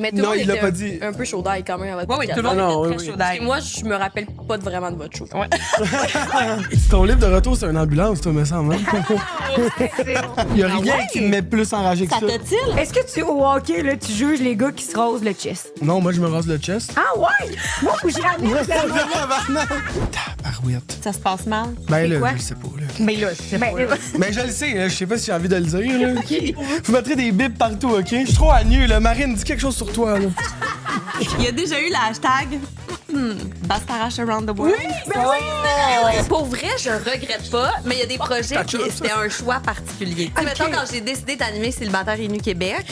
Mais tout le Non, monde il l'a était pas dit. un peu chaud d'ail quand même à votre Oui, podcast. tout le monde non, était oui, très oui. chaud Parce d'ail. que moi, je me rappelle pas vraiment de votre show. Ouais. Ton livre de retour, c'est une ambulance, toi, me semble. Il y a rien qui me met plus enragé que ça. Ça te-t-il? Est-ce que tu, au hockey, là, tu juges les gars qui se rasent le chest? Non, moi, je me rase le chest. Ah ouais? Moi, faut que j'y ramène. Tabarouette. Ça se passe mal. Ben là, quoi? je le sais pas, là. Mais là, c'est Ben, Mais je le sais, là, je sais pas si j'ai envie de le dire, là. Vous mettrez des bips partout, OK? Je suis trop à nu, là. Marine, dis quelque chose sur toi, là. Il y a déjà eu le hashtag Bastarache Around the World. Pour vrai, je regrette pas, mais il y a des projets qui c'était un choix particulier. Tu sais, mettons, quand j'ai décidé d'animer Célibataire Réunis Québec,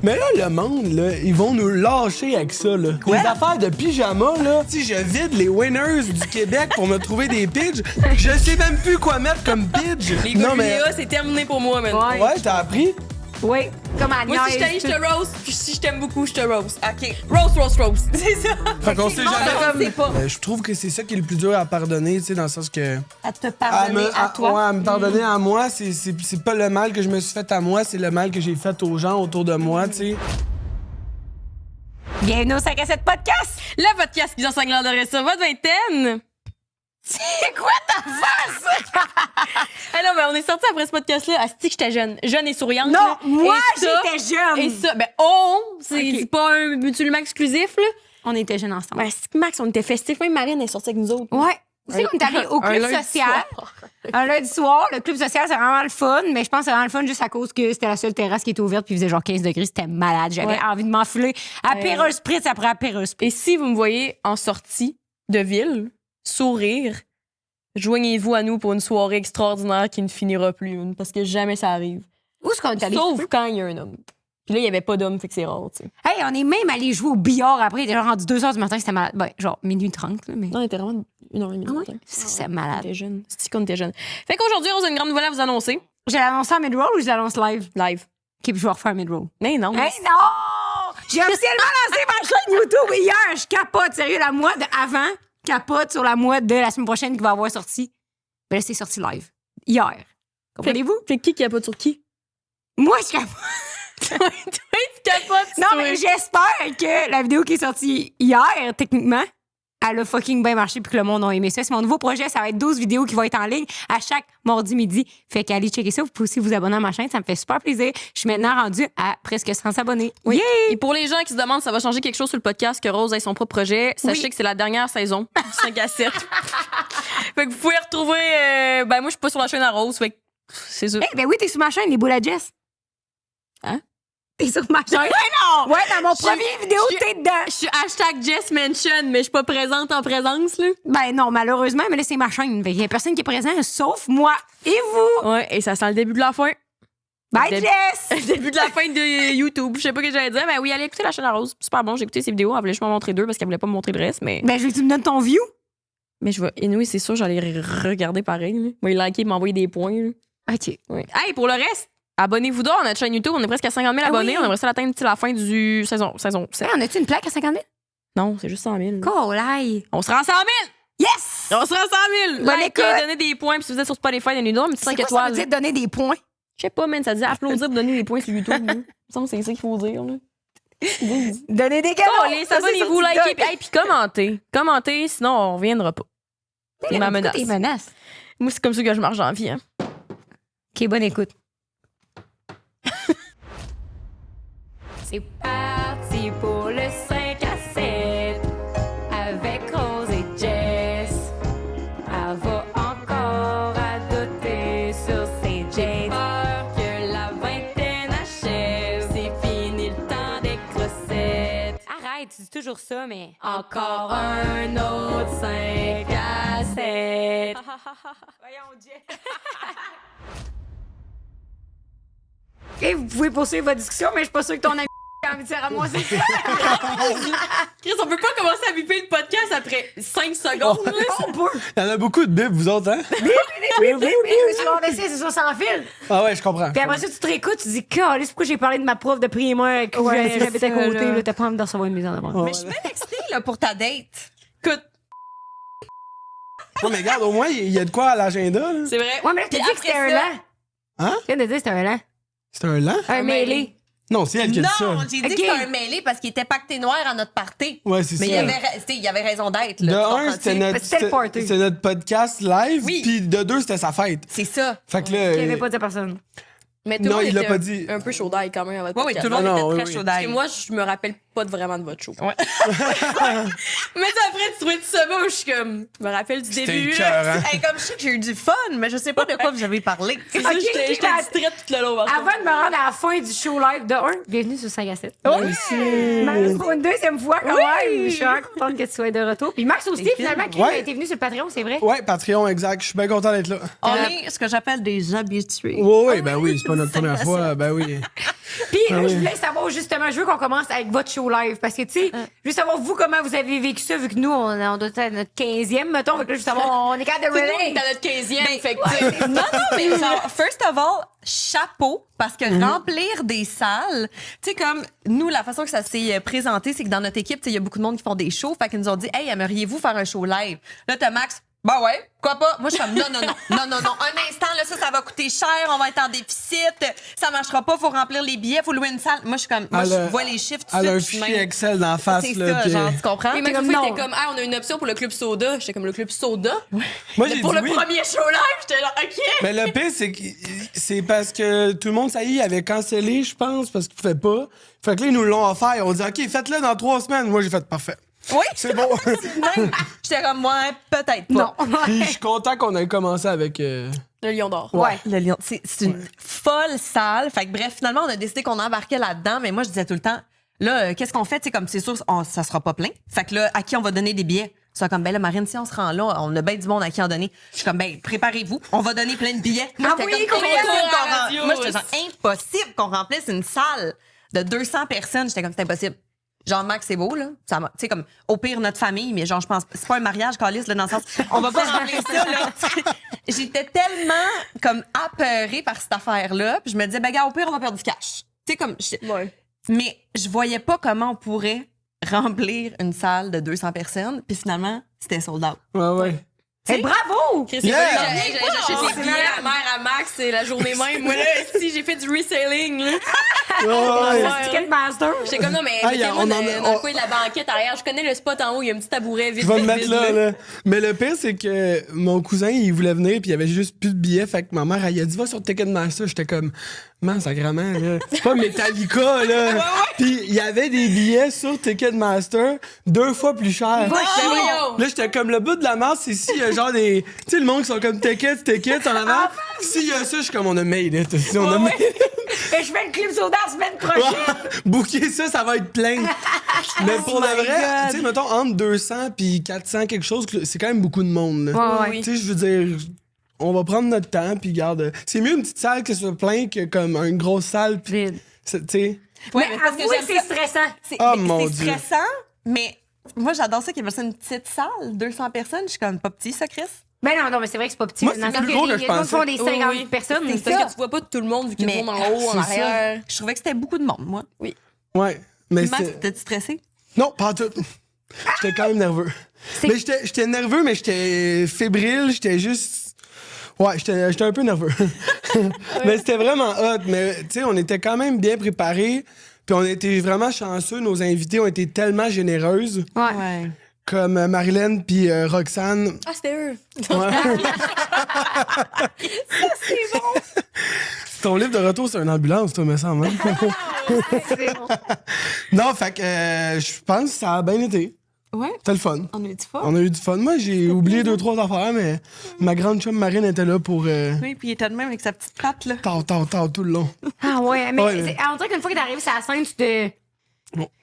Mais là, le monde, là, ils vont nous lâcher avec ça, là. Les affaires de pyjama, là. Si je vide les winners du Québec pour me trouver des pidges, je sais même plus quoi mettre comme pidge. les gars Léa, c'est terminé pour moi, man. Ouais. Ouais, t'as appris? Oui, comme Agnès. Moi, si je t'aime, je te roast, puis si je t'aime beaucoup, je te roast. OK. Roast. C'est ça. Fait qu'on sait Non, jamais. c'est pas. Je trouve que c'est ça qui est le plus dur à pardonner, tu sais, dans le sens que. À te pardonner à toi. Ouais, à me pardonner à moi, c'est pas le mal que je me suis fait à moi, c'est le mal que j'ai fait aux gens autour de moi, tu sais. Bienvenue au 5 à 7 podcast. Le podcast qui enseigne de ça, votre vingtaine. C'est quoi ta face? Ah non, mais on est sortis après ce podcast-là. Asti que j'étais jeune. Jeune et souriante. Non, là. moi, Et ça- j'étais jeune. Et ça, ben, c'est Ok. pas un mutuellement exclusif, là. On était jeunes ensemble. Ben, c'est que Max, on était festifs. Même Marine est sortie avec nous autres. Ouais. Tu sais, on est allé au Un club lundi social. soir. Un lundi soir, le club social, c'est vraiment le fun, mais je pense que c'est vraiment le fun juste à cause que c'était la seule terrasse qui était ouverte puis il faisait genre 15 degrés, c'était malade. J'avais Ouais. envie de m'enfouler apéro spritz après apéro spritz. Et si vous me voyez en sortie de ville, sourire, joignez-vous à nous pour une soirée extraordinaire qui ne finira plus, parce que jamais ça arrive. Où est-ce qu'on est allé? Sauf quand il y a un homme. Puis là, il n'y avait pas d'homme, fait que c'est rare, tu sais. Hey, on est même allé jouer au billard après. Il était genre rendu 2h du matin, c'était malade. Ben, genre minuit 30, là, mais. Non, il était vraiment 1h30. Ah ouais? C'est malade. On était jeunes. C'est qu'on était jeunes. Fait qu'aujourd'hui, on a une grande nouvelle à vous annoncer. Je l'annonce en mid-roll ou je l'annonce live? Live. Ok, puis je vais refaire mid-roll. Mais non. Hey, non! J'ai officiellement lancé ma chaîne YouTube hier. Je capote. Sérieux, la mode avant capote sur la mode de la semaine prochaine qui va avoir sorti. Ben là, c'est sorti live. Hier. Comprenez-vous? Fait qui capote sur qui? Moi, je capote. Toi, tu capotes. Non, toi. mais j'espère que la vidéo qui est sortie hier, techniquement, elle a fucking bien marché puis que le monde a aimé ça. C'est mon nouveau projet. Ça va être 12 vidéos qui vont être en ligne à chaque mardi midi. Fait qu'allez checker ça. Vous pouvez aussi vous abonner à ma chaîne. Ça me fait super plaisir. Je suis maintenant rendue à presque 100 abonnés. Oui. Yeah! Et pour les gens qui se demandent si ça va changer quelque chose sur le podcast, que Rose ait son propre projet, sachez Oui. que c'est la dernière saison, 5 à 7. Fait que vous pouvez retrouver. Ben, moi, je suis pas sur la chaîne à Rose, fait que c'est sûr. Eh ben oui, t'es sur ma chaîne, les boules à Jess. Hein? T'es sur ma chaîne. non! Ouais, dans mon premier vidéo, je- t'es dedans. Je suis hashtag Jess Mention, mais je suis pas présente en présence, là. Ben non, malheureusement, mais là, c'est ma chaîne. Il y a personne qui est présent, sauf moi et vous. Ouais, et ça sent le début de la fin. Bye, Début- Jess! Le début de la fin de YouTube. Je sais pas ce que j'allais dire, mais oui, allez écouter la chaîne à Rose. Super bon, j'ai écouté ses vidéos. Elle voulait juste m'en montrer 2 parce qu'elle voulait pas me montrer le reste, mais. Ben, je veux que tu me donnes ton view. Mais je vais. Et oui, c'est sûr, j'allais regarder pareil. Là. Moi, liker, m'envoyer des points. Là. OK. Oui. Hey, pour le reste, abonnez-vous donc à notre chaîne YouTube. On est presque à 50 000 Ah abonnés. oui. On aimerait ça l'atteindre d'ici la fin du saison 7. Hey, on a-tu une plaque à 50 000? Non, c'est juste 100 000. Colaille. On sera à 100 000! Yes! On sera à 100 000! Bonne Likez, écoute. donnez des points. Puis si vous êtes sur Spotify, donnez-nous un petit 5 C'est quoi ça veut étoiles. dire donner des points? Je sais pas, man. Ça dit applaudir pour donner des points sur YouTube. là. Il me semble que c'est ça qu'il faut dire. Là. Donner des cadeaux. Allez, abonnez-vous, likez, puis hey, puis commentez. Commentez, sinon on reviendra pas. C'est ma menace. Tes menaces. Moi, c'est comme ça que je marche en vie. Hein. OK, bonne écoute. C'est parti pour le 5 à 7 avec Rose et Jess. Elle va encore adoter sur ses J's. Peur que la vingtaine achève. C'est fini le temps des crossettes. Arrête, tu dis toujours ça, mais. Encore un autre 5 à 7. Voyons, Jess. Et vous pouvez poursuivre votre discussion, mais je suis pas sûre que ton ami a envie de se ramasser ça. Chris, on peut pas commencer à biper le podcast après 5 secondes. là. On peut. Il y en a beaucoup de bips, vous autres, hein? Oui, sur mon essai, c'est ça sans fil. Ah ouais, je comprends. Puis après ça, tu te réécoutes, tu dis, calisse, pourquoi j'ai parlé de ma prof de primaire que Ouais, j'habite à c'est côté, ça, là. là, t'as pas envie de recevoir une mise en avant. Ouais. Mais je suis bien excitée là, pour ta date. Écoute, Ouais, mais regarde, au moins, il y a de quoi à l'agenda, là. c'est vrai. Ouais, mais là, t'as Puis dit que c'était après un ça- lent. Hein? Tu viens de dire que c'était un lent. C'est un lent? Un mêlé. Non, c'est elle qui a dit ça. Non, j'ai dit Ok. que c'était un mêlé parce qu'il était pacté noir à notre party. Ouais, c'est Mais ça. il y avait raison d'être. De là, tu un, comprends-tu? c'était notre, C'était le party. c'était notre podcast live, Oui. puis de deux, c'était sa fête. C'est ça. Fait que là... Il avait pas dit à personne. Mais tout le Non, monde il l'a était pas dit. un peu chaud d'ail quand même à votre Oui, oui, podcast. tout le monde Ah non, était oui, très oui. chaud Parce que d'ail. moi, je me rappelle pas vraiment de votre show. Ouais. Mais après, tu trouvais ça beau, je suis comme... Je me rappelle du C'était début. écœurant. là. Hey, comme je sais que j'ai eu du fun, mais je sais pas de quoi vous avez parlé. C'est ça, Ok, j'étais ok, distraite tout le long. par contre. Avant de me rendre à la fin du show live de 1, bienvenue sur 5 à 7. Merci. Max, pour une deuxième fois, quand même. Je suis vraiment contente que tu sois de retour. Puis Max aussi, C'est finalement, qui Ouais. a été venu sur le Patreon, c'est vrai? Ouais, Patreon, exact. Je suis bien content d'être là. On est ce que j'appelle des habitués. Oui, ben oui, c'est pas notre première fois. Ben oui. Puis Ah oui. je voulais savoir justement, je veux qu'on commence avec votre show live parce que tu sais, je veux savoir vous comment vous avez vécu ça vu que nous on doit être à notre 15e mettons, fait que là, je veux savoir on est capable de Nous, on est relate. à notre 15e, Ben, fait que, tu sais, Non, mais genre, first of all, chapeau, parce que remplir des salles, tu sais, comme nous, la façon que ça s'est présenté, c'est que dans notre équipe, tu sais, il y a beaucoup de monde qui font des shows, fait qu'ils nous ont dit, hey, aimeriez-vous faire un show live? Là, t'as Max, bah ouais, pourquoi pas? Moi, je suis comme, non, un instant, là, ça va coûter cher, on va être en déficit, ça marchera pas, faut remplir les billets, faut louer une salle. Moi, je suis comme, moi, Elle je a- vois les chiffres tout Elle a un de suite. fichier Excel d'en face. C'est là, ça, puis- genre, tu comprends? Oui, T'es Max comme, aussi non. était comme, ah, on a une option pour le club soda. J'étais comme, le club soda? Moi, j'ai Pour dit le oui. premier show live, j'étais là, OK. Mais le pire, c'est parce que tout le monde, ça y est, avait cancellé, je pense, parce qu'ils pouvaient pas. Fait que là, ils nous l'ont offert. On dit, OK, faites-le dans 3 semaines. Moi, j'ai fait parfait. Oui, C'est bon. même. J'étais comme, moi, peut-être pas. Non. Puis je suis content qu'on ait commencé avec. Le lion d'or. Ouais, le lion. C'est une folle salle. Fait que bref, finalement, on a décidé qu'on embarquait là-dedans. Mais moi, je disais tout le temps, là, qu'est-ce qu'on fait? Tu sais, comme c'est sûr, ça sera pas plein. Fait que là, à qui on va donner des billets? C'est comme, ben là, Marine, si on se rend là, on a bien du monde à qui en donner. Je suis comme, ben, préparez-vous. On va donner plein de billets. Moi, Ah j'étais oui, comme, qu'on impossible va à la qu'on radio. moi, j'étais genre, impossible qu'on remplisse une salle de 200 personnes. J'étais comme, c'est impossible. Genre, Max, c'est beau, là. Tu sais, comme, au pire, notre famille, mais genre, je pense, c'est pas un mariage, Calice, là, dans le sens, on va pas remplir ça, là. J'étais tellement, comme, apeurée par cette affaire-là. Puis je me disais, ben, gars, au pire, on va perdre du cash. Tu sais, comme, Ouais. mais je voyais pas comment on pourrait remplir une salle de 200 personnes. Puis finalement, c'était sold out. Ouais. Hey, bravo! Chris, Yeah! j'ai acheté des billets à mère à Max, c'est la journée même. Moi, là, si j'ai fait du reselling, là. Ouais. Ticketmaster. J'étais comme, non, mais Ah, mettez-moi on en dans, a- dans le coin de la banquette arrière. Je connais le spot en haut, il y a un petit tabouret vite. Je vais me vite, mettre vite, là, là. Mais le pire, c'est que mon cousin, il voulait venir, puis il y avait juste plus de billets. Fait que ma mère, elle a dit, va sur Ticketmaster. J'étais comme, man, sacrément, là. C'est pas Metallica, là. Puis il y avait des billets sur Ticketmaster 2 fois plus chers. voyons. Là, j'étais comme, le bout de la masse, c'est s'il y a genre des. Tu sais, le monde qui sont comme tickets en avant. S'il y a ça, je suis comme, on a made it. Si on a made it. Je fais le clip soda la semaine prochaine. Booker ça va être plein. Mais pour le vrai, tu sais, mettons, entre 200 puis 400 quelque chose, c'est quand même beaucoup de monde. là. Ouais. Tu sais, je veux dire, on va prendre notre temps, puis garde. C'est mieux une petite salle que ce soit plein que comme une grosse salle, puis Vide. tu sais. Ouais, Mais parce que avouez j'aime que c'est ça. stressant. Oh, Mais mon c'est Dieu. stressant, mais moi, j'adore ça qu'il y ait ça une petite salle, 200 personnes. Je suis comme pas petit, ça, Chris. Ben non, mais c'est vrai que c'est pas petit. Moi, c'est Dans le plus sens gros il y a que je des gens qui font des Oui, 50 oui. personnes. C'est C'est Parce ça. que tu vois pas tout le monde vu qu'il y a Mais- du monde en haut, en c'est ça. arrière. Je trouvais que c'était beaucoup de monde, moi. Ouais. Mais Max, c'est. t'es-tu stressé? Non, pas tout. J'étais quand même nerveux. Mais j'étais nerveux, mais j'étais fébrile, j'étais juste. Ouais, j'étais un peu nerveux. Mais c'était vraiment hot. Mais tu sais, on était quand même bien préparés. Puis on était vraiment chanceux. Nos invités ont été tellement généreuses. Ouais. Comme Marilyn puis Roxane. Ah, c'était eux. Ouais. C'est bon. Ton livre de retour, c'est une ambulance, toi, me semble. hein? C'est bon. Non, fait que je pense que ça a bien été. Ouais. C'était le fun. On a eu du fun. On a eu du fun. Moi, j'ai oublié 2-3 affaires, mais ma grande chum Marine était là pour Oui, puis il était de même avec sa petite patte, là. tard tout le long. Ah ouais, mais Ouais. on dirait qu'une fois que t'es arrivé sur la scène, tu te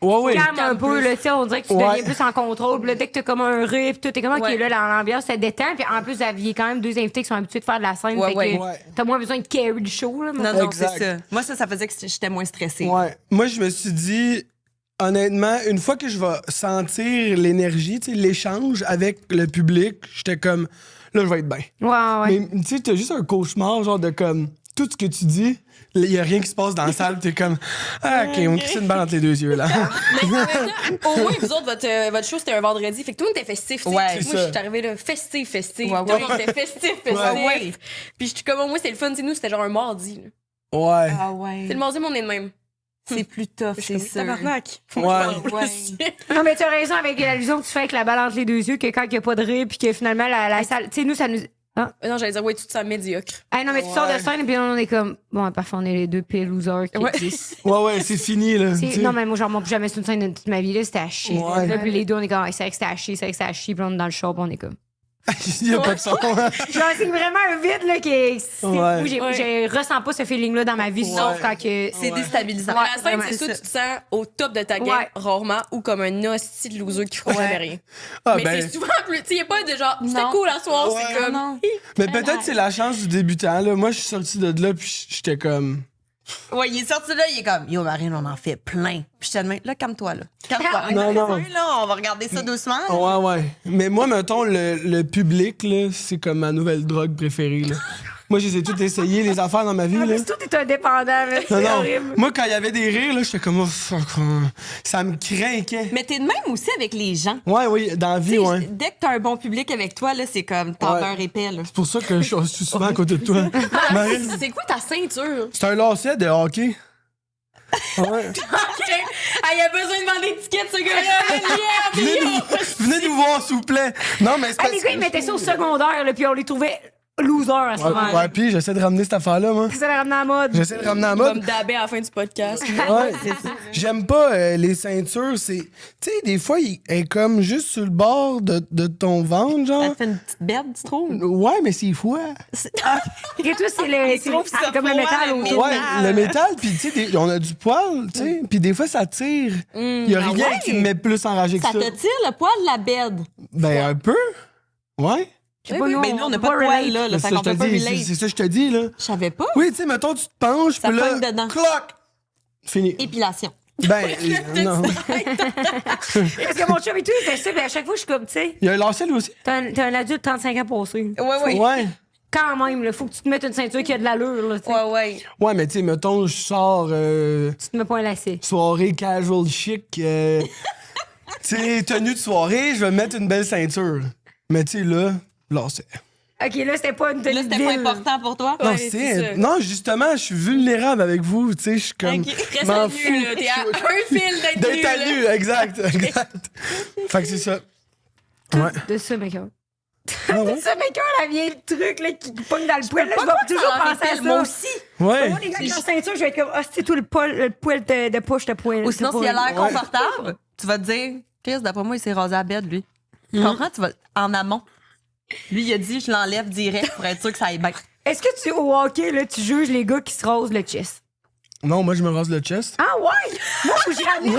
Ouais. calmes un peu, là, tu sais, on dirait que tu Ouais. deviens plus en contrôle. Puis là, dès que t'as comme un rire, puis tout, t'es comme, OK, Ouais. là, l'ambiance se détend. Puis en plus, vous aviez quand même 2 invités qui sont habitués de faire de la scène. Ouais, fait ouais. que Ouais. t'as moins besoin de carry du show, là. Non, Exact. c'est ça. Moi, ça faisait que j'étais moins stressée. Ouais. Moi, je me suis dit, honnêtement, une fois que je vais sentir l'énergie, tu sais, l'échange avec le public, j'étais comme, là, je vais être bien. Ouais. Mais tu sais, t'as juste un cauchemar, genre de comme, tout ce que tu dis, il y a rien qui se passe dans la salle, t'es comme, ah, OK, on crisse une balle entre les deux yeux, là. Mais en même temps, au moins, vous autres, votre show, c'était un vendredi. Fait que tout le monde était festif. tu sais. Ouais. Moi, C'est je ça. suis arrivée là, festif. Ouais, Tout le monde était festif. Ouais. Puis je suis comme, moi, c'était le fun. Tu sais, nous, c'était genre un mardi. là. Ouais. Ah ouais. C'est le mardi, mais on est de même. c'est plus tough, c'est sûr. Tabarnak. Ouais. Ouais. Non, mais tu as raison avec l'allusion que tu fais avec la balle entre les deux yeux, que quand il n'y a pas de rire, puis que finalement, la salle. Tu sais, nous, ça nous. Non, j'allais dire, ouais, tout ça médiocre. Ah non, mais tu sors de scène, et puis on est comme. Bon, parfois, on est les deux pires losers qui existent. Ouais, c'est fini, là. C'est- tu sais. Non, mais moi, j'en monte plus jamais sur une scène de toute ma vie, là, c'était à chier. Ouais. Là, puis les deux, on est comme, c'est vrai que c'était à chier, puis on est dans le shop, on est comme. Il y a pas de son. Genre, c'est vraiment un vide, là, Ouais. où je ressens pas ce feeling-là dans ma vie, sauf quand que. C'est déstabilisant. La scène, vraiment, c'est ça, c'est tu te sens au top de ta game, Ouais. rarement, ou comme un hostie de loser qui fera jamais rien. Ah, Mais ben, c'est souvent plus. Tu sais, y a pas de genre, c'était Non. cool à soir, Ouais. c'est comme. Non. mais peut-être c'est la chance du débutant, là. Moi, je suis sorti de là, puis j'étais comme. Ouais, il est sorti là, il est comme, yo, Marine, on en fait plein. Puis je te demande, là, calme-toi, là. Calme-toi. Non, non. Là, on va regarder ça doucement. Ouais. Mais moi, mettons, le public, là, c'est comme ma nouvelle drogue préférée, là. Moi, j'ai tout essayé, les affaires dans ma vie, là. Tout est indépendant, là. C'est Non. horrible. Moi, quand il y avait des rires, là, j'étais comme, oh, fuck, ça me craquait. Mais t'es de même aussi avec les gens. Ouais, oui, dans la vie, Tu sais, ouais. dès que t'as un bon public avec toi, là, c'est comme, t'en Ouais. beurre épais, là. C'est pour ça que je suis souvent à côté de toi. Marine, C'est quoi ta ceinture? c'est un lacet de hockey. Ouais. Ah, il a besoin de vendre des tickets, ce gars-là. Venez nous voir, s'il vous plaît. Non, mais c'est Ah, parce les gars, ils mettaient ça au secondaire, là, puis on les trouvait losers à ce moment-là. Ouais, puis j'essaie de ramener cette affaire-là, moi. Ça les ramenait à la mode. J'essaie de ramener à la Comme mode. dabé à la fin du podcast. Ouais. J'aime pas les ceintures. C'est, tu sais, des fois, elle est comme juste sur le bord de ton ventre, Ça genre. te fait une petite berde, tu trouves? Ouais, mais c'est fou. Et toi, c'est comme le métal au Ouais, le métal, puis tu sais, on a du poil, tu sais, puis des fois, ça tire. Il y a rien ouais? qui me met plus enragé que Ça ça. te tire le poil de la berde. Ben, un peu. Ouais. Je sais pas, nous, Mais nous, on n'a pas de poil, relate. là. C'est Fait ça, qu'on je te peut pas dis, relate. c'est ça que je te dis, là. Je savais pas. Oui, tu sais, mettons, tu te penches, Ça puis là, pogne dedans. cloc! Fini. Épilation. Ben, non. Parce que mon chum et tout, il fait ça, puis à chaque fois, je suis comme, tu sais, Il y a un lacet, lui aussi? t'es un adulte de 35 ans passé. Ouais. Ouais. Quand même, il faut que tu te mettes une ceinture qui a de l'allure, là, tu sais. Ouais. Ouais, mais tu sais, mettons, je sors Tu te mets pas un lacet. soirée casual chic, tu sais, tenue de soirée, je vais mettre une belle ceinture. Mais tu sais, là, lacet. OK, là, c'était pas une tenue Là, de c'était pas ville. important pour toi? Non, Ouais, c'est ça. c'est... Non, justement, je suis vulnérable avec vous, tu sais, je suis comme... Reste m'en à nu, fous. là. T'es à un fil d'être D'être à nu, nu, là. exact. Fait que c'est ça. Ouais. De ça, mec. Ah ouais? De ça, mec, la vieille truc, là, qui pogne dans le poil. Là, je Pas vais toujours ça penser à ça. moi aussi. Ouais. Moi, les gars, avec la ceinture, je vais être comme, ah, c'est tout le poil de poche de poil. Ou sinon, de s'il a poil. l'air confortable, tu vas te dire, Chris, d'après moi, il s'est rasé à bed, lui. Tu comprends? Tu vas en amont. Lui, il a dit, je l'enlève direct pour être sûr que ça aille bien. Est-ce que tu, au hockey, là, tu juges les gars qui se rasent le chest? Non, moi, je me rase le chest. Ah, ouais! Moi, faut que j'y ramène.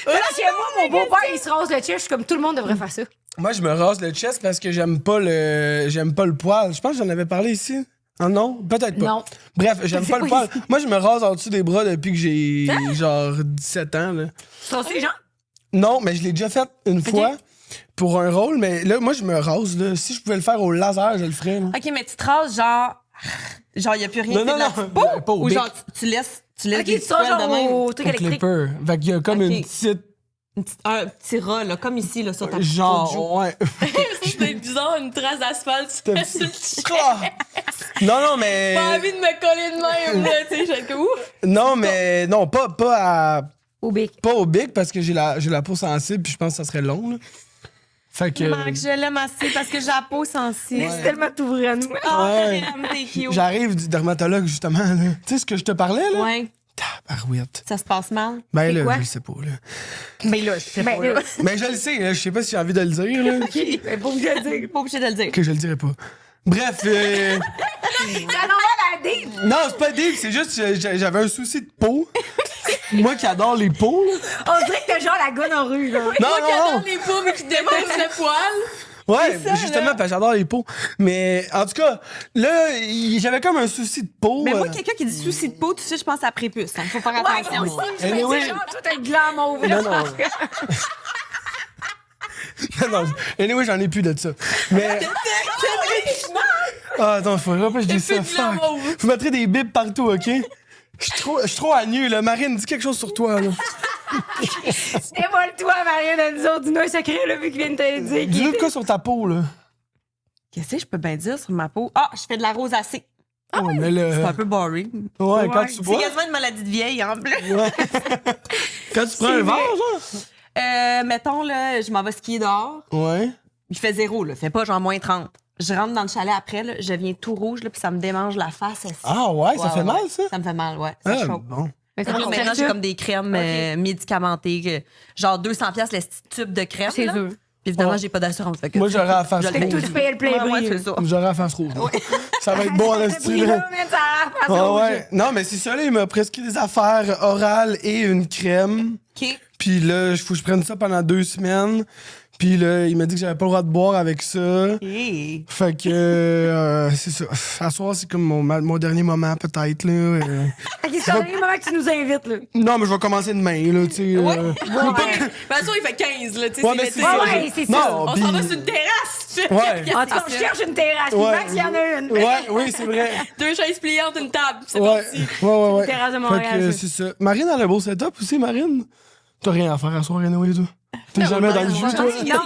Là, chez moi, mon beau-père, il se rase le chest. Je suis comme, tout le monde devrait faire ça. Moi, je me rase le chest parce que j'aime pas le poil. Je pense que j'en avais parlé ici. Ah non? Peut-être pas. Non. Bref, j'aime pas le poil. Moi, je me rase en dessous des bras depuis que j'ai genre 17 ans. Là. Tu rases les gens? Non, mais je l'ai déjà fait une fois pour un rôle. Mais là, moi, je me rase. Là. Si je pouvais le faire au laser, je le ferais. Là. OK, mais tu te rases genre il n'y a plus rien Non, fait non, de la non, petite peau? pas au Ou bic. genre, tu laisses Ok, des tu rases poils de même? genre au truc Au électrique. clipper. Fait qu'il y a comme Ok. une petite... Un petit ras, là, comme ici, là, sur ta petite peau de joue. Genre, ouais. C'est bizarre, une trace d'asphalte. C'était Tu fais petit. sur le Ah! Non, mais... Pas envie de me coller de même, là, tu sais, je vais être comme, ouf. Non, mais... Non, pas Au bic. au bic parce que j'ai la peau sensible puis je pense que ça serait long. Là. Fait que... Marc, je l'aime assez parce que j'ai la peau sensible. C'est tellement t'ouvrir à nous. Oh, Ouais. Myriam, t'es cute. J'arrive du dermatologue, justement. Là. Tu sais ce que je te parlais, là? Ouais, Tabarouette. ça se passe mal. Ben C'est là, quoi? je le sais pas, là. Mais là, je sais Ben, là, Mais je le sais, là. Je sais pas si j'ai envie de le dire, là. ben, pour me le dire. pas obligé de le dire. Que je le dirai pas. Bref, C'est normal à dire. non, c'est pas deep, c'est juste que j'avais un souci de peau. Moi qui adore les peaux, là. On dirait que t'as genre la gonne en rue, là. Non, Moi qui non, adore non. les paumes qui dépassent le poil. Ouais, ça, justement, là. parce que j'adore les peaux. Mais en tout cas, là, j'avais comme un souci de peau. Mais moi, quelqu'un qui dit souci de peau, tu sais, je pense à prépuce. Il faut faire attention. moi aussi, je Anyway. me dis genre, tout un gland mauve. Non, non. Non, anyway, j'en ai plus de ça. Mais. Ah, attends, faut pas que je dise ça. plus de blanc Fuck. mauve. Vous mettrez des bips partout, OK? Je suis trop à nu, là. Marine, dis quelque chose sur toi, là. Dévoile-toi, Marianne, à nous autres. Dis-nous un secret, là, vu qu'il vient de te dire. Dis-nous de quoi sur ta peau, là. Qu'est-ce que je peux bien dire sur ma peau? Ah, je fais de la rosacée. Ouais, mais C'est un le... peu boring. Ouais, quand tu C'est bois... quasiment une maladie de vieille, en plus. Ouais. Quand tu prends un verre, genre? Mettons, là, je m'en vais skier dehors. Ouais. Il fait 0, là. Fait pas genre moins 30. Je rentre dans le chalet après, là, je viens tout rouge, là, puis ça me démange la face. Ah ouais, ça fait mal, ça? Ça me fait mal, ouais. Ça Ah, choque. bon. Mais Là, maintenant, j'ai comme des crèmes médicamentées, genre 200$ le petit tube de crème. C'est là. dur. Puis évidemment, Oh. j'ai pas d'assurance. Fait que Moi, j'aurais la face je le Fait que rouge. toi, tu payes le plein Ouais, prix. ouais, c'est ça. J'aurais la face rouge. Ça va être bon en esti, là. Ah ouais. Non, mais c'est ça, là, il m'a prescrit des affaires orales et une crème. OK. Puis là, il faut que je prenne ça pendant 2 semaines. Puis là, il m'a dit que j'avais pas le droit de boire avec ça. Hey. Fait que c'est ça. À soir, c'est comme mon dernier moment, peut-être, là. Ok, c'est le dernier moment que tu nous invites, là. Non, mais je vais commencer demain, là, tu sais. De toute façon, il fait 15, là, tu sais. Ouais, mais l'été. c'est ça. Ouais, c'est ça. Non, On puis- s'en va sur une terrasse. Ouais. En tout cas, je cherche une terrasse. Puis Ouais. Max, il y en a une. Ouais, oui, c'est vrai. 2 chaises pliantes, une table. C'est Ouais, parti. ouais. Terrasse de Fait Montréal, que ça. c'est ça. Marine a le beau setup aussi, Marine. T'as rien à faire à soir, Anoué, toi. T'es jamais dans le jus, toi.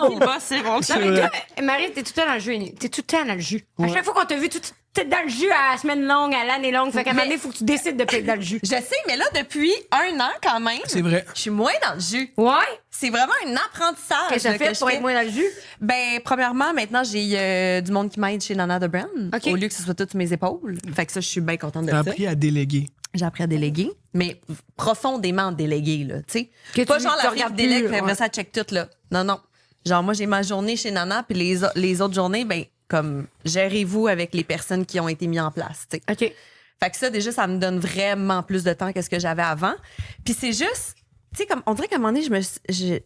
Non, pas, c'est bon. C'est Mais vrai. toi, Marie, t'es tout le temps dans le jus. T'es tout le temps dans le jus. À chaque fois qu'on t'a vu, t'es dans le jus à la semaine longue, à l'année longue. Fait qu'à un moment donné, il faut que tu décides de pas être dans le jus. Je sais, mais là, depuis 1 an, quand même, C'est vrai. je suis moins dans le jus. Ouais? C'est vraiment un apprentissage. Qu'est-ce que ça là, fait je pour être moins dans le jus? Ben, premièrement, maintenant, j'ai du monde qui m'aide chez Nana de Brand. OK. Au lieu que ce soit tout sur mes épaules. Fait que ça, je suis bien contente de T'as ça. appris à déléguer. J'ai appris à déléguer, mais profondément déléguer, là, tu sais. Que Pas tu- genre tu la fille qui regardes délègue, plus, puis après ouais. ça check tout, là. Non, non. Genre, moi, j'ai ma journée chez Nana, puis les autres journées, ben, comme, gérez-vous avec les personnes qui ont été mises en place, tu sais. OK. Fait que ça, déjà, ça me donne vraiment plus de temps que ce que j'avais avant. Puis c'est juste, tu sais, comme, on dirait qu'à un moment donné,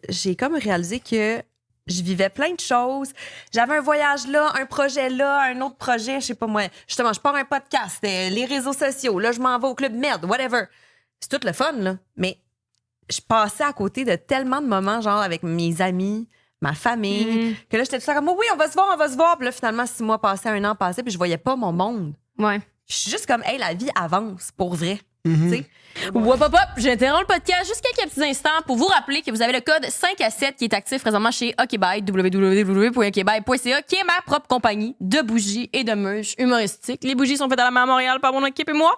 j'ai comme réalisé que je vivais plein de choses. J'avais un voyage là, un projet là, un autre projet, je sais pas moi. Justement, je pars un podcast, les réseaux sociaux, là, je m'en vais au club merde, whatever. C'est tout le fun, là. Mais je passais à côté de tellement de moments, genre, avec mes amis, ma famille, que là, j'étais tout ça comme, oh, oui, on va se voir, on va se voir. Puis là, finalement, 6 mois passés, 1 an passé, puis je voyais pas mon monde. Ouais. Je suis juste comme, hey, la vie avance, pour vrai. Tu sais? Wop, hop, hop, j'interromps le podcast juste quelques petits instants pour vous rappeler que vous avez le code 5 à 7 qui est actif présentement chez Okebye, www.okebye.ca, qui est ma propre compagnie de bougies et de meuches humoristiques. Les bougies sont faites à la main à Montréal par mon équipe et moi.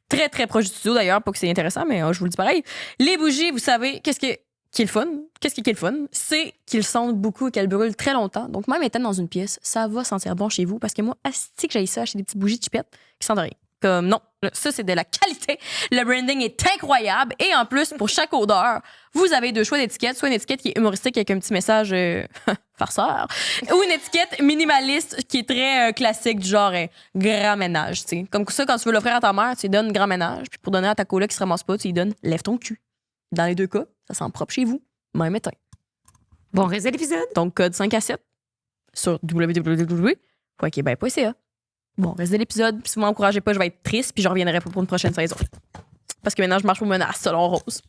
Très, très proche du studio d'ailleurs, pas que c'est intéressant, mais je vous le dis pareil. Les bougies, vous savez, qu'est-ce qui est le fun? Qu'est-ce qui est le fun? C'est qu'ils sentent beaucoup et qu'elles brûlent très longtemps. Donc, même étant dans une pièce, ça va sentir bon chez vous parce que moi, asti que j'aille ça, acheter des petites bougies chipettes qui sentent rien. Comme, non, ça, c'est de la qualité. Le branding est incroyable. Et en plus, pour chaque odeur, vous avez 2 choix d'étiquettes. Soit une étiquette qui est humoristique avec un petit message farceur, ou une étiquette minimaliste qui est très classique, du genre grand ménage. T'sais. Comme ça, quand tu veux l'offrir à ta mère, tu lui donnes grand ménage. Puis pour donner à ta coloc qui se ramasse pas, tu lui donnes lève ton cul. Dans les 2 cas, ça sent propre chez vous, même éteint. Bon, reste de l'épisode. Donc, code 5 à 7 sur www.québec.ca. Bon, reste de l'épisode. Puis si vous m'encouragez pas, je vais être triste, puis je reviendrai pas pour une prochaine saison. Parce que maintenant, je marche aux menaces, selon Rose.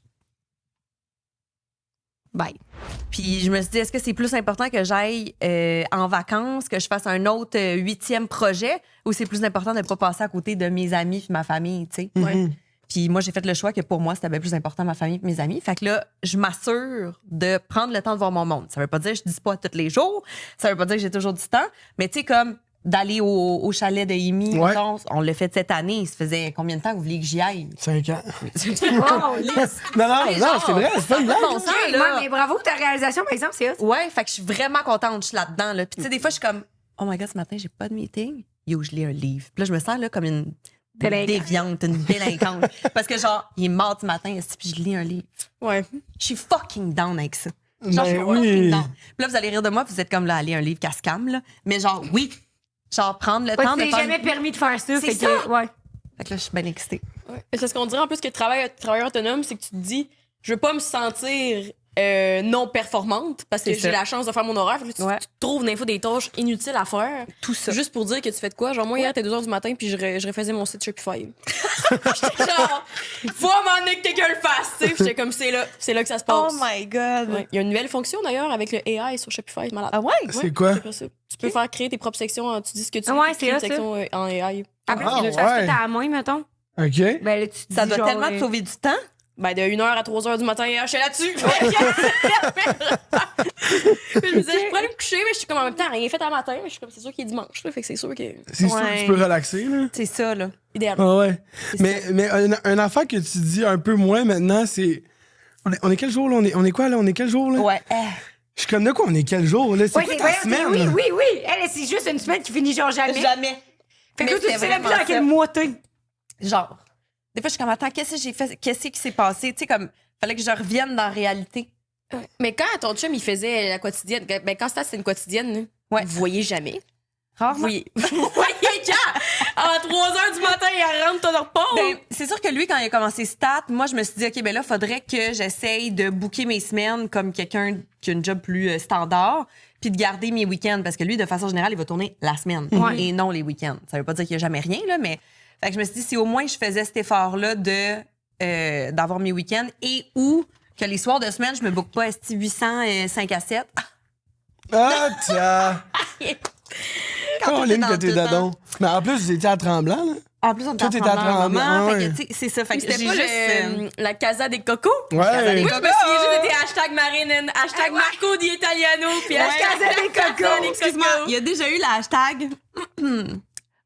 Bye. Puis je me suis dit, est-ce que c'est plus important que j'aille en vacances, que je fasse un autre 8e projet, ou c'est plus important de ne pas passer à côté de mes amis et ma famille, tu sais? Ouais. Puis moi, j'ai fait le choix que pour moi, c'était bien plus important ma famille et mes amis. Fait que là, je m'assure de prendre le temps de voir mon monde. Ça veut pas dire que je dis pas tous les jours, ça veut pas dire que j'ai toujours du temps, mais tu sais, comme d'aller au chalet de Amy, Ouais. mettons, on l'a fait cette année. Ça faisait combien de temps que vous vouliez que j'y aille? 5 ans. Oh, lisse. Non, Mais non, genre, c'est vrai, c'est pas une blague. Bon sang, Ouais, là. mais bravo, ta réalisation, par exemple, c'est hot. Ouais, fait que je suis vraiment contente, je suis là-dedans. Là. Puis tu sais, des fois, je suis comme, oh my God, ce matin, j'ai pas de meeting. Yo, je lis un livre. Puis là, je me sens là comme une Délinquante. déviante, une délinquante. Parce que genre, il est mardi matin, puis je lis un livre. Ouais. Je suis fucking down avec ça. Genre, je suis Ben fucking oui. down. Puis là, vous allez rire de moi, puis vous êtes comme là, aller un livre casse-cam, là. Mais genre, oui. Genre, prendre le Ouais, temps tu de t'es faire... jamais permis de faire ça. C'est Fait ça. que, ouais. Fait que là, je suis bien excitée. C'est ce qu'on dirait en plus que travailleur autonome, c'est que tu te dis, je veux pas me sentir non performante parce que C'est j'ai ça. la chance de faire mon horaire. Fait que Ouais. tu trouves des fois des tâches inutiles à faire. Tout ça. Juste pour dire que tu fais de quoi. Genre, moi, hier, t'es 2h du matin, puis je refaisais mon site Shopify. J'étais genre, faut m'en que quelqu'un le fasse, tu sais. Puis j'étais comme, c'est là que ça se Oh passe. my God. Ouais. Il y a une nouvelle fonction d'ailleurs avec le AI sur Shopify, c'est malade. Ah ouais? C'est quoi? C'est pas ça. Tu peux faire créer tes propres sections, tu dis ce que tu Ah veux, ouais, tu crées c'est une ça. section en AI. Après, Ah, tu le fasses ouais. tout à la main, mettons. OK. Ben là, tu te Ça dis doit genre, tellement te sauver du temps. Ben, de 1h à 3h du matin, je suis là-dessus. Je me disais, je pourrais aller me coucher, mais je suis comme en même temps, rien fait à matin. Mais je suis comme, c'est sûr qu'il est dimanche, là. Fait que c'est sûr que. C'est sûr que tu peux relaxer, là. C'est ça, là. Idéalement. Ah ouais. Mais un affaire que tu dis un peu moins maintenant, c'est. On est quel jour, là? On est quoi, là? On est quel jour, là? Ouais. Je suis comme de quoi? On est quel jour, là? C'est Ouais, quoi ta voyons, semaine? oui, là? oui, oui. Elle, c'est juste une semaine qui finit genre jamais. Jamais. Fait Mais que là, tu c'était sais même plus vraiment dans quel ça. mois t'es. Genre. Des fois, je suis comme, attends, qu'est-ce que j'ai fait? Qu'est-ce qui s'est passé? Tu sais, comme, fallait que je revienne dans la réalité. Mais quand ton chum, il faisait la quotidienne, ben, quand c'était une quotidienne, là, Ouais. vous voyez jamais. Rarement. Vous voyez quand? À 3h du matin, il rentre ton repos. Ben, c'est sûr que lui, quand il a commencé Stat, moi, je me suis dit, OK, ben là, faudrait que j'essaye de booker mes semaines comme quelqu'un qui a une job plus standard, puis de garder mes week-ends, parce que lui, de façon générale, il va tourner la semaine et non les week-ends. Ça veut pas dire qu'il y a jamais rien, là, mais fait que je me suis dit, si au moins je faisais cet effort-là de d'avoir mes week-ends et ou que les soirs de semaine, je me book pas 800, 5 à 7. Ah, tiens! Quand Caroline, t'es que dans t'es tout le dadon. Mais en plus, vous étiez à Tremblant, là? En plus, on Toi, était t'es à à Tremblant. Tremblant, Fait ouais. que, tu sais, c'est ça. Fait que C'était j'ai pas juste... la Casa des Cocos? Ouais. des Moi, je me Cocos. souviens juste c'était hashtag Marinen, hashtag Marco di Italiano, puis Ouais. hashtag Casa des Cocos. Excuse-moi, il y a déjà eu le hashtag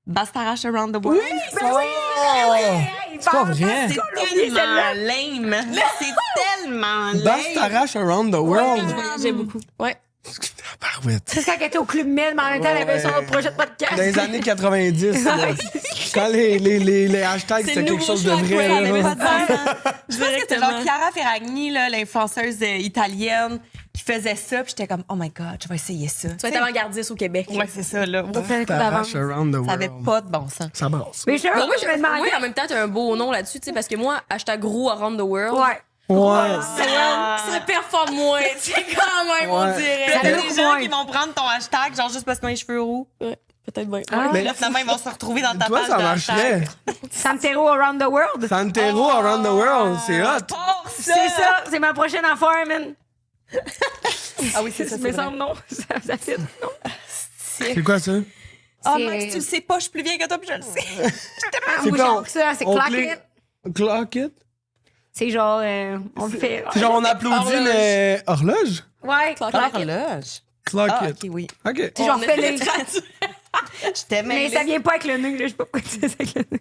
Bastarache Around the World. C'est pas vrai. C'est tellement lame. C'est tellement lame. Bastarache Around the World. J'ai beaucoup. Ouais. Parouette. C'est quand elle était au Club Med, mais en même temps, elle avait son projet de podcast. Dans les années 90, là, quand les hashtags, c'était quelque chose de vrai. Ça n'avait Là. pas de bon sens. Je pense que c'était genre Chiara Ferragni, là, l'influenceuse italienne, qui faisait ça. Puis j'étais comme, oh my God, je vais essayer ça. Tu vas être avant-gardiste au Québec. Ouais, c'est ça, là. Bastarache Around the Ça avait World. pas de bon sens. Ça brasse. Mais moi, je me demandais. Oui, en même temps, t'as un beau nom là-dessus, tu sais, parce que moi, hashtag gros around the world. Ouais. Ouais. Ça performe moins, tu sais, quand même, on Ouais. dirait. Il y a look des gens moins. qui vont prendre ton hashtag, genre juste parce qu'ils ont les cheveux roux. Ouais, peut-être bien. Ah. Mais là, finalement, ils vont se retrouver dans ta Toi, page ça de marcherait. hashtag. Santero Around the World. Santero Around the World, c'est hot. Oh, C'est ça, c'est ma prochaine affaire, man. Ah oui, c'est ça, Mais c'est vrai. semble non. Ça fit, non? C'est quoi ça? Oh, C'est- Max, tu le sais pas, je suis plus vieille que toi, puis je le sais. C'est Moi, quoi, j'aime ça, c'est on Clock clique- It. Clock it? C'est genre, on le fait. C'est genre on applaudit, Horloge. mais horloge? Ouais, Horloge. Clock Ah, it. OK, oui. OK. c'est genre On fait est les. Je t'aimais. Mais ça vient pas avec le nœud, là. Je sais pas pourquoi tu dis ça avec le nœud.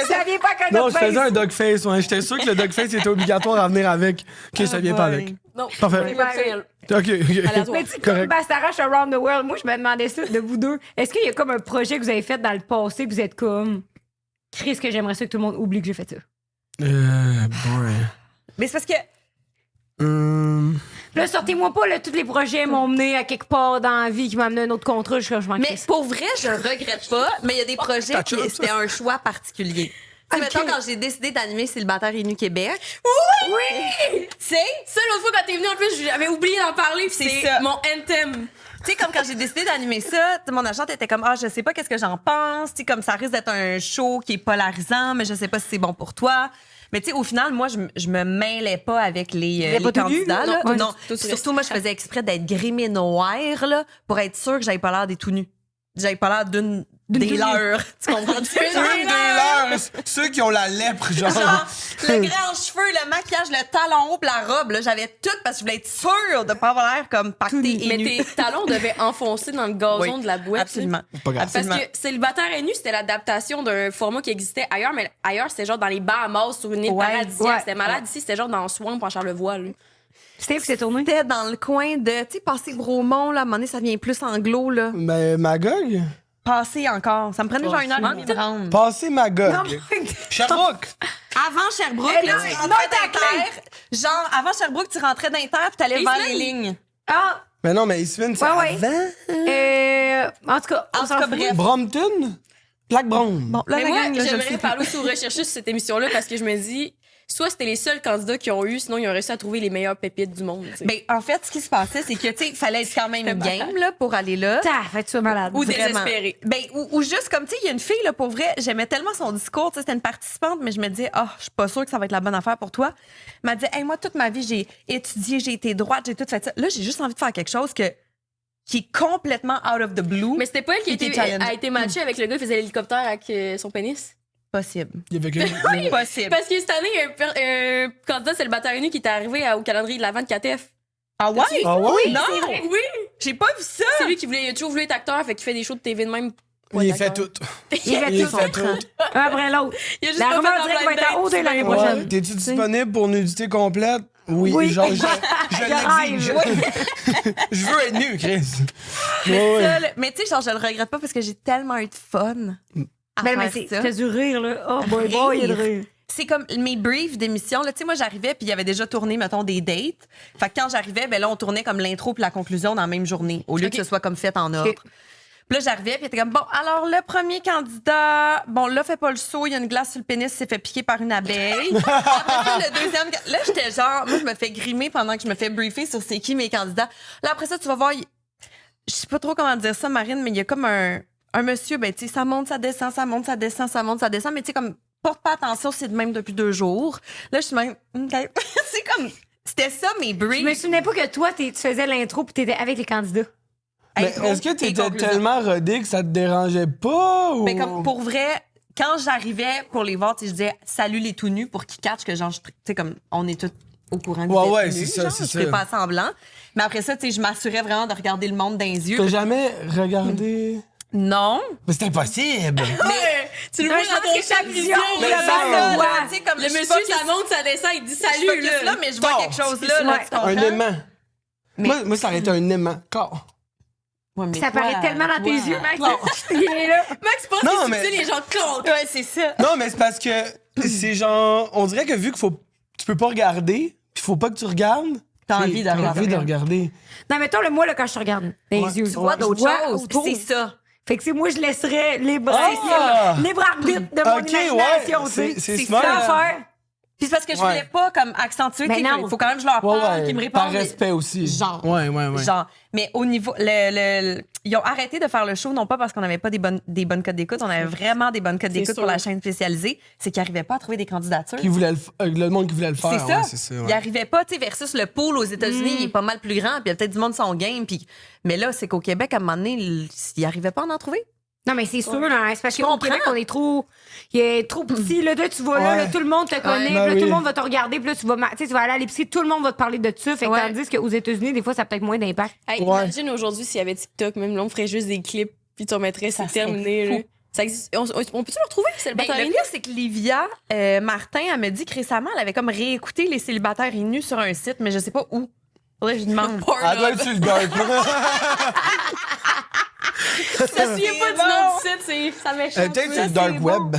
Ça vient pas avec un Non, je dog faisais un face. dog face. Ouais. J'étais sûr que le dog face était obligatoire à venir avec. OK, ça vient pas avec. Non, Parfait. c'est personnel. OK, OK. Aléatoire. Mais tu sais, comme Correct. Bastarache Around the World, moi, je me demandais ça de vous deux. Est-ce qu'il y a comme un projet que vous avez fait dans le passé, que vous êtes comme. Chris, que j'aimerais ça que tout le monde oublie que j'ai fait ça. Boy. Mais c'est parce que Là, sortez-moi pas, là, tous les projets m'ont mené à quelque part dans la vie qui m'a amené à un autre contrat. Je m'en Mais crisse. pour vrai, je regrette pas, mais il y a des projets ta qui job, ça. c'était un choix particulier. Tu sais, mettons, quand j'ai décidé d'animer Célibataire et Nu Québec, Oui! tu sais, Ça, l'autre fois, quand t'es venu, en plus, j'avais oublié d'en parler, puis C'est c'est ça. mon anthem. tu sais, comme quand j'ai décidé d'animer ça, tu sais, mon agente était comme, ah, je sais pas qu'est-ce que j'en pense, tu sais, comme ça risque d'être un show qui est polarisant, mais je sais pas si c'est bon pour toi. Mais tu sais, au final, moi, je me mêlais pas avec les pas tenu, candidats, là. non? Non. Ouais, tout Surtout, moi, je faisais exprès d'être grimée noire, là, pour être sûre que j'avais pas l'air des tout nus. J'avais pas l'air d'une des tout nue. leurs. Tu comprends-tu? Une des leurs, ceux qui ont la lèpre, genre. Genre, le grand cheveu, le maquillage, le talon haut, pis la robe, là, j'avais tout parce que je voulais être sûre de pas avoir l'air comme pacté et Mais nu. tes talons devaient enfoncer dans le gazon Oui, de la boîte. absolument. Pas grave. Parce Absolument. que Célibataire et nu, c'était l'adaptation d'un format qui existait ailleurs, mais ailleurs, c'était genre dans les Bahamas, sur une île Ouais, paradisiaque. ouais, C'était malade. Ici, c'était genre dans Swamp, en Charlevoix. Là. Steve, c'est tourné. C'était dans le coin de, tu sais, passer Bromont, là, à un moment donné, ça devient plus anglo, là. Mais Magog? Passer encore. Ça me prenait genre 1h30 de rendre. Passez Magog. Non, mais- Sherbrooke. Avant Sherbrooke, Eh là, non, tu non, rentrais t'as d'Inter. Genre, avant Sherbrooke, tu rentrais d'Inter puis t'allais vers les lignes. Ah, Mais non, mais Isfine, c'est Ouais, ouais. avant. en tout cas, En on tout s'en cas, fout. bref. Brompton? Plaque Brom. Bon, là, Mais la moi, gang, là, je le j'aimerais sais parler aussi aux recherchistes sur cette émission-là parce que je me dis, soit c'était les seuls candidats qui ont eu, sinon ils ont réussi à trouver les meilleures pépites du monde. tu sais. Ben, en fait, ce qui se passait, c'est que, tu sais, il fallait être quand même game, là, pour aller là. T'as fait, tu sois malade. Ou Vraiment. désespéré. Ben, ou juste comme, tu sais, il y a une fille, là, pour vrai, j'aimais tellement son discours, tu sais, c'était une participante, mais je me disais, ah, je suis pas sûre que ça va être la bonne affaire pour toi. Elle m'a dit, hey, moi, toute ma vie, j'ai étudié, j'ai été droite, j'ai tout fait ça. Là, j'ai juste envie de faire quelque chose qui est complètement out of the blue. Mais c'était pas elle qui Qui était a challenge. été matchée avec le gars qui faisait l'hélicoptère avec son pénis? Possible. Il y avait que... Possible. Parce que cette année, il y a un candidat célibataire nu qui est arrivé au calendrier de l'avant de KTF. Ah ouais? Ah ouais? Non! Oui! J'ai pas vu ça! C'est lui qui voulait, il a toujours voulu être acteur, fait qu'il fait des shows de TV de même. Il a fait tout. Il fait Il a tout. fait tout. Un après l'autre. Il a juste La pas rumeur fait dirait qu'il va être à en haut de l'année blind date. prochaine. Ouais. T'es-tu disponible pour nudité complète? Oui. Oui. Genre, je l'exige. Je veux être nu, Chris. Ouais, ouais. Ça, mais tu sais, genre, je le regrette pas parce que j'ai tellement eu de fun à Ben, mais faire ça. t'as du rire, là. Oh, boy, boy, il y a de rire. C'est comme mes briefs d'émission. Tu sais, moi, j'arrivais, puis il y avait déjà tourné, mettons, des dates. Fait que quand j'arrivais, ben là, on tournait comme l'intro puis la conclusion dans la même journée, au lieu que ce soit comme fait en ordre. Puis là, j'arrivais, puis était comme, bon, alors, le premier candidat, bon, là, fait pas le saut, il y a une glace sur le pénis, s'est fait piquer par une abeille. Après ça, le deuxième, là, j'étais genre, moi, je me fais grimer pendant que je me fais briefer sur c'est qui mes candidats. Là, après ça, tu vas voir, je sais pas trop comment dire ça, Marine, mais il y a comme un monsieur, ben, tu sais, ça monte, ça descend, ça monte, ça descend, ça monte, ça descend, mais tu sais, comme, porte pas attention, c'est de même depuis 2 jours. Là, je suis même, OK. C'est comme, c'était ça, mes briefs. Je me souvenais pas que toi, tu faisais l'intro puis t'étais avec les candidats. Mais Intro est-ce que et t'étais conclusion. tellement rodé que ça te dérangeait pas? Ou... Mais comme pour vrai, quand j'arrivais pour les voir, tu sais, je disais salut les tout nus pour qu'ils catchent que genre, tu sais, comme on est tous au courant. Ouais, qu'ils ouais, étaient c'est nus, ça, genre, c'est je ça. fais pas semblant. Mais après ça, tu sais, je m'assurais vraiment de regarder le monde dans les yeux. T'as jamais regardé... Non. Mais c'est impossible! Mais tu le vois Ouais, je dans pense ton que champ ta de vision, vision. Mais là, ça, là, là, là. Tu sais, comme Le je monsieur, focus- ça monte, ça descend, il dit je salut, focus là, mais je vois Bon. quelque chose là, là, tu comprends? Un aimant. Mais- Moi, ça aurait été un aimant. Corps. Ouais, mais Ça toi, paraît tellement dans tes toi- yeux, Max. Il est là. Max pense Non, que mais- c'est les gens clauent. Ouais, c'est ça. Non, mais c'est parce que c'est genre... On dirait que vu qu'il faut... Tu peux pas regarder, puis faut pas que tu regardes... T'as tu sais, envie de t'as regarder. envie de regarder. Non, mais toi, le moi, là, quand je te regarde dans les Ouais. yeux, Tu vois d'autres choses. autour. C'est ça. Fait que c'est moi, je laisserais libre Ah! arbitre de mon Ok, imagination, ouais, tu sais. c'est C'est smart. ça à faire. Puis c'est parce que je Ouais. voulais pas comme accentuer, Mais tu sais, non. il faut quand même que je leur Ouais, parle, ouais. qu'ils me Par répondent. respect aussi. Genre. Ouais, ouais, ouais. Genre, mais au niveau, ils ont arrêté de faire le show, non pas parce qu'on n'avait pas des bonnes codes d'écoute, on avait vraiment des bonnes codes d'écoute pour la chaîne spécialisée, c'est qu'ils n'arrivaient pas à trouver des candidatures. Qui voulait le monde qui voulait le faire. C'est ça. Ouais, c'est ça. Ils Ouais. n'arrivaient pas, tu sais, versus le pool aux États-Unis, il est pas mal plus grand, puis il y a peut-être du monde son game, puis mais là, c'est qu'au Québec, à un moment donné, ils n'arrivaient pas à en trouver. Non, mais c'est sûr, là, c'est parce Je qu'au comprends. Québec, on est trop. Il est trop petit, là. Toi, tu vas là, Ouais. là, tout le monde te connaît, puis Ben là, oui. tout le monde va te regarder, puis là, tu vas aller à l'épicerie, tout le monde va te parler de ça. Fait que Ouais. tandis qu'aux États-Unis, des fois, ça a peut-être moins d'impact. Hey, Ouais. imagine aujourd'hui s'il y avait TikTok, même là, on ferait juste des clips, puis tu remettrais, Ça c'est serait terminé. fou. Là. Ça existe. On peut-tu le retrouver? C'est le Ben, bataille le pire, c'est que Livia Martin, elle me dit que récemment, elle avait comme réécouté les célibataires et nus sur un site, mais je sais pas où. Faudrait que je lui demande. Elle doit être sur le dark. Ça se souvient pas du nom du site, ça m'échappe. Peut-être sur le dark web.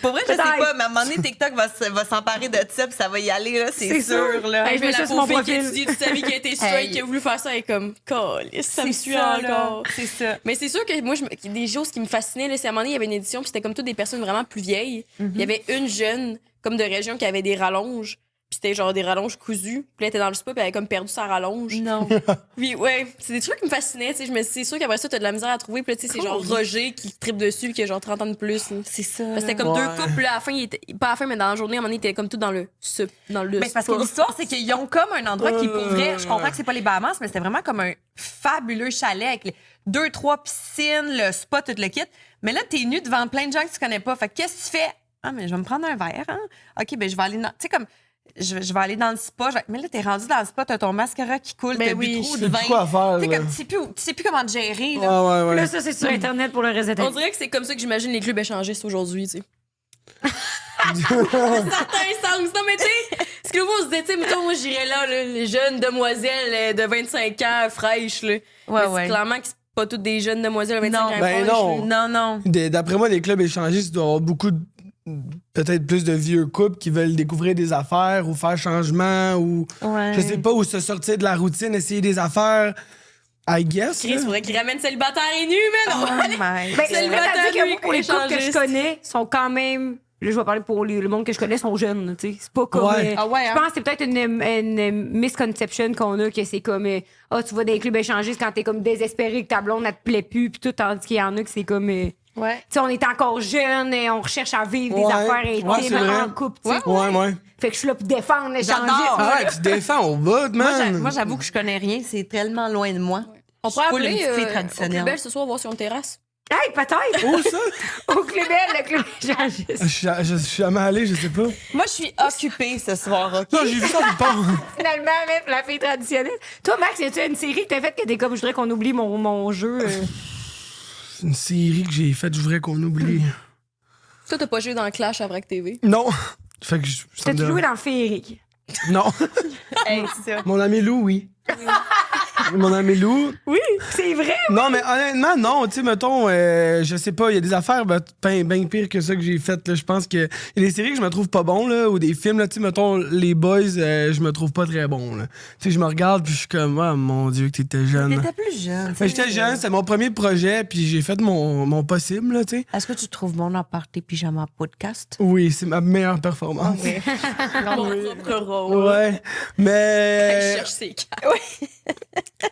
Pour vrai, je sais Peut-être. pas, mais à un moment donné, TikTok va s'emparer de ça, puis ça va y aller, là, c'est sûr, là. Hey, Je mets mets ça la sur mon pauvre fille qui profil. étudie toute sa vie, qui a été straight, Hey. qui a voulu faire ça, et comme, calisse, ça me C'est suit ça, là. encore. C'est ça. Mais c'est sûr que moi, des choses qui me fascinaient, là, c'est à un moment donné, il y avait une édition, puis c'était comme toutes des personnes vraiment plus vieilles. Il y avait une jeune, comme de région, qui avait des rallonges, puis c'était genre des rallonges cousues. Puis elle était dans le spa, puis elle avait comme perdu sa rallonge. Non. Puis ouais, c'est des trucs qui me fascinaient, tu sais. Je me c'est sûr qu'après ça, t'as de la misère à trouver, puis là, tu sais, c'est genre Roger qui tripe dessus, puis qui a genre 30 ans de plus. Là. C'est ça. Parce que c'était comme Ouais. deux couples, là, à la fin, pas à la fin, mais dans la journée, à un moment donné, ils étaient comme tout dans le Ben, c'est parce que l'histoire, c'est qu'ils ont comme un endroit qui, pour vrai, je comprends que c'est pas les Bahamas, mais c'était vraiment comme un fabuleux chalet avec 2-3 piscines, le spa, tout le kit. Mais là, t'es nu devant plein de gens que tu connais pas. Fait que qu'est-ce que tu fais? Ah, mais je vais me prendre un verre, hein? OK, ben, je vais aller dans. Tu sais, comme. Je vais aller dans le spa. Mais là, t'es rendu dans le spa, t'as ton mascara qui coule, Ben t'as oui, bu trop je de sais vin. plus quoi faire, Tu sais, là. comme, tu sais plus comment te gérer, Ouais, là. ouais, ouais. Là, ça, c'est sur Internet pour le résetter. On dirait que c'est comme ça que j'imagine les clubs échangistes aujourd'hui, tu sais. Certains sens. Non, mais tu sais, ce que vous se dites, tu sais, mettons, moi, j'irais là, les jeunes demoiselles de 25 ans fraîches, là. Mais c'est ouais. clairement que c'est pas toutes des jeunes demoiselles de 25 Non. ans Ben fraîches. non. là. Non. D'après moi, les clubs échangistes, il doit y avoir beaucoup peut-être plus de vieux couples qui veulent découvrir des affaires ou faire changement ou Ouais. je sais pas, ou se sortir de la routine, essayer des affaires. I guess. Chris, là. faudrait qu'ils ramènent célibataire et nu, mais non! Oh my Ben, God. Célibataire, c'est-à-dire que lui, pour les couples que je échangiste. connais sont quand même. Là, je vais parler pour le monde que je connais, sont jeunes, tu sais. C'est pas comme. Ouais. Ah ouais, Je hein? pense que c'est peut-être une misconception qu'on a, que c'est comme. Tu vas dans les clubs échangistes quand t'es comme désespéré, que ta blonde, elle te plaît plus, puis tout, tandis qu'il y en a que c'est comme. Ouais. Tu sais, on est encore jeune et on recherche à vivre des Ouais. affaires Ouais, c'est intimes vrai. en couple, tu sais. Ouais. Fait que je suis là pour défendre l'échangisme. J'adore. Ah ouais, tu te défends au bout, man. Moi, j'avoue que je connais rien. C'est tellement loin de moi. On pourrait Je suis pas appeler une petite fille au traditionnelle. plus belle ce soir, voir sur une terrasse. Hey, peut-être! Où ça? Au Clébel, le Clébel Jean-Juste. Je suis jamais allé, je sais pas. Moi, je suis occupée ce soir, OK? Non, j'ai vu ça du pont. Finalement, même la fille traditionnelle. Toi, Max, y a-tu une série que t'as faite que t'es comme, je voudrais qu'on oublie mon jeu? C'est une série que j'ai faite, je voudrais qu'on oublie. Toi, t'as pas joué dans Clash à Vrac TV? Non. Fait que T'as-tu joué dans Féerique? Non. Hey, ça. Mon ami Lou, oui. Mon ami Lou. Oui, c'est vrai! Non, mais honnêtement, non. Tu sais, mettons, je sais pas, il y a des affaires bien pires que ça que j'ai faites. Là. Je pense que il y a des séries que je me trouve pas bon, là, ou des films, là, tu sais, mettons, les Boys, je me trouve pas très bon. Là. Tu sais, je me regarde, puis je suis comme, oh mon Dieu, que t'étais jeune. T'étais plus jeune. Ben, j'étais jeune, c'était mon premier projet, puis j'ai fait mon possible, là, tu sais. Est-ce que tu trouves bon à part tes pyjamas podcast? Oui, c'est ma meilleure performance. Mon propre rôle. Ouais, mais... Je cherche ses cartes.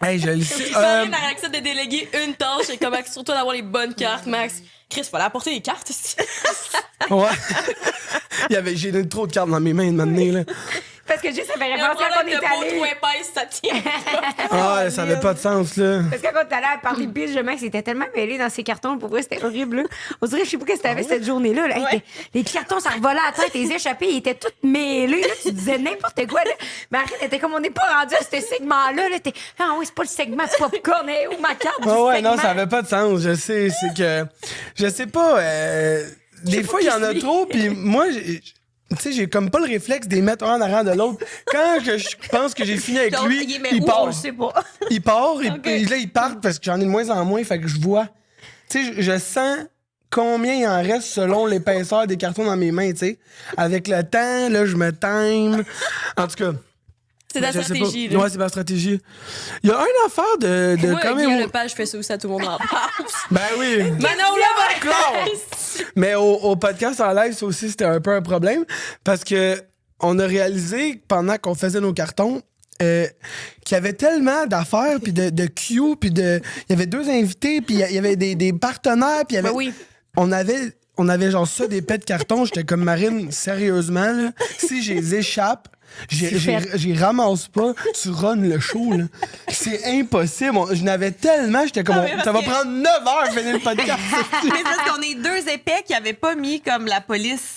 Hey, je le sais. Marine, elle accepte de déléguer une tâche et comme sur toi d'avoir les bonnes cartes, Max. Chris, fallait apporter les cartes ici. Ouais. J'ai donné trop de cartes dans mes mains de m'amener, là. Parce que juste, ça fait Le référence à quand on problème est de peau allé. trop épaisse, ça tient. Ah, ouais, ça avait pas de sens, là. Parce que quand on est allé à parler de Bill, Max était tellement mêlé dans ses cartons. Pour vrai, c'était horrible. Là. On dirait, je sais pas ce que t'avais cette journée-là. Là. Hey, les cartons, ça revolait à la tête. Les échappés, ils étaient tous mêlés. Là. Tu disais n'importe quoi. Là. Marine était comme, on n'est pas rendu à ce segment-là. Là. Ah oui, c'est pas le segment de popcorn. Hey, où ma carte du Ah ouais, segment? non, ça avait pas de sens. Je sais, c'est que... Je sais pas, des fois, il y en a trop, puis moi, tu sais, j'ai comme pas le réflexe de les mettre un en arrière de l'autre. Quand je pense que j'ai fini avec lui, il part. Je sais pas. Il part, et là, il part parce que j'en ai de moins en moins, fait que je vois. Tu sais, je sens combien il en reste selon l'épaisseur des cartons dans mes mains, tu sais. Avec le temps, là, je me time. En tout cas... C'est ta je sais stratégie, pas. là. Ouais, c'est ma stratégie. Il y a une affaire de Moi, quand Guillaume même... Lepage fait ça aussi à tout le monde en parle. Ben oui. Manon Lepage! Mais au podcast en live, ça aussi, c'était un peu un problème. Parce que on a réalisé, pendant qu'on faisait nos cartons, qu'il y avait tellement d'affaires, puis de Q, puis il y avait 2 invités, puis il y avait des partenaires, puis il y avait... Ben oui. On avait genre ça, des pets de carton. J'étais comme, Marine, sérieusement, là, si je les échappe, j'y ramasse pas, tu runs le show, là. C'est impossible. Je n'avais tellement, j'étais comme, ça va prendre 9 heures de finir le podcast. Mais c'est parce qu'on est 2 épais qui n'avaient pas mis comme la police.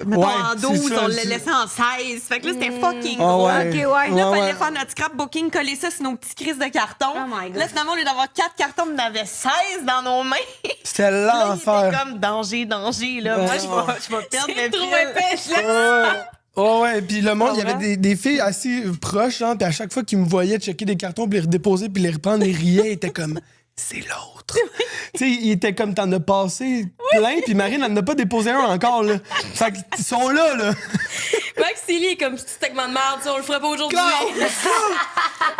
Mettons Ouais, en 12, c'est ça, on l'a c'est- laissé en 16. Fait que là, c'était fucking Ah gros. ouais. OK, ouais. Là, il fallait ouais. faire notre scrapbooking, coller ça sur nos petits crises de carton. Oh my God. Là, finalement, au lieu d'avoir 4 cartons, on en avait 16 dans nos mains. C'était Là, il était l'enfer. comme danger. Là. Moi, je vais perdre le Trop fil. épais, je l'ai- Ouais. Oh ouais, puis le monde, il y avait des filles assez proches, hein, puis à chaque fois qu'ils me voyaient checker des cartons, puis les redéposer, puis les reprendre, ils riaient, ils étaient comme, c'est l'autre. Tu sais, ils étaient comme, t'en as passé plein, puis Marine, elle n'en a pas déposé un encore, là. Fait qu'ils sont là. Max Silly est comme petit segment de merde, on le ferait pas aujourd'hui.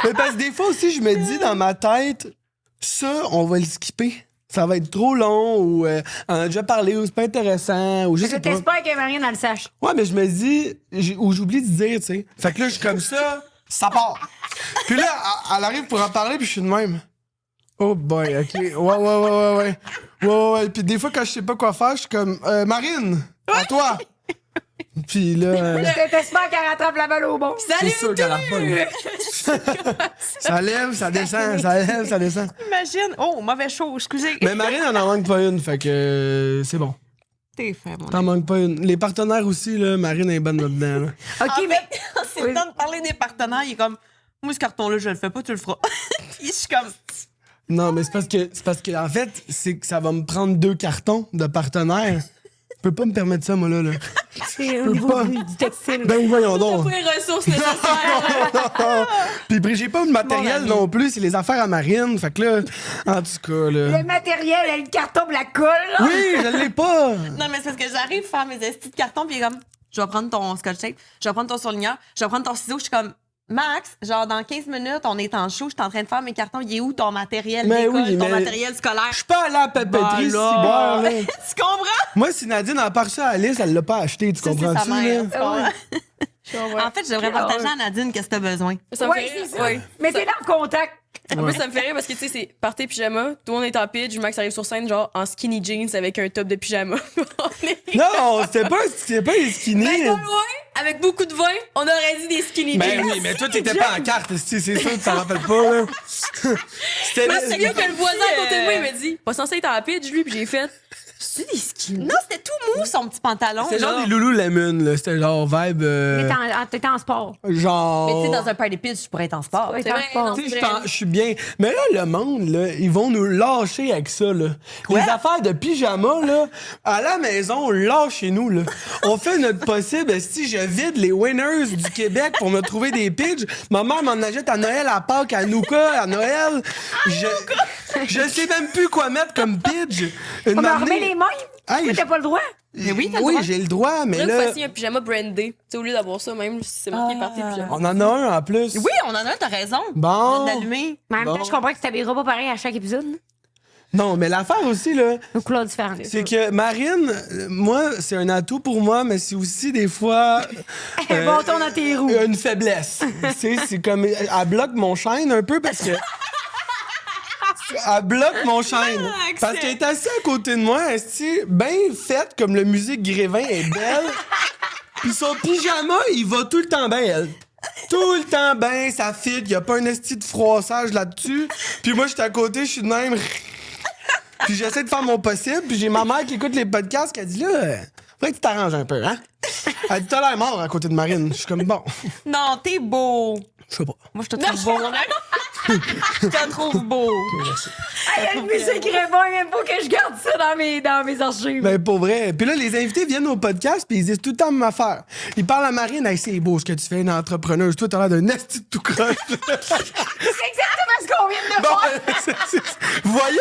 Mais parce que des fois aussi, je me dis dans ma tête, ça, on va le skipper. Ça va être trop long, ou on a déjà parlé, ou c'est pas intéressant, ou je Je sais pas. t'espère que Marine, elle le sache. Ouais, mais je me dis, ou j'oublie de dire, tu sais. Fait que là, je suis comme ça part. Puis là, elle arrive pour en parler, puis je suis de même. Oh boy, OK. Ouais. Puis des fois, quand je sais pas quoi faire, je suis comme, Marine, à toi. Puis là, Je t'espère qu'elle rattrape la balle au bon. c'est sûr qu'elle a pas. Ça lève, ça descend, ça lève, ça descend. Imagine. Oh, mauvais show, excusez. Mais Marine, elle en manque pas une, fait que c'est bon. T'es fait, mon T'en manques pas une. Les partenaires aussi, là, Marine est bonne là-dedans. Là. OK, En mais. fait, c'est le temps de parler des partenaires. Il est comme, moi, ce carton-là, je le fais pas, tu le feras. Puis je suis comme, Non, mais c'est parce que en fait, c'est que ça va me prendre 2 cartons de partenaires. Je peux pas me permettre ça, moi, là. C'est au peux niveau pas. du textile. Ben voyons donc. Pas les ressources nécessaires. Puis j'ai pas de matériel non plus, c'est les affaires à Marine. Fait que là, en tout cas, là. Le matériel, le carton, la colle. Là. Oui, je l'ai pas. non, mais c'est parce que j'arrive à faire mes estis de carton, puis il est comme, je vais prendre ton scotch tape, je vais prendre ton surligneur, je vais prendre ton ciseau. Je suis comme, Max, genre, dans 15 minutes, on est en show, je suis en train de faire mes cartons. Il est où ton matériel Mais d'école, oui, ton mais- matériel scolaire? Je suis pas allé à la papeterie, Ben là. ciboire, là. Tu comprends? Moi, si Nadine en part ça à Alice, elle l'a pas acheté, tu Ça, c'est comprends-tu, sa mère, là? tu comprends? En fait, je devrais partager à Nadine qu'est-ce que t'as besoin. Ça me Oui, fait c'est ça. oui. Mais t'es dans le contact. En plus, ça me fait rire parce que, tu sais, c'est party pyjama, tout le monde est en pitch, Max arrive sur scène, genre, en skinny jeans avec un top de pyjama. Non, c'était pas les skinny. Ben, comme loin, avec beaucoup de vin, on aurait dit des skinny Ben jeans. oui, mais toi, t'étais pas en carte, c'est sûr que ça rappelle pas, là. C'était Moi, c'est que le voisin à côté de moi, il m'a dit, pas censé être en pitch, lui, puis j'ai fait, c'est des skinny. Non, c'était tout mou, son petit pantalon. C'était genre là. des Lululemon, là. C'était genre vibe. T'étais en sport. Genre. Mais tu sais, dans un party pitch, tu pourrais être en sport. Ouais, C'est t'es en vrai, sport. non, Tu sais, c'est je suis bien. Mais là, le monde, là, ils vont nous lâcher avec ça, là. Les affaires de pyjama, là, à la maison, lâchez-nous, là. On fait notre possible. Si je vide les winners du Québec pour me trouver des pitches, ma mère m'en achète à Noël, à Pâques, à Nouka, à Noël. Je sais même plus quoi mettre comme pitch. On m'a remis les mains. Hey, Mais t'as pas le droit. Mais oui, t'as le oui, droit. j'ai le droit, mais Là, là, voici un pyjama brandé. Tu sais, au lieu d'avoir ça, même si c'est marqué party pyjama. on en a un en plus. Oui, on en a un, t'as raison. Bon. D'allumer. Mais en même temps, Bon. je comprends que tu t'habilles pas pareil à chaque épisode. là. Non, mais l'affaire aussi, là, Aux couleurs différentes. c'est que Marine, moi, c'est un atout pour moi, mais c'est aussi des fois Bon, tourne dans tes roues. une faiblesse. Tu sais, c'est comme elle bloque mon chaîne un peu parce que elle bloque mon chaîne parce qu'elle est assise à côté de moi, bien faite comme le musique Grévin est belle. Puis son pyjama, il va tout le temps bien, elle. Tout le temps bien, ça fit, y a pas un esti de froissage là-dessus. Puis moi, je suis à côté, je suis de même. Puis j'essaie de faire mon possible, puis j'ai ma mère qui écoute les podcasts qui a dit là, faudrait que tu t'arranges un peu, hein? Elle dit t'as l'air mort à côté de Marine. Je suis comme bon, Non, t'es beau. je sais pas. Moi, je te trouve beau. Je te trouve beau. Hey, le musique Grévin, même pas que je garde ça dans mes archives. Ben pour vrai. Puis là, les invités viennent au podcast, puis ils disent tout le temps la même affaire. Ils parlent à Marine, hey, c'est beau ce que tu fais, une entrepreneuse. Toi, t'as l'air d'un esti de tout croche. C'est exactement ce qu'on vient de Bon, faire. vous voyez?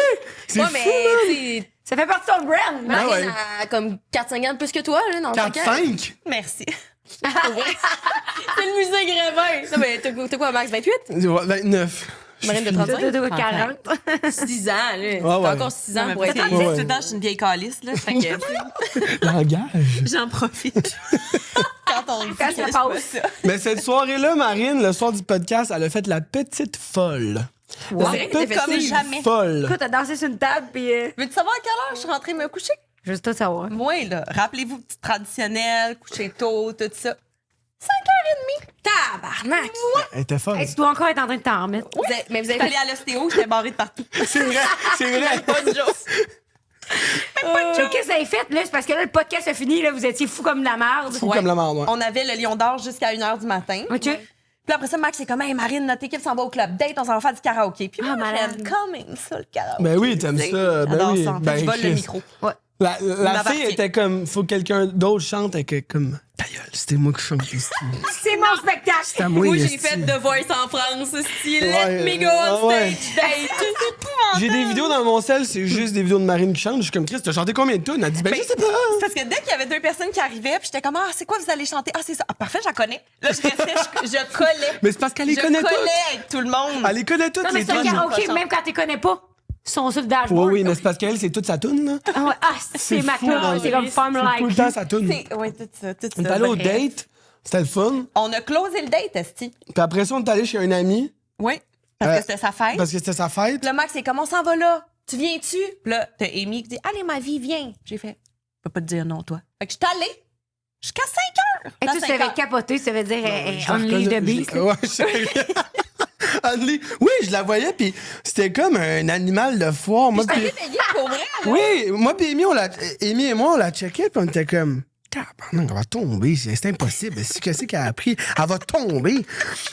C'est Ouais, fou, mais, tu sais, Ça fait partie de ton brand. Marine ouais. a comme 4-5 ans de plus que toi, là, dans le 4-5? Merci. C'est le musée Grévin. Non, mais t'as quoi, Max, 28? 29. Marine de Je suis 35? De 40. 6 ans, là. ouais. T'as encore 6 ans Non, pour mais être peut-être élu. que tout le temps, je suis une vieille calice, là. Fait que Langage. j'en profite. Quand on dit Quand que ça je fais passe. ça. Mais cette soirée-là, Marine, le soir du podcast, elle a fait la petite folle. C'est vrai que t'as fait ça. Comme jamais. Folle. Écoute, t'as dansé sur une table, puis Veux-tu savoir à quelle heure je suis rentrée me coucher? juste tout savoir. Moi, là, rappelez-vous, petit traditionnel, coucher tôt, tout ça. Tabarnak! Elle était folle. Hey, tu dois encore être en train de t'en remettre. Mais vous avez J'étais allée à l'ostéo, j'étais barrée de partout. C'est vrai, c'est vrai. Pas de joke. Qu'est-ce que vous avez fait, là? C'est parce que là, le podcast a fini, là, vous étiez fous comme de la merde. Fou comme la merde, ouais. On avait le Lion d'Or jusqu'à 1h du matin. OK. Puis après ça, Max, c'est comme, hey, Marine, notre équipe s'en va au club date, on s'en va faire du karaoké. Puis moi, malade. j'aime quand même ça, le karaoké. Ben oui, t'aimes ça. Ben J'adore oui. ça. En fait, Ben, je vole le Chris. micro. Ouais. La m'appartient. fille était comme, faut que quelqu'un d'autre chante, elle était comme, ta gueule, c'était moi qui chante. C'est mon spectacle. C'est à moi, Moi, j'ai esti. fait The Voice en France, style Ouais, Let me go on ouais. stage date. J'ai des vidéos dans mon sel, c'est juste des vidéos de Marine qui chante. Je suis comme, Chris, t'as chanté combien de tunes? Elle dit, ben, je sais pas. C'est parce que dès qu'il y avait deux personnes qui arrivaient, puis j'étais comme, ah, c'est quoi vous allez chanter? Ah, c'est ça. Ah, parfait, j'en connais. Là, je restais, je collais. Mais c'est parce qu'elle les Je connaît collais toutes. avec tout le monde. Elle les connaît toutes, Non, mais les c'est un tunes. karaoké, Cochon. même quand tu connais pas. Ils sont sur le Oui, dashboard. oui, mais c'est parce qu'elle, c'est toute sa tune, là. Ah, ouais. Ah, c'est ma fou, tune. hein. C'est comme Farm C'est Like tout le You. temps sa tune. Oui, tout ça, tout ça. On est allé au Bref. date, c'était le fun. On a closé le date, Esti. Puis après ça, on est allé chez un ami. Oui. Parce que c'était sa fête. Parce que c'était sa fête. Puis le Max, c'est comme, on s'en va là. Tu viens-tu? Puis là, t'as Amy qui dit, allez, ma vie, viens. J'ai fait, je peux pas te dire non, toi. Fait que je suis allée jusqu'à 5 heures. Et À tu 5 savais heures. capoter, ça veut dire Je la Unleash the reconnais- Beast. Ouais, je sais. Unleash- Oui, je la voyais, puis c'était comme un animal de foire. Moi, puis- Payé pour vrai. Oui, moi puis Amy, Amy et moi, on la checkait, puis on était comme... Tabarnak, elle va tomber, c'est impossible. Qu'est-ce qu'elle a appris? Elle va tomber.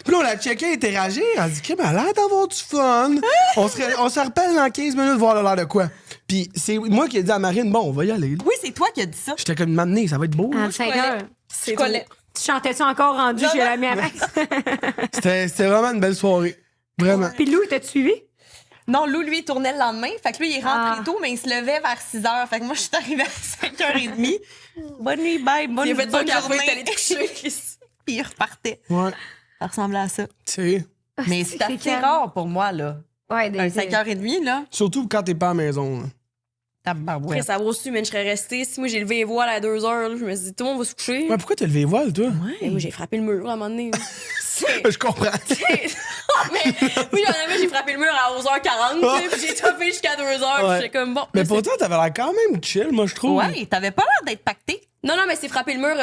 Puis là, on la checkait interagir. Elle dit, Crème, elle a l'air d'avoir du fun. On se rappelle dans 15 minutes voir l'air de quoi. Puis c'est moi qui ai dit à Marine, bon, on va y aller. là. Oui, c'est toi qui as dit ça. J'étais comme, m'amener, ça va être beau. là. En 5 heures. Je collais. Tu chantais-tu encore rendu chez l'ami à Max? C'était vraiment une belle soirée. Vraiment. Puis Lou, t'as-tu suivi? Non, Lou, lui, il tournait le lendemain. Fait que lui, il est rentré Ah. tôt, mais il se levait vers 6 h. Fait que moi, je suis arrivée à 5h30. Bonne nuit, bye, bonne, Il a fait son bonne café, journée. t'allais te coucher. Puis il repartait. Ouais. Ça ressemblait à ça. Tu sais. Mais c'est assez calme. rare pour moi, là. Ouais, Un 5h30, là. Surtout quand t'es pas à la maison. là. Tabarouette. Après, ça va aussi, mais je serais restée. Si moi, j'ai levé les voiles à 2 heures, là, je me suis dit, tout le monde va se coucher. Ouais, pourquoi t'as levé les voiles, toi? Et moi, j'ai frappé le mur à un moment donné. là. Je comprends. mais oui, j'en avais, j'ai frappé le mur à 11h40, tu sais, puis j'ai toffé jusqu'à 2h, Ouais. puis j'étais comme bon. Mais là, pourtant, t'avais l'air quand même chill, moi, je trouve. Ouais, t'avais pas l'air d'être pacté. Non, mais c'est frapper le mur.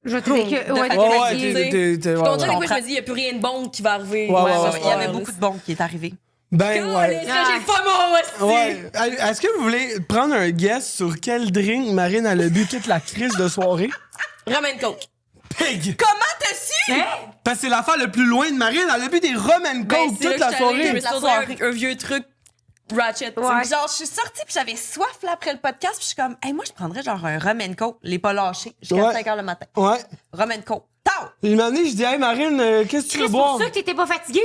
Je trouvais que. De Ouais, fatigué. Ouais, ouais, Tu sais. t'es. Je comprends, des ouais. fois, je me dis, il n'y a plus rien de bon qui va arriver. Ouais, ouais, Il y ouais. avait beaucoup de bons qui est arrivé. Ben, Oh, ouais. là, j'ai le FOMO aussi. Ouais. Est-ce que vous voulez prendre un guess sur quel drink Marine a le bu toute la crise de soirée? Rum and Coke. Pig! Comment t'as su? Hein? Parce que c'est l'affaire le plus loin de Marine. Elle a bu des rum and Ben, coke c'est là toute que la j'étais allée, je me soirée. suis ordonné un vieux truc ratchet. tu sais. Ouais. Genre, je suis sortie puis j'avais soif là, après le podcast puis je suis comme, hey, moi, je prendrais genre un rum and coke, les pas lâchés, jusqu'à Ouais. 5 h le matin. Ouais. Rum and coke. Tao! Une matinée, je dis, hey Marine, qu'est-ce que tu veux C'est boire? pour ça que t'étais pas fatigué.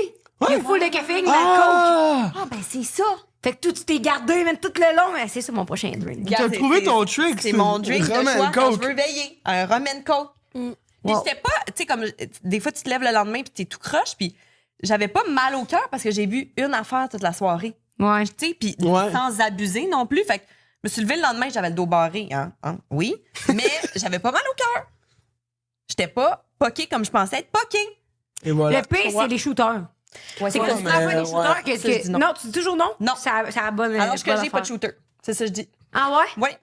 Il y a full de caféine, de la coke. Ah! Ah, ben, c'est ça. Fait que tout, tu t'es gardé, même tout le long. Mais c'est ça mon prochain drink. T'as Regarde, trouvé c'est- ton trick. C'est mon drink Rum de and choix quand coke. je veux veiller. Un rum and coke. Puis Wow. j'étais pas, tu sais, comme, des fois, tu te lèves le lendemain puis t'es tout croche puis j'avais pas mal au cœur parce que j'ai bu une affaire toute la soirée. Ouais. Tu sais, puis Ouais. sans abuser non plus. Fait que je me suis levée le lendemain, j'avais le dos barré, hein? Oui. Mais j'avais pas mal au cœur. J'étais pas poquée comme je pensais être poquée. Et voilà. Le pire, c'est les shooters. Ouais, C'est que Ouais, tu mais, prends pas des shooters ouais. que. Ça, je dis non. Non, tu dis toujours non? Non. Ça a bonne. Alors que bonne j'ai pas de affaire. shooter. C'est ça que je dis. Ah ouais? Ouais.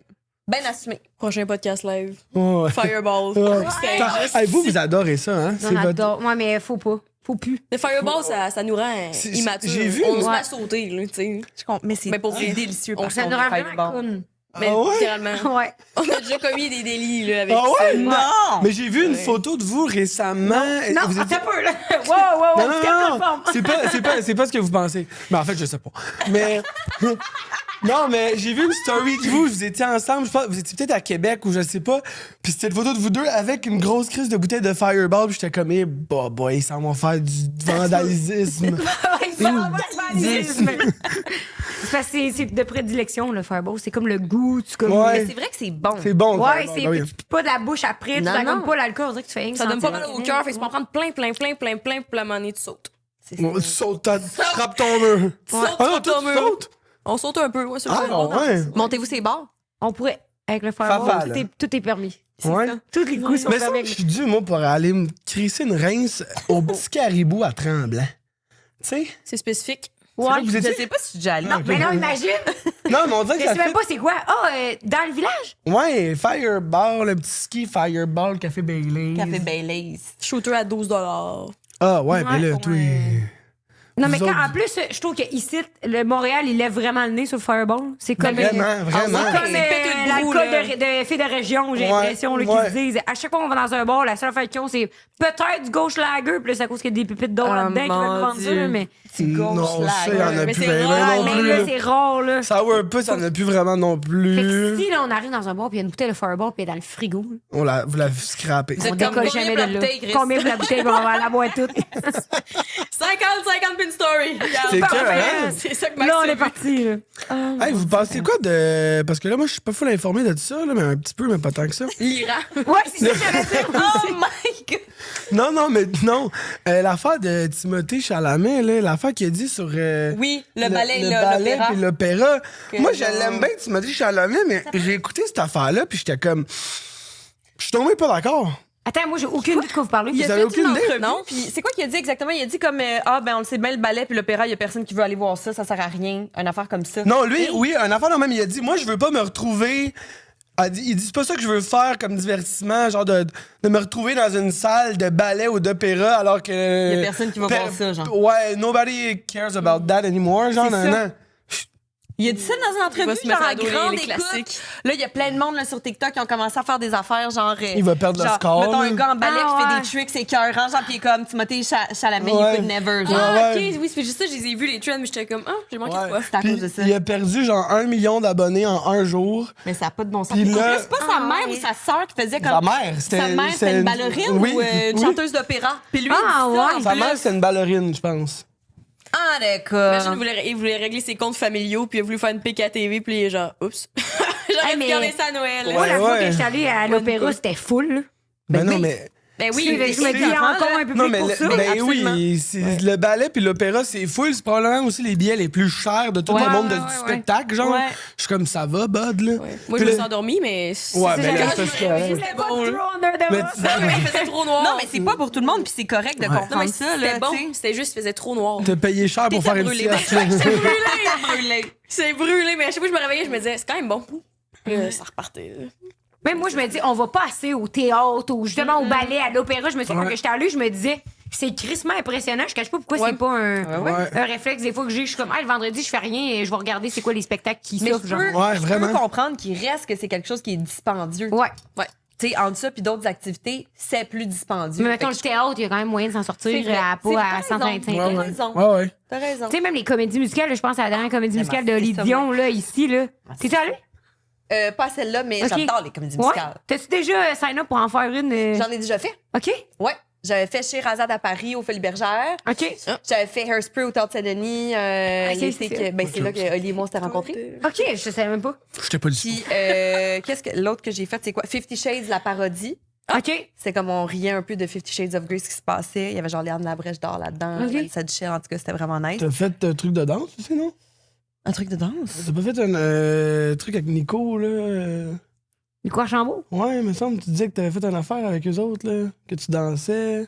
Ben assumé. Prochain podcast live. Ouais. Fireball. Ouais. Stage. Hey, vous adorez ça, hein? On adore. Ouais, mais faut pas. Faut plus. Le Fireball, ça nous rend C'est- immatures. j'ai vu, On se ouais. met à sauter, là, tu sais. Mais c'est Mais pour vrai, délicieux. on par Ça contre, nous rend le vraiment Fireball. conne. Mais Ah ouais? littéralement. Ouais. On a déjà commis des délits, là, avec Ah ça. ouais? Non! Mais j'ai vu une photo de vous récemment. Non, Vous étiez- attends un peu, là. Wow, Non, non, non, c'est pas ce que vous pensez. Mais en fait, je sais pas. Mais non, mais j'ai vu une story de vous. Vous étiez ensemble. Je pense, vous étiez peut-être à Québec ou je sais pas. Puis c'était une photo de vous deux avec une grosse crise de bouteille de Fireball. Puis j'étais comme, bah, boy, ils s'en vont faire du vandalisme. C'est parce que c'est de prédilection, le Fireball. C'est comme le goût. Tu comme. Ouais. Mais c'est vrai que c'est bon. C'est bon. le Ouais, Fireball, c'est ben oui. pas de la bouche après. Tu Non, n'as non. comme pas l'alcool. On dirait que tu fais rien que Ça donne pas mal sentir. au cœur, fait que tu peux en prendre plein, puis la monnaie, tu sautes. Bon, tu sautes, tu frappes ton mur. sautes, Ah non, tu toi, frappes ton tu mur. sautes. On saute un peu, ouais, sur le Ah, Fireball. ouais. Montez-vous ces bords. On pourrait, avec le Faval. Fireball, tout est permis. Ouais. Tous les coups sont Mais ça, permis. je suis dû, moi, pour aller me crisser une rince au petit caribou à Tremblant. Tu sais? C'est spécifique. C'est là que vous Je étiez? sais pas si je suis déjà allée. Ah, ok. Mais non, imagine. Non, mais on dirait que Je ça sais même fait... pas c'est quoi. Ah, dans le village? Ouais, Fireball, le petit ski Fireball, Café Baileys. Café Baileys. Shooter à 12 $. Ah, ouais, Ouais, ben là, ouais. toi... Non, mais Vous quand, autres- en plus, je trouve qu'ici, le Montréal, il lève vraiment le nez sur le Fireball. C'est comme. Vraiment, vraiment. C'est comme C'est pété de brou, l'alcool là. de filles de région, j'ai Ouais, l'impression, là, ouais. qu'ils se disent. À chaque fois qu'on va dans un bar, la seule affaire qu'ils ont, c'est peut-être du gauche lager, puis là, c'est à cause qu'il y a des pépites d'or Oh, là-dedans qui veulent mon vendre ça, Dieu. là, mais. Non, ça, il y en a Mais plus c'est vraiment rare, non Mais plus. là, là. c'est rare, là. Sour Puss, ça en a plus vraiment non Fait que plus. si, là, on arrive dans un bar, puis il y a une bouteille de Fireball, puis elle est dans le frigo, là, Vous la scrappez. Vous êtes on comme décolle combien jamais pour la de là. bouteille, Chris? Combien pour la bouteille, puis on va la boire toute. 50 pin story. C'est Regarde, que, hein? c'est ça que Là, on Maxime est parti, là. Hey, vous pensez quoi de... Parce que là, moi, je suis pas full informé de tout ça, là, mais un petit peu, mais pas tant que ça. l'Iran. Ouais, c'est ça que j'allais dire. Oh my God! Non, non, mais non. L'affaire de Timothée Chalamet, là, l'affaire qu'il a dit sur... Oui, le ballet, le là, ballet l'opéra. puis l'opéra. Que Moi, je genre- l'aime bien, Timothée Chalamet, mais j'ai écouté cette affaire-là, puis j'étais comme... Je suis tombé pas d'accord. Attends, moi, j'ai aucune idée de quoi vous parlez. Il a Vous avez fait aucune une idée? entrevue, non? Puis c'est quoi qu'il a dit exactement? Il a dit comme ben on le sait bien le ballet puis l'opéra, il y a personne qui veut aller voir ça, ça sert à rien, une affaire comme ça. Non, lui, oui, un affaire, non, même, il a dit, moi, je veux pas me retrouver... Il dit, c'est pas ça que je veux faire comme divertissement, genre de me retrouver dans une salle de ballet ou d'opéra alors que... Il y a personne qui va voir ça, genre. Ouais, nobody cares about that anymore, genre, C'est non, ça. non. Il a dit ça dans une va entrevue, se mettre genre à à adorer grande les écoute. classiques. Là, il y a plein de monde là, sur TikTok qui ont commencé à faire des affaires, genre... Il va perdre le genre, score, mettons là. un gars en ballet Ah, qui fait ouais. des tricks écœurants, genre, pis il est comme Timothée Chalamet, Ouais. you could never, genre. Ah, Ouais. ok, oui, c'est juste ça, je les ai vus, les trends, mais j'étais comme, ah, j'ai manqué Ouais. de quoi. C'est à Puis, cause de ça. il a perdu genre 1 million d'abonnés en un jour. Mais ça n'a pas de bon sens. Puis Puis là- c'est pas sa mère ou sa sœur qui faisait comme... Sa mère, Sa mère, c'était une ballerine oui, ou une oui. chanteuse d'opéra. Puis lui, Ah, il dit ça ouais. en Sa plus. mère, c'est une ballerine, je pense. Ah, d'accord. Imagine, il voulait régler ses comptes familiaux, puis il a voulu faire une PKTV, puis il est genre, oups. J'aurais Hey, dû mais- garder ça à Noël. Moi, la Ouais, fois ouais. que je suis allée à l'opéra, c'était full, là. Ben non, oui. mais Ben oui, Je me dis encore un peu Non, plus mais pour ça. ben absolument. oui, le ballet puis l'opéra, c'est full. C'est probablement aussi les billets les plus chers de tout le monde du spectacle, genre. Ouais. Je suis comme, ça va, bud, là. Moi, Puis je me là- suis endormie, mais... Ouais, ben là, Quand c'est je ça. me réveillais, C'était c'était pas bon, trop là. under the Mais bus. Il faisait trop noir. Non, mais c'est pas pour tout le monde, puis c'est correct de comprendre Non, mais ça. Là, c'était bon. tu sais. C'était juste, il faisait trop noir. T'as payé cher pour faire une brûlé. sieste. Brûlé. C'est brûlé, mais à chaque fois que je me réveillais, je me disais, c'est quand même bon. Puis là, ça repartait. Là. Même moi, je me dis, on va pas assez au théâtre ou justement au ballet, à l'opéra. Je me suis quand j'étais allée, je me disais, c'est crissement impressionnant. Je cache pas pourquoi c'est pas un réflexe des fois que j'ai. Je suis comme, le vendredi, je fais rien et je vais regarder c'est quoi les spectacles qui Mais s'offrent. je peux, Ouais, je vraiment. peux comprendre qu'il reste que c'est quelque chose qui est dispendieux. Ouais. Tu sais, entre ça puis d'autres activités, c'est plus dispendieux. Mais mettons, Fait le que théâtre, il y a quand même moyen de s'en sortir C'est vrai. à C'est pas vrai, à 125 t'as Ouais, raison. ouais. Ouais. T'as raison. Tu sais, même les comédies musicales, là, je pense à la dernière comédie musicale de c'est Oli ça, Dion, là, ici, là. T'es allé? Pas celle-là, mais Ok. j'adore les comédies Ouais. musicales. T'as-tu déjà sign up pour en faire une? J'en ai déjà fait. OK? Ouais. J'avais fait chez Razad à Paris, au Folies Bergère. OK. J'avais fait Hairspray au Théâtre Saint-Denis. L'été c'est que- ben, c'est là que Oli et moi on s'était rencontrés. OK, je savais même pas. J'étais pas du tout. Puis, qu'est-ce que l'autre que j'ai fait, c'est quoi? 50 Shades, la parodie. OK. C'est comme on riait un peu de 50 Shades of Grey, ce qui se passait. Il y avait genre Léane Labrèche d'or là-dedans. Ok. Ça Duchel, en tout cas, c'était vraiment nice. T'as fait un truc de danse aussi, non? Un truc de danse? T'as pas fait un truc avec Nico, là? Nico Archambault? Ouais, il me semble que tu disais que t'avais fait une affaire avec eux autres, là. Que tu dansais.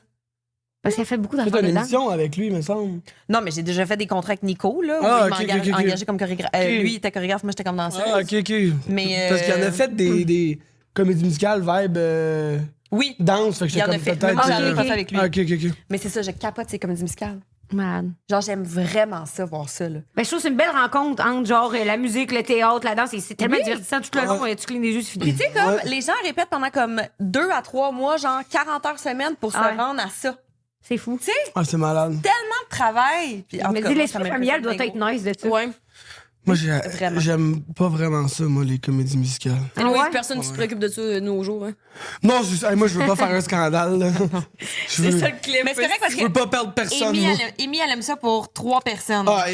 Parce qu'elle fait beaucoup T'as fait d'affaires une dedans. émission avec lui, il me semble. Non, mais j'ai déjà fait des contrats avec Nico, là. Où Ah, il ok, m'a ok, ok. engagé comme chorégraphe. Ok. Lui, il était chorégraphe, moi, j'étais comme danseuse. Ah, ok, ok. Mais, Parce qu'il en a fait des comédies musicales vibe Oui. danse, fait que Il y j'étais en a comme fait. peut-être. Même moi, j'en ai ok, pas ok. fait avec lui. Ah, ok, ok, ok. Mais c'est ça, je capote ces comédies musicales. Malade. Genre, j'aime vraiment ça, voir ça, là. Ben, je trouve que c'est une belle rencontre entre genre la musique, le théâtre, la danse. Et c'est tellement divertissant tout le long. Tu clignes des yeux, c'est fini. Tu sais, comme, les gens répètent pendant comme 2 à 3 mois, genre 40 heures semaine pour se Ah ouais. rendre à ça. C'est fou. Tu sais, Ah, c'est malade. tellement de travail. Puis, en Mais tout cas, dis, moi, l'esprit ça familial doit m'impressionne être nice de ça. Ouais. Moi, Vraiment. j'aime pas vraiment ça, moi, les comédies musicales. Ah Oui, ouais? personne qui se préoccupe de ça de nos jours. Hein. Non, moi, je veux pas faire un scandale, là. Je veux, C'est ça le clip. Mais c'est correct parce je veux que pas perdre personne, Amy, moi. elle aime ça pour 3 personnes. Ah,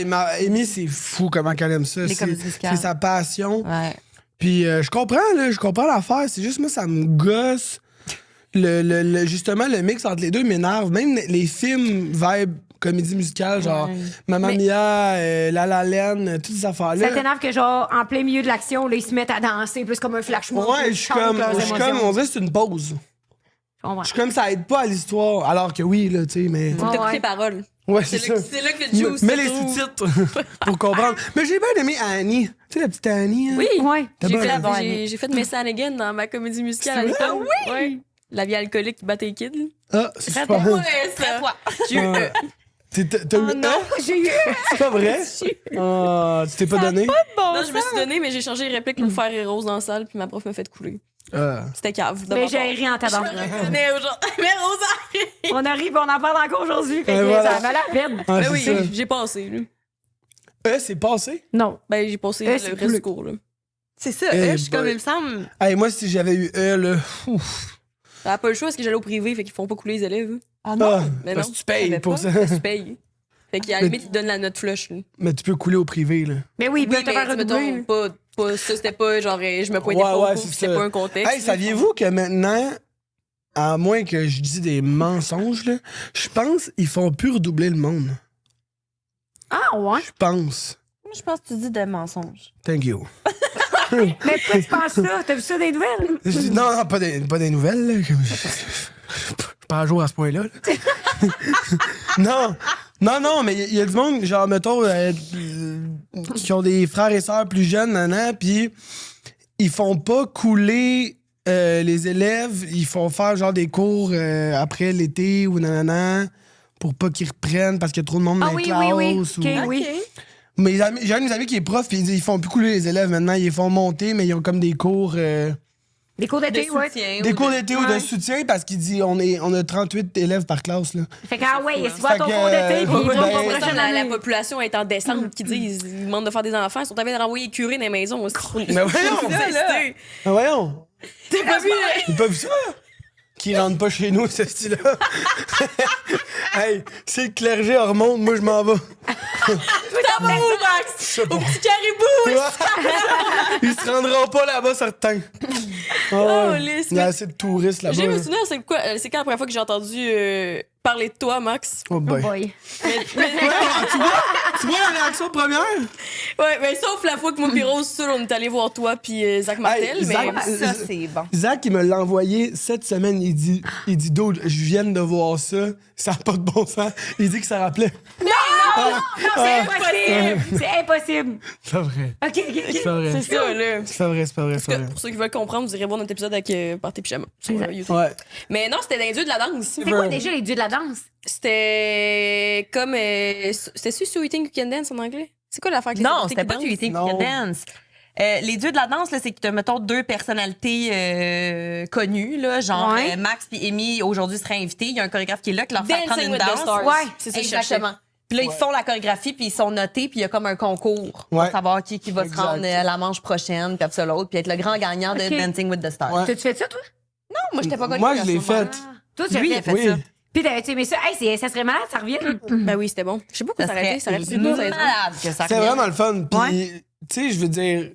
Amy, c'est fou comment qu'elle aime ça. Les C'est comédies musicales. c'est sa passion. Ouais. Puis je comprends, là, je comprends l'affaire. C'est juste, moi, ça me gosse. Justement, le mix entre les deux m'énerve. Même les films vibe comédie musicale, genre Mamma Mia, La La Land, toutes ces affaires-là. Ça t'énerve que, genre, en plein milieu de l'action, là, ils se mettent à danser, plus comme un flash mob. Ouais, puis je ils suis chantent comme, leurs on émotions. dirait que c'est une pause. Je comprends. Je suis comme, ça aide pas à l'histoire. Alors que oui, là, tu sais, mais. Faut t'écouter ouais. les paroles. Ouais, c'est ça. C'est là que le juice Mets se les trouve. sous-titres pour comprendre. Mais j'ai bien aimé Annie. Tu sais, la petite Annie. hein? Oui. Ouais. T'as J'ai pas fait, raison. j'ai fait Miss Hannigan dans ma comédie musicale à C'est l'école. Oui. La vie alcoolique qui battait les kids. Ah, c'est super. Prête-toi. J'ai eu Ah. T'as eu Non, j'ai eu. C'est pas vrai? Ah, tu t'es pas donné? Non, je me suis donné, mais j'ai changé les répliques pour faire et rose dans la salle, puis ma prof m'a fait couler. Ah. C'était cave. de Mais ma j'ai part. ri en tabac. Mais aujourd'hui, mais Rosa! On arrive, on en parle encore aujourd'hui. Fait Ouais, que voilà. ça valait la peine. Ah, Ben c'est oui, ça. j'ai passé. Là. C'est passé? Non. Ben, j'ai passé Eh, le c'est reste cool. du cours. Là. C'est ça, Eh je suis comme, boy. il me semble. Hey, moi, si j'avais eu là. Ouf. Ça n'a pas le choix parce que j'allais au privé, fait qu'ils font pas couler les élèves. Ah Ah, Mais parce non, que tu payes savais pour pas. ça. Tu payes. Fait qu'à la limite, ils te donnent la note flush. Là. Mais tu peux couler au privé, là. Mais oui, Oui, il peut te mais faire redoubler. mettons, pas ça, c'était pas genre, je me pointais Ouais, pas ouais, au cours, c'est c'était ça. pas un contexte. Hey, là. saviez-vous que maintenant, à moins que je dise des mensonges, là, je pense qu'ils font plus redoubler le monde. Ah, ouais. Je pense. Moi, je pense que tu dis des mensonges. Thank you. Mais pourquoi tu penses ça? T'as vu ça dans les nouvelles? Je dis, non, pas des nouvelles. Là, je suis pas à jour à ce point-là. là. Non, mais il y a du monde, genre, mettons, qui ont des frères et sœurs plus jeunes, puis ils font pas couler les élèves, ils font faire genre des cours après l'été ou nanana pour pas qu'ils reprennent parce qu'il y a trop de monde dans Ah les oui, classes. oui, oui. ou- OK, oui. Mais j'ai un de mes amis qui est prof, puis ils font plus couler les élèves maintenant, ils les font monter, mais ils ont comme des cours... Des cours d'été, ouais. Des cours d'été ou de Ouais. soutien parce qu'il dit on a 38 élèves par classe. Là. Fait que, ah ouais, c'est quoi Fait ton que, cours d'été? Puis ouais, toi, ben, ton Pour prochaine la année. population est en descente, qui disent, ils demandent de faire des enfants, ils sont en train de renvoyer les curés dans les maisons aussi. Mais voyons! C'est Mais voyons! T'as pas vu? Ils peuvent ça? Qui rentrent pas chez nous, ce style-là. Hey, si le clergé remonte, moi je m'en vais. T'as où, Max? Au petit caribou! Ils se rendront pas là-bas, certains. Oh, lisse, Il y a mais- assez de touristes là-bas. J'ai me là. souvenir, c'est quoi? C'est quand la première fois que j'ai entendu parler de toi, Max? Oh boy. Boy. Tu vois la réaction première? Ouais, mais sauf la fois que moi et Rose, seul, on est allé voir toi puis Zach Martel, Hey, mais... Zach- Ça, c'est bon. Zach, il me l'a envoyé cette semaine. Il dit, Dude, je viens de voir ça. Ça n'a pas de bon sens. Il dit que ça rappelait. Non, c'est impossible! C'est impossible! C'est pas vrai. OK. C'est pas vrai. C'est ça, là. C'est pas vrai, c'est pas vrai, c'est pas En tout cas, vrai. pour ceux qui veulent comprendre, vous irez voir notre épisode avec Party Pyjama sur YouTube. Ouais. Mais non, c'était dans les dieux de la danse. C'est quoi déjà les dieux de la danse? C'était comme... C'était-tu So You Think You Can Dance en anglais? C'est quoi l'affaire avec les Non, autres c'était pas qui You dansent? Think Non. You Can Dance. Les dieux de la danse, là, c'est que tu as, mettons, deux personnalités connues, là, genre Ouais. Max et Amy, aujourd'hui, seraient invités. Il y a un chorégraphe qui est là, qui leur fait prendre Dancing une with the danse. Stars. Ouais, c'est ça que je cherchais. Exactement. Puis là, ils font la chorégraphie, puis ils sont notés, puis il y a comme un concours pour Ouais. savoir qui va se Exact. rendre à la manche prochaine, puis après ça, l'autre, puis être le grand gagnant de Ok. Dancing with the Stars. Ouais. T'as-tu fait ça, toi? Non, moi, j'étais pas connue. Moi, à je ce l'ai moment-là. faite. Toi, tu Lui, il l'as a fait. fait Oui. ça. Puis t'avais-tu aimé ça? Hey, ça serait malade, ça revient. Ben oui, c'était bon. Je sais pas pourquoi Ça ça arrêtait. Ça serait arrêtait plus de 2 saisons. malade que ça C'était revienne. vraiment le fun. Puis, tu sais, je veux dire,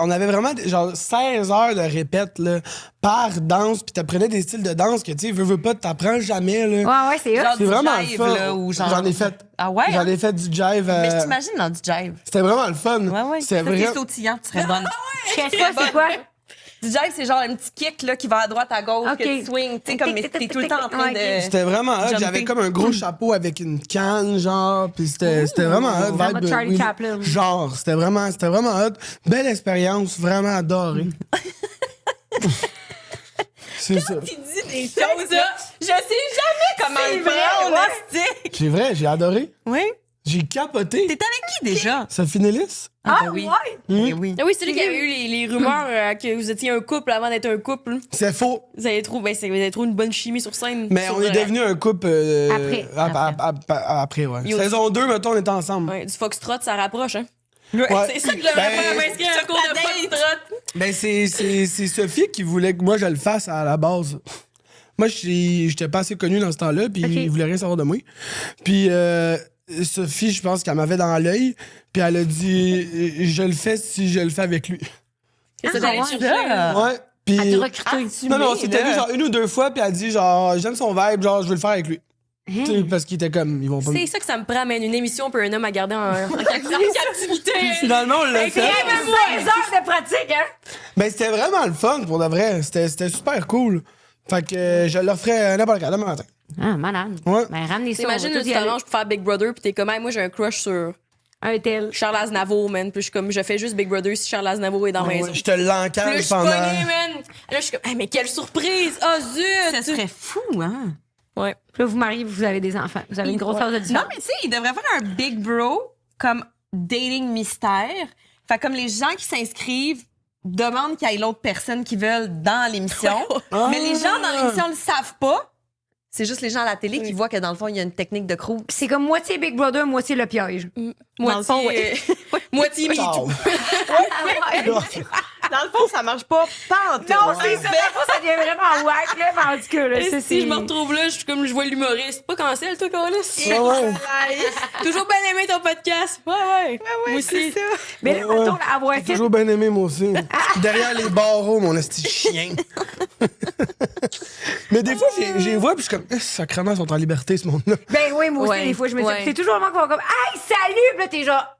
on avait vraiment genre 16 heures de répète là, par danse, puis t'apprenais des styles de danse que, tu sais, veux pas, t'apprends jamais. Là. Ouais, c'est hot. Genre C'est du vraiment jive, le fun. là, ou genre- J'en ai fait. Ah ouais? J'en hein? ai fait du jive. Mais je t'imagine dans du jive. C'était vraiment le fun. Ouais, ouais. C'était Ça, t'es vraiment. sautillant, tu serais bonne. Je sais pas, c'est quoi? Du jive, c'est genre un petit kick là, qui va à droite, à gauche, Ok. que tu swings. Tu sais, comme mais t'es tout le temps en train Ouais, de. C'était vraiment hot. Jumper. J'avais comme un gros chapeau avec une canne, genre. Puis c'était vraiment hot. Vraiment Vibe, Charlie Chaplin. Genre, c'était vraiment hot. Belle expérience, vraiment adorée. C'est ça. Tu dis des choses là. Je sais jamais comment C'est le vrai, prendre, ouais. asti. C'est vrai, j'ai adoré. Oui. J'ai capoté. T'es avec qui déjà? Sophie Nellis? Ah, Ah, oui. ouais? Ben oui. Ah oui, c'est lui qui avait eu les rumeurs que vous étiez un couple avant d'être un couple. C'est faux. Vous avez trouvé une bonne chimie sur scène. Mais Sur, on est devenu un couple après, ouais. Yo, Saison 2, mettons, on était ensemble. Ouais, du foxtrot, ça rapproche, hein? Ouais. C'est ça que j'aimerais Ben, faire, m'inscrire à un cours de date. foxtrot. Ben, c'est Sophie qui voulait que moi je le fasse à la base. Moi, j'étais pas assez connu dans ce temps-là, puis Ok. il voulait rien savoir de moi. Puis Sophie, je pense qu'elle m'avait dans l'œil, puis elle a dit je le fais si je le fais avec lui. C'est ça, j'allais ouais. chercher. Ouais. Puis Elle t'a recruté. non, mais on s'était vu genre une ou deux fois, puis elle a dit genre j'aime son vibe, genre je veux le faire avec lui. Hein? Tu sais, parce qu'il était comme ils vont pas. C'est ça que ça me prend, man. Une émission pour un homme à garder en captivité. Finalement, on l'a Il y fait. a même 16 heures de pratique, hein? Ben, c'était vraiment le fun pour de vrai. C'était super cool. Fait que je le ferais n'importe quand, demain matin. Ah, malade. Ouais. Ben, ramenez ça. T'imagines, on va tous tu y aller. t'arranges pour faire Big Brother, puis t'es comme, hey, moi, j'ai un crush sur Un tel. Charles Aznavour, man. Puis je suis comme, je fais juste Big Brother si Charles Aznavour est dans la maison. Ouais, je te Puis là, je l'encadre suis pendant. pognée, man. Là, je suis comme, hey, mais quelle surprise! Ah, Ça zut! serait fou, hein? Ouais. Puis là, vous mariez, vous avez des enfants. Vous avez une grosse phase de Non, différence. mais tu sais, il devrait faire un Big Bro comme dating mystère. Fait comme les gens qui s'inscrivent demandent qu'il y ait l'autre personne qui veulent dans l'émission. Mais les gens dans l'émission le savent pas. C'est juste les gens à la télé qui voient que dans le fond, il y a une technique de crew. C'est comme moitié Big Brother, moitié le piège. Dans le fond, Moitié, moitié Ciao. MeToo. Dans le fond, ça marche pas. Pas en tout. Non, c'est ça. Ça devient vraiment whack, là. Mais en tout cas, là, ça, Si je me retrouve là, je suis comme, je vois l'humoriste. Pas cancel, toi, Carlis? Ouais, ouais. Toujours bien aimé ton podcast. Ouais. Moi aussi. Mais là, Ouais, mettons, ouais. avoir J'ai fait. toujours bien aimé, moi aussi. Derrière les barreaux, mon esti chien. Mais des fois, j'ai vois, puis je suis comme, sacrément, ils sont en liberté, ce monde-là. Ben oui, moi aussi, Ouais, des fois, je me dis. ouais. C'est toujours le moment qu'on va comme, hey, salut! Puis là, t'es genre.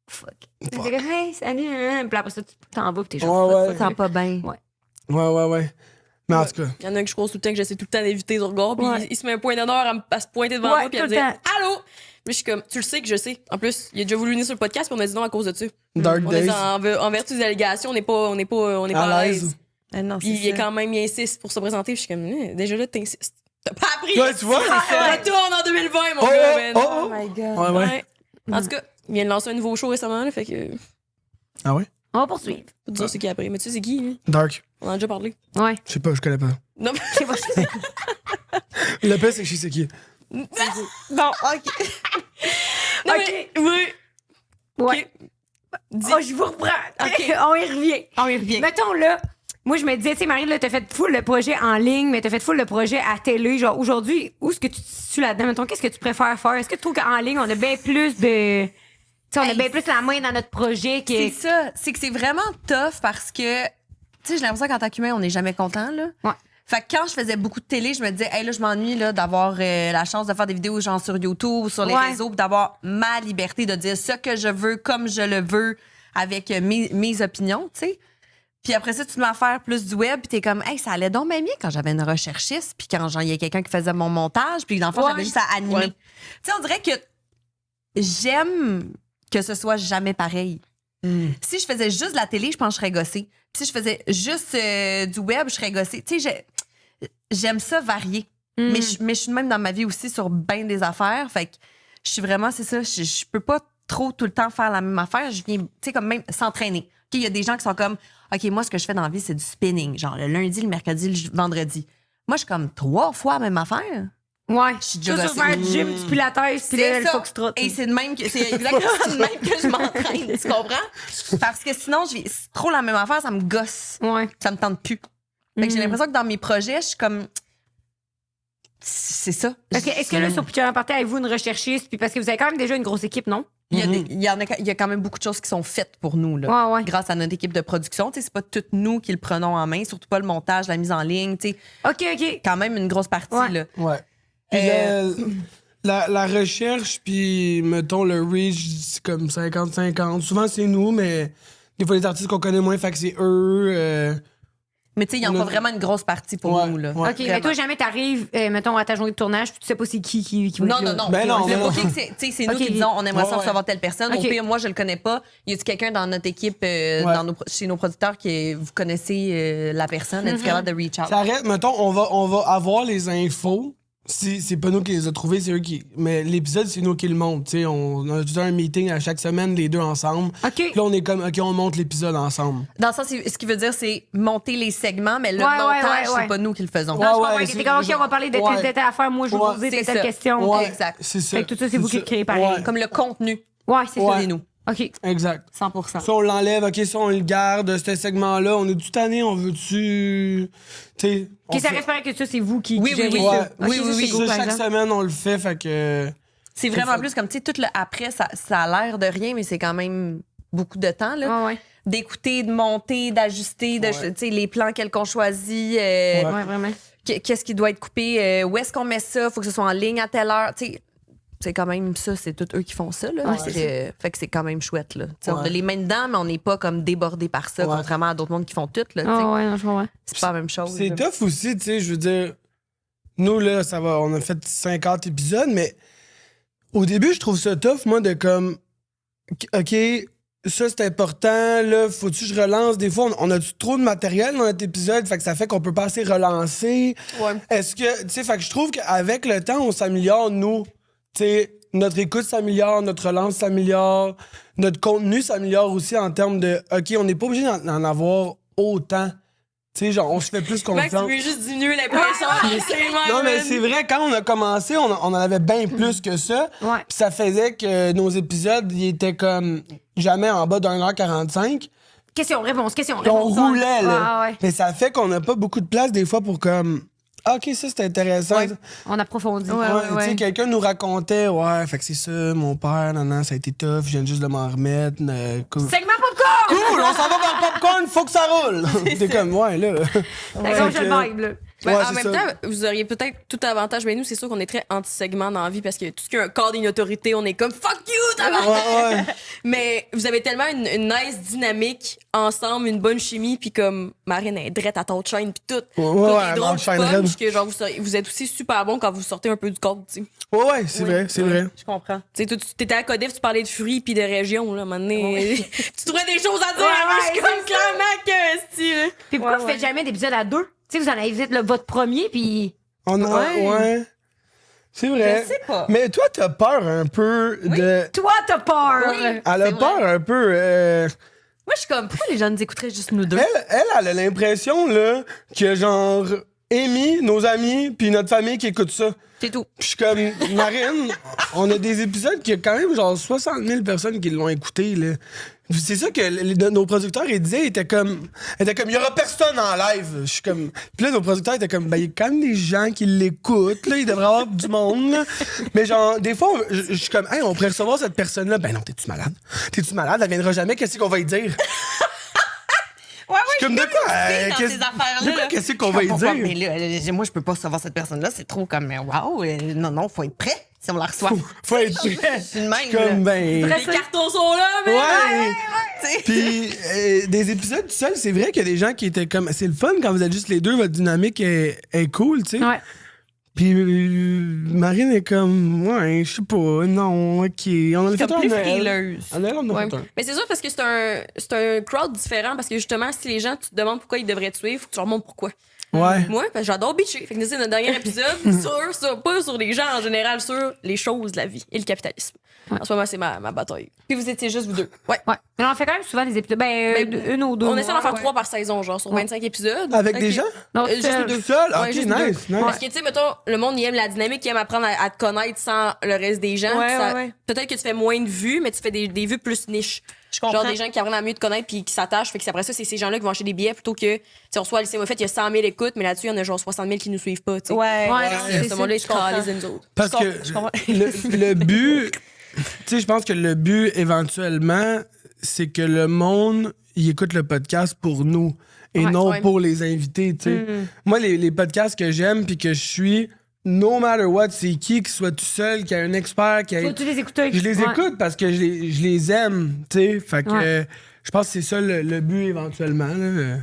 Fuck. T'es comme, hey, salut! Puis après ça, tu t'en vas, puis t'es genre. Ouais, fuck, ouais. fuck, Sens pas bien. Ouais. Mais en tout cas, Il y en a que je croise tout le temps que j'essaie tout le temps d'éviter le regard. Puis Ouais. il se met un point d'honneur à se pointer devant Ouais, moi. Puis à tout me le dire temps. allô. Puis je suis comme, tu le sais que je sais. En plus, il a déjà voulu venir sur le podcast. Puis on m'a dit non à cause de ça. Dark On est Days, en vertu des allégations, on n'est pas à l'aise. Non, Puis il est quand même, il insiste pour se présenter. Puis je suis comme, déjà là, t'insistes. T'as pas appris. Ouais, tu vois? Retourne en 2020, mon Oh, gars, oh, man. oh, my God. Ouais, ouais. Ouais. En tout cas, il vient de lancer un nouveau show récemment, là, fait que. Ah ouais? On va poursuivre. Faut te dire c'est qui après. Mais tu sais, c'est qui, lui? Dark. On en a déjà parlé. Ouais. Je sais pas, je connais pas. Non, C'est pas Le pire, c'est que je sais qui. Bon, OK. non, Ok. mais, oui. Ouais. Dis. Oh, je vous reprends. OK, on y revient. On y revient. Mettons là, moi, je me disais, tu sais, Marie, là, t'as fait full le projet en ligne, mais t'as fait full le projet à télé. Genre, aujourd'hui, où est-ce que tu te situes là-dedans? Mettons, qu'est-ce que tu préfères faire? Est-ce que tu trouves qu'en ligne, on a bien plus de... Tu sais, on a bien plus la main dans notre projet que... C'est ça. C'est que c'est vraiment tough parce que, tu sais, j'ai l'impression qu'en tant qu'humain, on n'est jamais content, là. Ouais. Fait que quand je faisais beaucoup de télé, je me disais, hey, là, je m'ennuie là, d'avoir la chance de faire des vidéos genre sur YouTube ou sur les réseaux, puis d'avoir ma liberté de dire ce que je veux, comme je le veux, avec mes opinions, tu sais. Puis après ça, tu te mets à faire plus du web, puis t'es comme, hey, ça allait donc bien mieux quand j'avais une recherchiste, puis quand il y a quelqu'un qui faisait mon montage, puis dans le fond, j'avais juste à animer. Ouais. Tu sais, on dirait que j'aime que ce soit jamais pareil. Si je faisais juste de la télé, je pense que je serais gossée. Puis si je faisais juste du web, je serais gossée. Tu sais, j'aime ça varier. Mais je suis de même dans ma vie aussi sur bien des affaires. Fait que je suis vraiment, c'est ça, je peux pas trop tout le temps faire la même affaire. Je viens, tu sais, comme même s'entraîner. Il y a des gens qui sont comme, OK, moi, ce que je fais dans la vie, c'est du spinning. Genre le lundi, le mercredi, le vendredi. Moi, je suis comme 3 fois la même affaire. Ouais. Je suis Tu déjà vas faire du gym, du pilates, puis là, le foxtrot. Et c'est exactement de même que je m'entraîne, tu comprends? Parce que sinon, c'est trop la même affaire, ça me gosse. Ouais. Ça me tente plus. Fait que j'ai l'impression que dans mes projets, je suis comme... C'est ça. OK, est-ce que là, sur Pitcher Party, avez-vous une recherchiste? Puis parce que vous avez quand même déjà une grosse équipe, non? Il y a quand même beaucoup de choses qui sont faites pour nous, là. Ouais, ouais. Grâce à notre équipe de production. Tu sais, c'est pas toutes nous qui le prenons en main, surtout pas le montage, la mise en ligne. Tu sais, OK. quand même une grosse partie, Ouais. là. Ouais. Puis la recherche, puis mettons le reach, c'est comme 50-50. Souvent, c'est nous, mais des fois, les artistes qu'on connaît moins, fait que c'est eux. Mais tu sais, il en On a- faut vraiment une grosse partie pour Ouais, nous, là. ouais. OK, mais toi, jamais t'arrives, mettons, à ta journée de tournage, puis tu sais pas c'est qui va Non, être là. non, non. Ben non, Le non. booking, c'est nous Ok. qui disons, on aimerait ça Ouais, recevoir telle personne. Ok. Au pire, moi, je le connais pas. Y a-tu quelqu'un dans notre équipe, chez nos producteurs, qui vous connaissez la personne? Êtes-vous capable de reach out? Ça arrête, mettons, on va avoir les infos. Si c'est pas nous qui les a trouvés, c'est eux qui. Mais l'épisode, c'est nous qui le montent. Tu sais, on a tout un meeting à chaque semaine, les deux ensemble. OK. Puis là, on est comme, OK, on monte l'épisode ensemble. Dans le sens, ce qui veut dire, c'est monter les segments, mais le Ouais, montage, ouais. c'est pas nous qui le faisons. Non, je comprends. Ouais, T'es c'est- comme, OK, on va parler de Ouais. telle affaire. Moi, je vais Ouais, vous poser c'est telle ça. question. Ouais, Exact. c'est ça. Fait que tout ça, c'est vous qui le créez pareil. Ouais. Comme le contenu, Ouais, c'est Ouais. c'est nous. ça. OK. Exact. 100%. Ça, on l'enlève, OK, ça, on le garde, ce segment-là. On est toute année, on veut-tu. Tu sais. on OK, ça fait- reste pareil que ça, c'est vous qui Oui, gérez oui, ça. Ouais. OK, Oui, ça, oui, c'est oui. cool, Ça, par chaque exemple. semaine, on le fait, fait que. C'est vraiment plus comme, tu sais, tout le après, ça a l'air de rien, mais c'est quand même beaucoup de temps, là. Ouais, ouais. D'écouter, de monter, d'ajuster, Ouais. tu sais, les plans qu'on choisit, Ouais. Ouais, vraiment. qu'est-ce qui doit être coupé, où est-ce qu'on met ça, faut que ce soit en ligne à telle heure, tu sais. C'est quand même ça, c'est tous eux qui font ça, là. Ouais, Fait que c'est quand même chouette, là. Tu sais, on a Ouais. les mains dedans, mais on n'est pas comme débordé par ça, Ouais. contrairement à d'autres mondes qui font tout, là. tu sais. Ah ouais, non, je comprends. C'est pas la même chose. C'est là. tough aussi, tu sais, je veux dire. Nous, là, ça va, on a fait 50 épisodes, mais au début, je trouve ça tough, moi, de comme. OK, ça, c'est important, là, faut-tu que je relance? Des fois, on a trop de matériel dans notre épisode, fait que ça fait qu'on peut pas assez relancer. Ouais. Est-ce que, tu sais, fait que je trouve qu'avec le temps, on s'améliore, nous. Tu sais, notre écoute s'améliore, notre relance s'améliore, notre contenu s'améliore aussi en termes de, OK, on n'est pas obligé d'en avoir autant. Tu sais, genre, on se fait plus confiance. juste diminuer l'impression. Non, mais c'est vrai, quand on a commencé, on en avait bien plus que ça. Ouais. Puis ça faisait que nos épisodes, ils étaient comme jamais en bas d'1h45. Question-réponse, Puis on question-réponse. roulait, là. Ah ouais. Mais ça fait qu'on n'a pas beaucoup de place des fois pour comme. Ah, OK, ça, c'est intéressant. Ouais. On approfondit. Ouais, Tu sais, quelqu'un nous racontait, ouais, fait que c'est ça, mon père, non, ça a été tough, je viens juste de m'en remettre. Cool. Segment popcorn! Cool, on s'en va vers le popcorn, faut que ça roule. T'es comme, ouais, là. D'accord, Fait je que- le vibe, là. Ben, Ouais, en c'est même ça. temps, vous auriez peut-être tout avantage, mais nous, c'est sûr qu'on est très anti-segment dans la vie parce que tout ce qui est un cadre d'une autorité, on est comme fuck you, tabarnak! Ouais, ouais. Mais vous avez tellement une nice dynamique ensemble, une bonne chimie, puis comme Marine est drette à ton chaîne, puis tout. Ouais, Tout ouais, est elle drôle, m'enchaîne punch, raide. que genre vous êtes aussi super bon quand vous sortez un peu du cadre, tu sais. Ouais, c'est vrai, c'est vrai. Je comprends. Tu sais, toi, tu t'étais à Codef, tu parlais de Fury puis de région, là, à un moment donné. Tu trouvais des choses à dire, Ouais, moi, je ouais, suis comme c'est ça. clairement que, style. Puis pourquoi vous faites jamais d'épisode à deux? Tu sais, vous en avez fait votre premier, puis... Ouais. C'est vrai. Je sais pas. Mais toi, t'as peur un peu de. Toi, t'as peur! Oui. Elle a C'est peur un peu. Moi, je suis comme, pourquoi les gens nous écouteraient juste nous deux? Elle a l'impression, là, que genre, Amy, nos amis, puis notre famille qui écoute ça. C'est tout. Puis je suis comme, Marine, on a des épisodes qui a quand même genre 60 000 personnes qui l'ont écouté, là. C'est ça que nos producteurs, ils disaient, ils étaient comme, il y aura personne en live. Je suis comme, puis là, nos producteurs étaient comme, ben, il y a quand même des gens qui l'écoutent, là, il devrait y avoir du monde, là. Mais genre, des fois, je suis comme, hey, on pourrait recevoir cette personne-là. Ben non, t'es-tu malade? T'es-tu malade? Elle viendra jamais, qu'est-ce qu'on va y dire? Ouais, Je suis comme, de quoi? dans ces affaires-là. De quoi, là. qu'est-ce qu'on va y Pourquoi? dire? Mais là, moi, je peux pas recevoir cette personne-là. C'est trop comme, wow, non, faut être prêt si on la reçoit. Faut être prêt. C'est une même. Comme, ben. Les cartons sont là, mais. Ouais. Puis des épisodes tout seul, c'est vrai qu'il y a des gens qui étaient comme. C'est le fun quand vous êtes juste les deux, votre dynamique est cool, tu sais. Ouais. Puis Marine est comme, ouais, je sais pas, non, ok. On a fait Comme un plus Noël. frileuse. En Noël, on en a Ouais. fait un. Mais c'est sûr parce que c'est un crowd différent parce que justement, si les gens tu te demandes pourquoi ils devraient te suivre, faut que tu leur montres pourquoi. Ouais. Moi, parce que j'adore bitcher. Fait que c'est notre dernier épisode pas sur les gens en général, sur les choses de la vie et le capitalisme. En ce moment, c'est ma bataille. Puis vous étiez juste vous deux. Ouais. Ouais. Mais on fait quand même souvent des épisodes. Une ou deux. On essaie d'en faire ouais. 3 par saison, genre sur 25 épisodes. Avec Ok. des gens? Non, Juste seul. nous deux. Seul? Ouais, Ok, juste nous deux. nice, nice. Parce que, tu sais, mettons, le monde, il aime la dynamique, il aime apprendre à te connaître sans le reste des gens. Ouais, Puis ça- ouais. Peut-être que tu fais moins de vues, mais tu fais des vues plus niches. Je comprends. Genre des gens qui apprennent à mieux te connaître puis qui s'attachent. Fait que après ça, c'est ces gens-là qui vont acheter des billets plutôt que, tu sais, on reçoit Lycée Moffett, il y a 100 000 écoutes, mais là-dessus, il y en a genre 60 000 qui nous suivent pas, tu sais. Ouais. Ouais, Ce c'est monde-là, ça, ils calent les autres. Parce que Je comprends. le but, tu sais, je pense que le but, éventuellement, c'est que le monde, il écoute le podcast pour nous et Ouais, non ouais. pour les invités, tu sais. Moi, les podcasts que j'aime puis que je suis, no matter what, c'est qui soit tout seul, qui a un expert, qui a... Faut-tu les écouter? Je les Ouais. écoute parce que je les aime, tu sais. Fait que Ouais. je pense que c'est ça le but éventuellement. Là.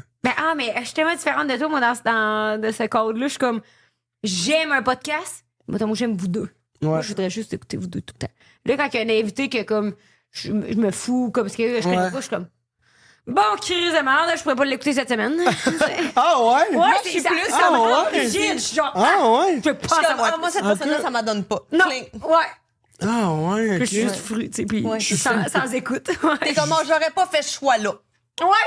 Mais je suis tellement différente de toi, moi, de ce code-là. Je suis comme, j'aime un podcast. Moi, j'aime vous deux. Ouais. Moi, je voudrais juste écouter vous deux tout le temps. Là, quand il y a un invité que, comme, je me fous, comme, parce que je connais Ouais. pas, je suis comme, bon, crise de merde, je pourrais pas l'écouter cette semaine. Ah ouais? Ouais, je c'est suis ça. plus- Ça me Ah rend ouais? rigide. Je suis genre, Ah ouais? je peux pas Je suis comme, savoir. moi, cette Ok. personne-là, ça m'adonne pas. Non, Cling. ouais. Ah ouais, Je suis ok. juste fruit, tu sais, puis Je suis sans écoute. T'es Ouais, comme, oh, j'aurais pas fait ce choix-là.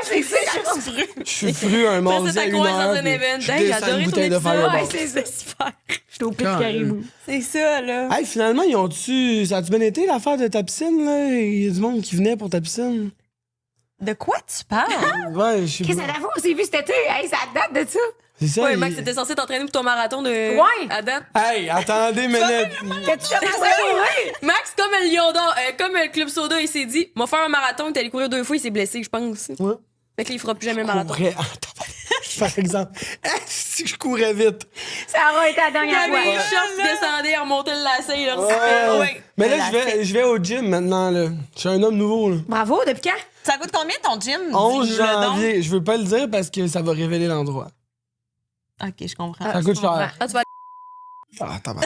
c'est ça. Je suis Je suis fru un mardi c'est à ta 1h. croise dans un puis event. je Hey, j'ai descends adoré une ton bouteille de épisode. Fireball. Ouais, c'est super. Je suis au pied de Quand caribou. C'est ça, là. Hey, finalement, ils ont-tu... Ça a-tu bien été l'affaire de ta piscine, là? Il y a du monde qui venait pour ta piscine. De quoi tu parles? Ouais, je sais Qu'est-ce pas. que ça on s'est vu cet été? Hey, ça date de ça. C'est ça. Ouais, il- Max, t'étais censé t'entraîner pour ton marathon de. Ouais. À date. Hey, attendez une minute. T'as-tu commencé à courir? Max, comme le Lion d'Or, comme le Club Soda, il s'est dit, m'a faire un marathon, il est allé courir 2 fois, il s'est blessé, je pense. Ouais. Fait que là, il fera plus jamais le marathon. Courais. Par exemple. Si je courais vite. Ça aura été la Il dernière avait les fois. shorts, il descendait, il remontait le lacet, il leur Ouais. ouais. Mais là, je vais au gym maintenant, là. Je suis un homme nouveau, là. Bravo, depuis quand? Ça coûte combien ton gym? 11 Dis-nous le don. janvier. Je veux pas le dire parce que ça va révéler l'endroit. Ok, je comprends. Ça coûte cher. Ah, tu vas Ah, tabac.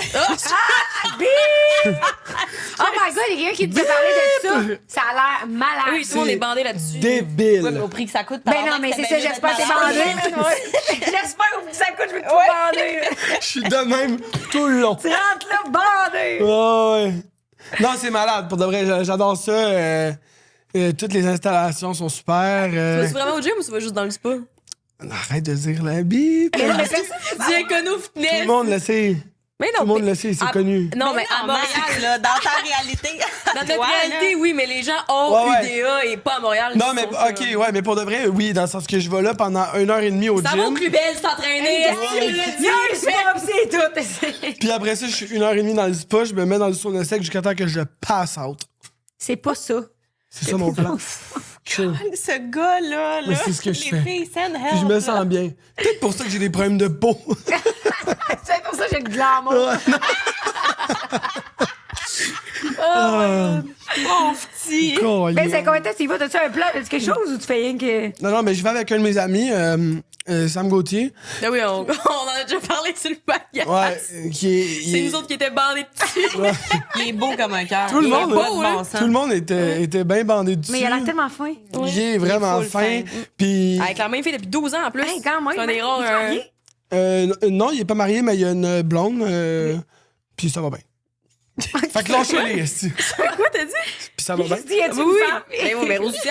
Oh my god, il y a quelqu'un qui nous a parlé de ça. Ça a l'air malade. Oui, tout le monde est bandé là-dessus. Débile. Ouais, mais au prix que ça coûte. Ben non, mais c'est ça, j'espère que t'es bandé. J'espère que ça coûte, je vais te bander. Je suis de même tout le long. Tu rentres là, bandé. Ouais. Non, c'est malade. Pour de vrai, j'adore ça. Toutes les installations sont super. Tu vas-tu vraiment au gym ou tu vas juste dans le spa? Arrête de dire la bip. Mais là, mais personne. Diacono Tout Fitness. le monde le sait. Mais Tout le monde le sait, c'est connu. Non, mais à Montréal. là, dans ta réalité. Dans notre Toi, réalité, oui, mais les gens hors Ouais, ouais. UDA et pas à Montréal. Non, ils mais sont ok, comme- ouais, mais pour de vrai, oui, dans le sens que je vais là pendant 1h30 au Ça va au gym. plus belle s'entraîner. Non, c'est pas c'est tout. Puis après ça, je suis 1h30 dans le spa, je me mets dans le sauna sec jusqu'à temps que je passe out. C'est pas ça. C'est ça mon plan. Chill. Ce gars-là, Mais c'est ce que je les fais. filles, send help. Puis je me sens bien. Peut-être pour ça que j'ai des problèmes de peau. C'est pour ça que j'ai le glamour. Mon petit. Mais c'est combien de temps tu y vas? T'as-tu un plan? T'as-tu quelque chose ou tu fais rien que. Non, non, mais je vais avec un de mes amis, Sam Gauthier. Ah oui, on en a déjà parlé sur le podcast. Ouais, qui est. C'est nous autres qui étaient bandés dessus. Il est beau comme un cœur. Tout le Il est monde, beau, hein? bon sang. Tout le monde était bien bandé dessus. Mais il a l'air tellement fin. Il est vraiment full fin. fin. Puis. Avec la même fille depuis 12 ans en plus. Hey, quand même. C'est un des hein? rares, Il est marié? Non, il est pas marié, mais il y a une blonde. Puis ça va bien. Fait que lâchez-les, esti. Quoi, t'as dit? Puis ça va bien. Tu dis, y a-tu Oui, une oui. femme? Mais Rose aussi,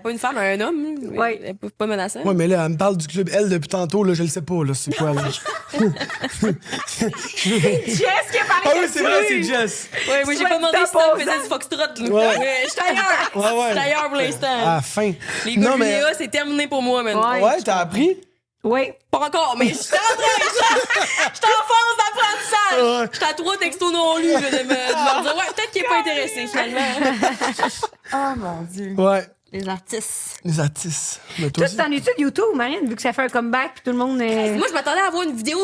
pas une femme, un homme. Ouais. Elle est pas menaçante. Ouais, mais là, elle me parle du club L depuis tantôt, là, je le sais pas, là, c'est quoi, là. Jess qui a parlé Ah oui, de c'est ça. vrai, c'est Jess. Ouais, moi, j'ai pas demandé si elle faisait du foxtrot, là. Ouais. Je suis ailleurs. Ouais, ouais. Je suis ailleurs pour l'instant. À la fin. Les gars Non, de mais. l'UDA, c'est terminé pour moi, maintenant. Ouais, t'as appris? Oui. Pas encore, mais je suis en train, je suis en phase d'apprentissage. Ouais. J'étais à 3 textos non lus, là, de me dire, ouais, peut-être qu'il est pas intéressé, finalement. Oh mon Dieu. Ouais. Les artistes. Les artistes. Mais toi Toi, aussi. tu t'en es-tu de YouTube, Marine, vu que ça fait un comeback puis tout le monde. Moi, je m'attendais à avoir une vidéo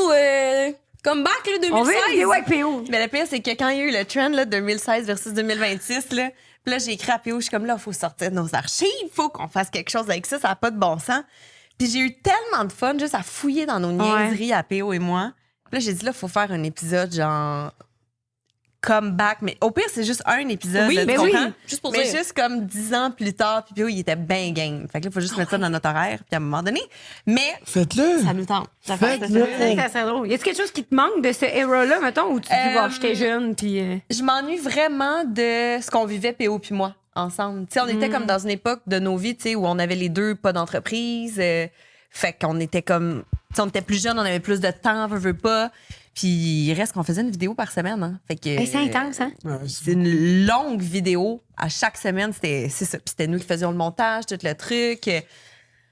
comeback, là, 2016. On veut une vidéo avec PO. Mais le pire, c'est que quand il y a eu le trend, là, 2016 versus 2026, là, puis là, j'ai écrit à PO, je suis comme, là, il faut sortir de nos archives, il faut qu'on fasse quelque chose avec ça, ça n'a pas de bon sens. Puis j'ai eu tellement de fun juste à fouiller dans nos niaiseries à PO et moi. Puis là, j'ai dit, là, il faut faire un épisode genre comeback, mais au pire, c'est juste un épisode. Oui, là, tu mais oui. comprends? Juste pour mais dire. juste comme 10 ans plus tard, puis PO, il était bien game. Fait que là, il faut juste mettre ça dans notre horaire, puis à un moment donné. Mais Faites-le. ça nous tente. Ça Faites-le. fait- C'est que ça serait drôle. Y a-tu quelque chose qui te manque de ce era-là, mettons, où tu te dis, bon, j'étais jeune, puis. Je m'ennuie vraiment de ce qu'on vivait, PO puis moi, ensemble. Tu sais, on était comme dans une époque de nos vies, tu sais, où on avait les deux pas d'entreprise. Fait qu'on était comme... Tu sais, on était plus jeunes, on avait plus de temps, veut pas. Puis il reste qu'on faisait une vidéo par semaine. Hein. Fait que... C'est intense, hein? Ouais, C'est une longue vidéo. À chaque semaine, c'est ça. Puis c'était nous qui faisions le montage, tout le truc.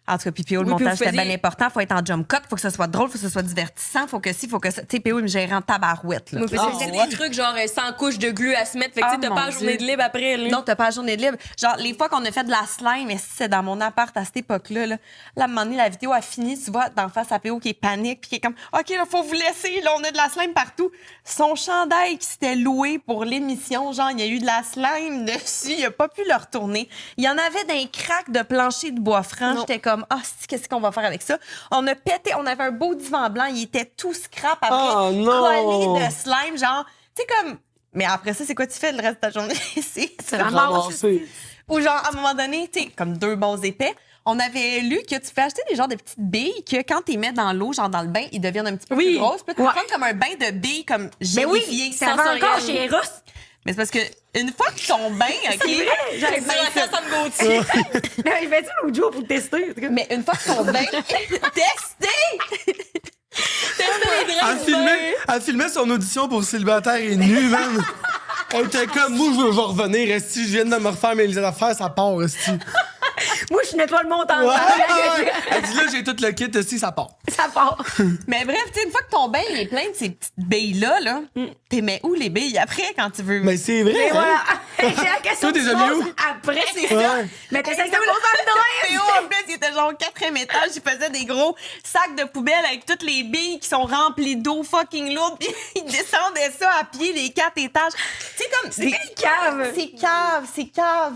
En tout cas, puis PO, le Oui, puis montage, vous c'était faisiez- bien important. Faut être en jump cut, faut que ce soit drôle, faut que ce soit divertissant, faut que ci, faut que ça. Tu sais, PO, il me gérait en tabarouette. Là. Moi, c'était des trucs genre 100 couches de glu à se mettre. Fait que tu sais, t'as mon pas la journée Dieu. de libre après. Là. Non, t'as pas la journée de libre. Genre, les fois qu'on a fait de la slime, mais c'est dans mon appart à cette époque-là, là, à un moment donné, la vidéo a fini, tu vois, d'en face à PO qui est panique, puis qui est comme, OK, là, faut vous laisser, là, on a de la slime partout. Son chandail qui s'était loué pour l'émission, genre, il y a eu de la slime dessus, il a pas pu le retourner. Il y en avait d'un crack de plancher de bois franc. J'étais comme, ah, qu'est-ce qu'on va faire avec ça? On a pété, on avait un beau divan blanc, il était tout scrap après, Oh, non! collé de slime, genre, tu sais, comme, mais après ça, c'est quoi tu fais le reste de ta journée? c'est Ramasser. ou genre, à un moment donné, tu sais, comme 2 bons épais, on avait lu que tu fais acheter des genres de petites billes que quand tu les mets dans l'eau, genre dans le bain, ils deviennent un petit peu plus grosses. Puis tu peux prendre comme un bain de billes, comme Mais oui, gélifié, ça va encore chez Eros. Mais c'est parce que une fois que ton bain, OK? J'avais Ben, dit ça, me Gauthier. Non, il fait ça l'autre jour pour le tester. en tout cas. mais une fois que ton bain... Tester! Elle filmait son audition pour Célibataire et Nu, man. Elle était comme, moi, je veux revenir, esti, je viens de me refaire mes affaires, ça part, esti. Moi, je nettoie le montant. Ouais. Elle dit, là, j'ai tout le kit, esti, ça part. Ça part. Mais bref, tu sais, une fois que ton bain il est plein de ces petites billes-là, là, t'es mets où les billes après quand tu veux? Mais c'est vrai, Et hein? voilà. J'ai la question Toi, que t'es tu mis poses où? après, c'est Ouais. ça. Mais t'essayes de poser dans le Théo, en plus, il était genre au 4e étage, il faisait des gros sacs de poubelle avec toutes les billes qui sont remplies d'eau fucking lourde, puis il descendait ça à pied les 4 étages. Tu sais, comme... C'est cave. C'est cave,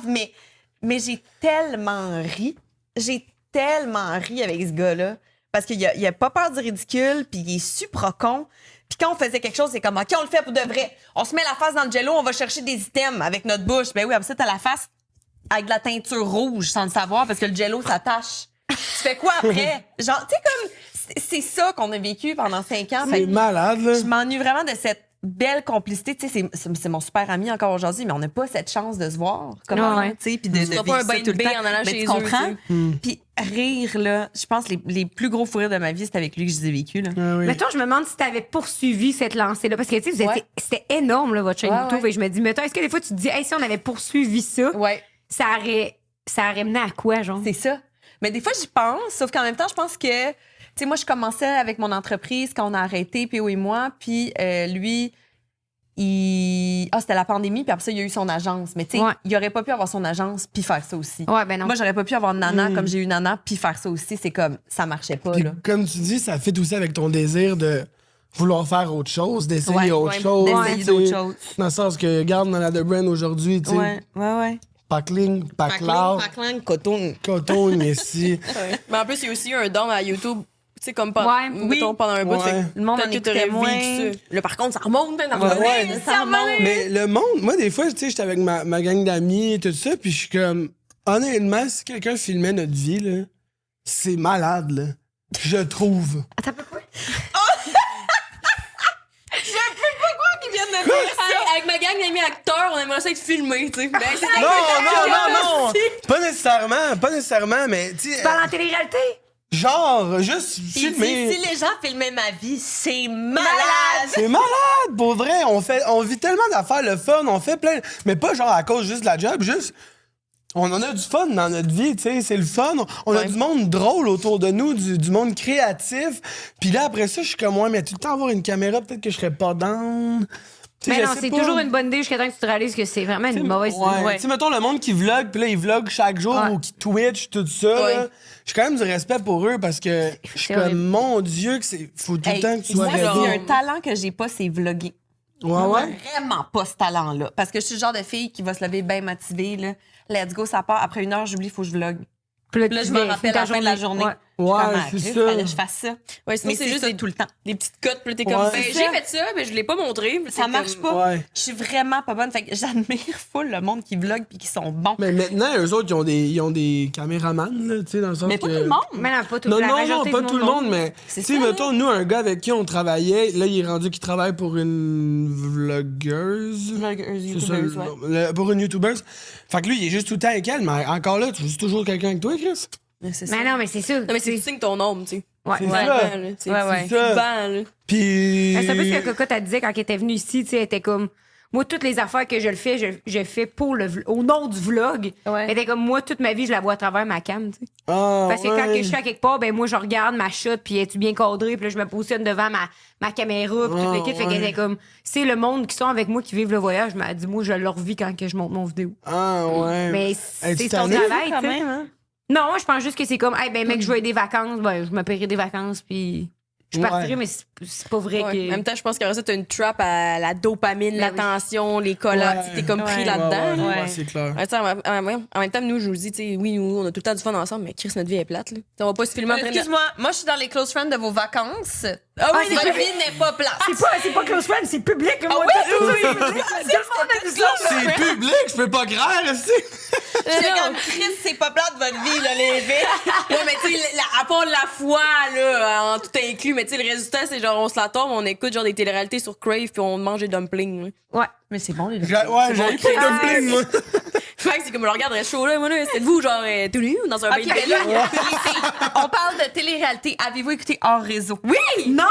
mais j'ai tellement ri. J'ai tellement ri avec ce gars-là. Parce qu'il a pas peur du ridicule, puis il est super con. Puis quand on faisait quelque chose, c'est comme, OK, on le fait pour de vrai. On se met la face dans le jello, on va chercher des items avec notre bouche. Ben oui, après ça, t'as la face avec de la teinture rouge sans le savoir parce que le jello s'attache. Tu fais quoi après? Genre, tu sais, comme, c'est ça qu'on a vécu pendant 5 ans. Fait C'est que malade, là. je m'ennuie vraiment de cette belle complicité. Tu sais, c'est mon super ami encore aujourd'hui, mais on n'a pas cette chance de se voir. Comme Ouais. tu sais, puis de feras vivre pas un ça bain tout de le baie temps. en allant Mais chez tu eux, comprends? tu Puis rire, là, je pense les plus gros fous rires de ma vie, c'est avec lui que je les ai vécus, là. Ah oui. Mettons, je me demande si t'avais poursuivi cette lancée-là. Parce que, tu sais, vous étiez- Ouais. c'était énorme, là, votre chaîne Ouais, YouTube. ouais. Et je me dis, mettons, est-ce que des fois, tu te dis, hey, si on avait poursuivi ça, Ouais. ça aurait mené à quoi, genre? C'est ça. Mais des fois, j'y pense, sauf qu'en même temps, je pense que, tu sais, moi, je commençais avec mon entreprise quand on a arrêté, PO et moi, puis lui, c'était la pandémie, puis après ça, il a eu son agence. Mais tu sais, Ouais. il aurait pas pu avoir son agence puis faire ça aussi. Ouais, ben non. Moi, j'aurais pas pu avoir Nana comme j'ai eu Nana puis faire ça aussi. C'est comme, ça marchait pas, Puis là. comme tu dis, ça fit aussi avec ton désir de vouloir faire autre chose, d'essayer Ouais, autre ouais, chose. d'essayer tu sais. d'autres choses. Dans le sens que, regarde, dans la The Brand aujourd'hui, tu sais, ouais. Pacling, Paclard, coton. Coton, ici. Mais en plus, il y a aussi un don à YouTube. Tu sais, comme Ouais, mettons, oui. pendant un bout. Ouais. Fait que Le monde en peut-être que écoutait t'aurais moins. vécu ça. Là, par contre, ça remonte. Hein, Ouais. Ça remonte. Mais le monde, moi, des fois, tu sais, j'étais avec ma gang d'amis et tout ça, puis je suis comme, honnêtement, si quelqu'un filmait notre vie, là, c'est malade, là. Je trouve. Attends, pourquoi? Qui viennent de faire ça. Hey, gang d'amis acteurs, on aimerait ça être filmés, tu sais. Ben, c'est Non. Pas nécessairement, mais tu Tu sais, parles en télé-réalité? genre, juste Il dit, filmer. si les gens filmaient ma vie, c'est malade. C'est malade, pour vrai. On vit tellement d'affaires, le fun, on fait plein. Mais pas genre à cause juste de la job, juste. On en a du fun dans notre vie, tu sais, c'est le fun. On a du monde drôle autour de nous, du monde créatif. Puis là, après ça, je suis comme, ouais, mais tout le temps avoir une caméra, peut-être que je serais pas down. Tu sais, Mais je non, sais c'est pas. toujours une bonne idée jusqu'à temps que tu te réalises que c'est vraiment une mauvaise idée. Ouais. Tu sais, mettons le monde qui vlog, puis là, ils vloguent chaque jour Ouais. ou qui Twitch, tout ça. Ouais. là. J'ai quand même du respect pour eux parce que je suis horrible. comme, mon Dieu, que c'est. Faut tout le temps que tu sois moi, il y a ready. un talent que j'ai pas, c'est vlogger. Ouais. Vraiment pas ce talent-là. Parce que je suis le genre de fille qui va se lever bien motivée. Là. Let's go, ça part. Après 1 heure, j'oublie, il faut que je vlogue. Puis Puis là, je me rappelle à la fin de la journée. Ouais. Ouais, Je c'est suis comme, ça. fallait que je fasse ça. Ouais, sinon, Mais c'est c'est juste ça des, tout le temps. des petites cotes, puis là, t'es comme, Ouais. ben, C'est j'ai ça. fait ça, mais je l'ai pas montré. Puis Ça c'est marche comme- pas. Ouais. Je suis vraiment pas bonne. Fait que j'admire full le monde qui vlog puis qui sont bons. Mais maintenant, eux autres, ils ont des caméramans, là, tu sais, dans le sens Mais pas que... tout le monde. Mais non, pas tout Non, la non, majorité pas du tout le monde, mais C'est tu sais, ça, mettons, nous, un gars avec qui on travaillait, là, il est rendu qu'il travaille pour une vlogueuse. C'est ça, pour une youtubeuse. Fait que lui, il est juste tout le temps avec elle, mais encore là, tu veux toujours quelqu'un avec toi, Chris? C'est ça. Mais non, mais c'est sûr. Non, mais c'est tu signes ton nombre, tu sais. Ouais. C'est Ouais. ça. Là, tu sais, Ouais, tu ouais. te vends, là. Puis... C'est un peu ce que Cocotte elle disait quand elle était venue ici, tu sais, elle était comme moi toutes les affaires que je le fais, je fais pour au nom du vlog. Ouais. Elle était comme moi toute ma vie, je la vois à travers ma cam, tu sais. Ah, Parce que quand ouais. que je suis à quelque part, ben moi je regarde ma shot puis es-tu bien cadré, puis là je me positionne devant ma caméra puis tout le kit, fait qu'elle était comme c'est le monde qui sont avec moi qui vivent le voyage, mais elle dit moi je leur vis quand que je monte mon vidéo. Ah, ouais. Mais Hey, c'est tu ton t'en es? travail, Quand tu sais. même, hein? Non, je pense juste que c'est comme hey ben mec, je veux aider des vacances, ben je me paierai des vacances puis je partirai, Ouais. mais c'est pas vrai Ouais. que En même temps, je pense qu'après ça, t'as une trap à la dopamine, Ben l'attention, les collabs. Ouais. T'es comme pris Ouais. là-dedans. Ouais, là. ouais, c'est clair. Ouais, tu sais, en même temps, nous, je vous dis, tu sais, oui, nous, on a tout le temps du fun ensemble, mais Chris, notre vie est plate. Là. T'sais, on va pas se filmer en train de. Excuse-moi, moi, je suis dans les close friends de vos vacances. Ah oui, Votre c'est vie n'est pas plate. c'est pas close friend, c'est public. Moi, oui? tout, Oui, tout le monde a vu ça. C'est public, je peux pas croire, aussi. J'étais comme Chris, c'est pas plate votre vie, là, les filles. Ouais, mais tu sais, à part de la foi, là, en tout inclus, mais tu sais, le résultat, c'est genre, on se la tombe, on écoute genre des téléréalités sur Crave, puis on mange des dumplings. Là. Ouais. Mais c'est bon, les Ouais, j'ai écouté Ah, dumpling, moi. Fait que c'est comme, je regarde le show, là, moi, là, c'est de vous, genre, tout nu, dans un OK, bain de ben là, les filles, on parle de télé-réalité. Avez-vous écouté Hors Réseau? Oui! Non!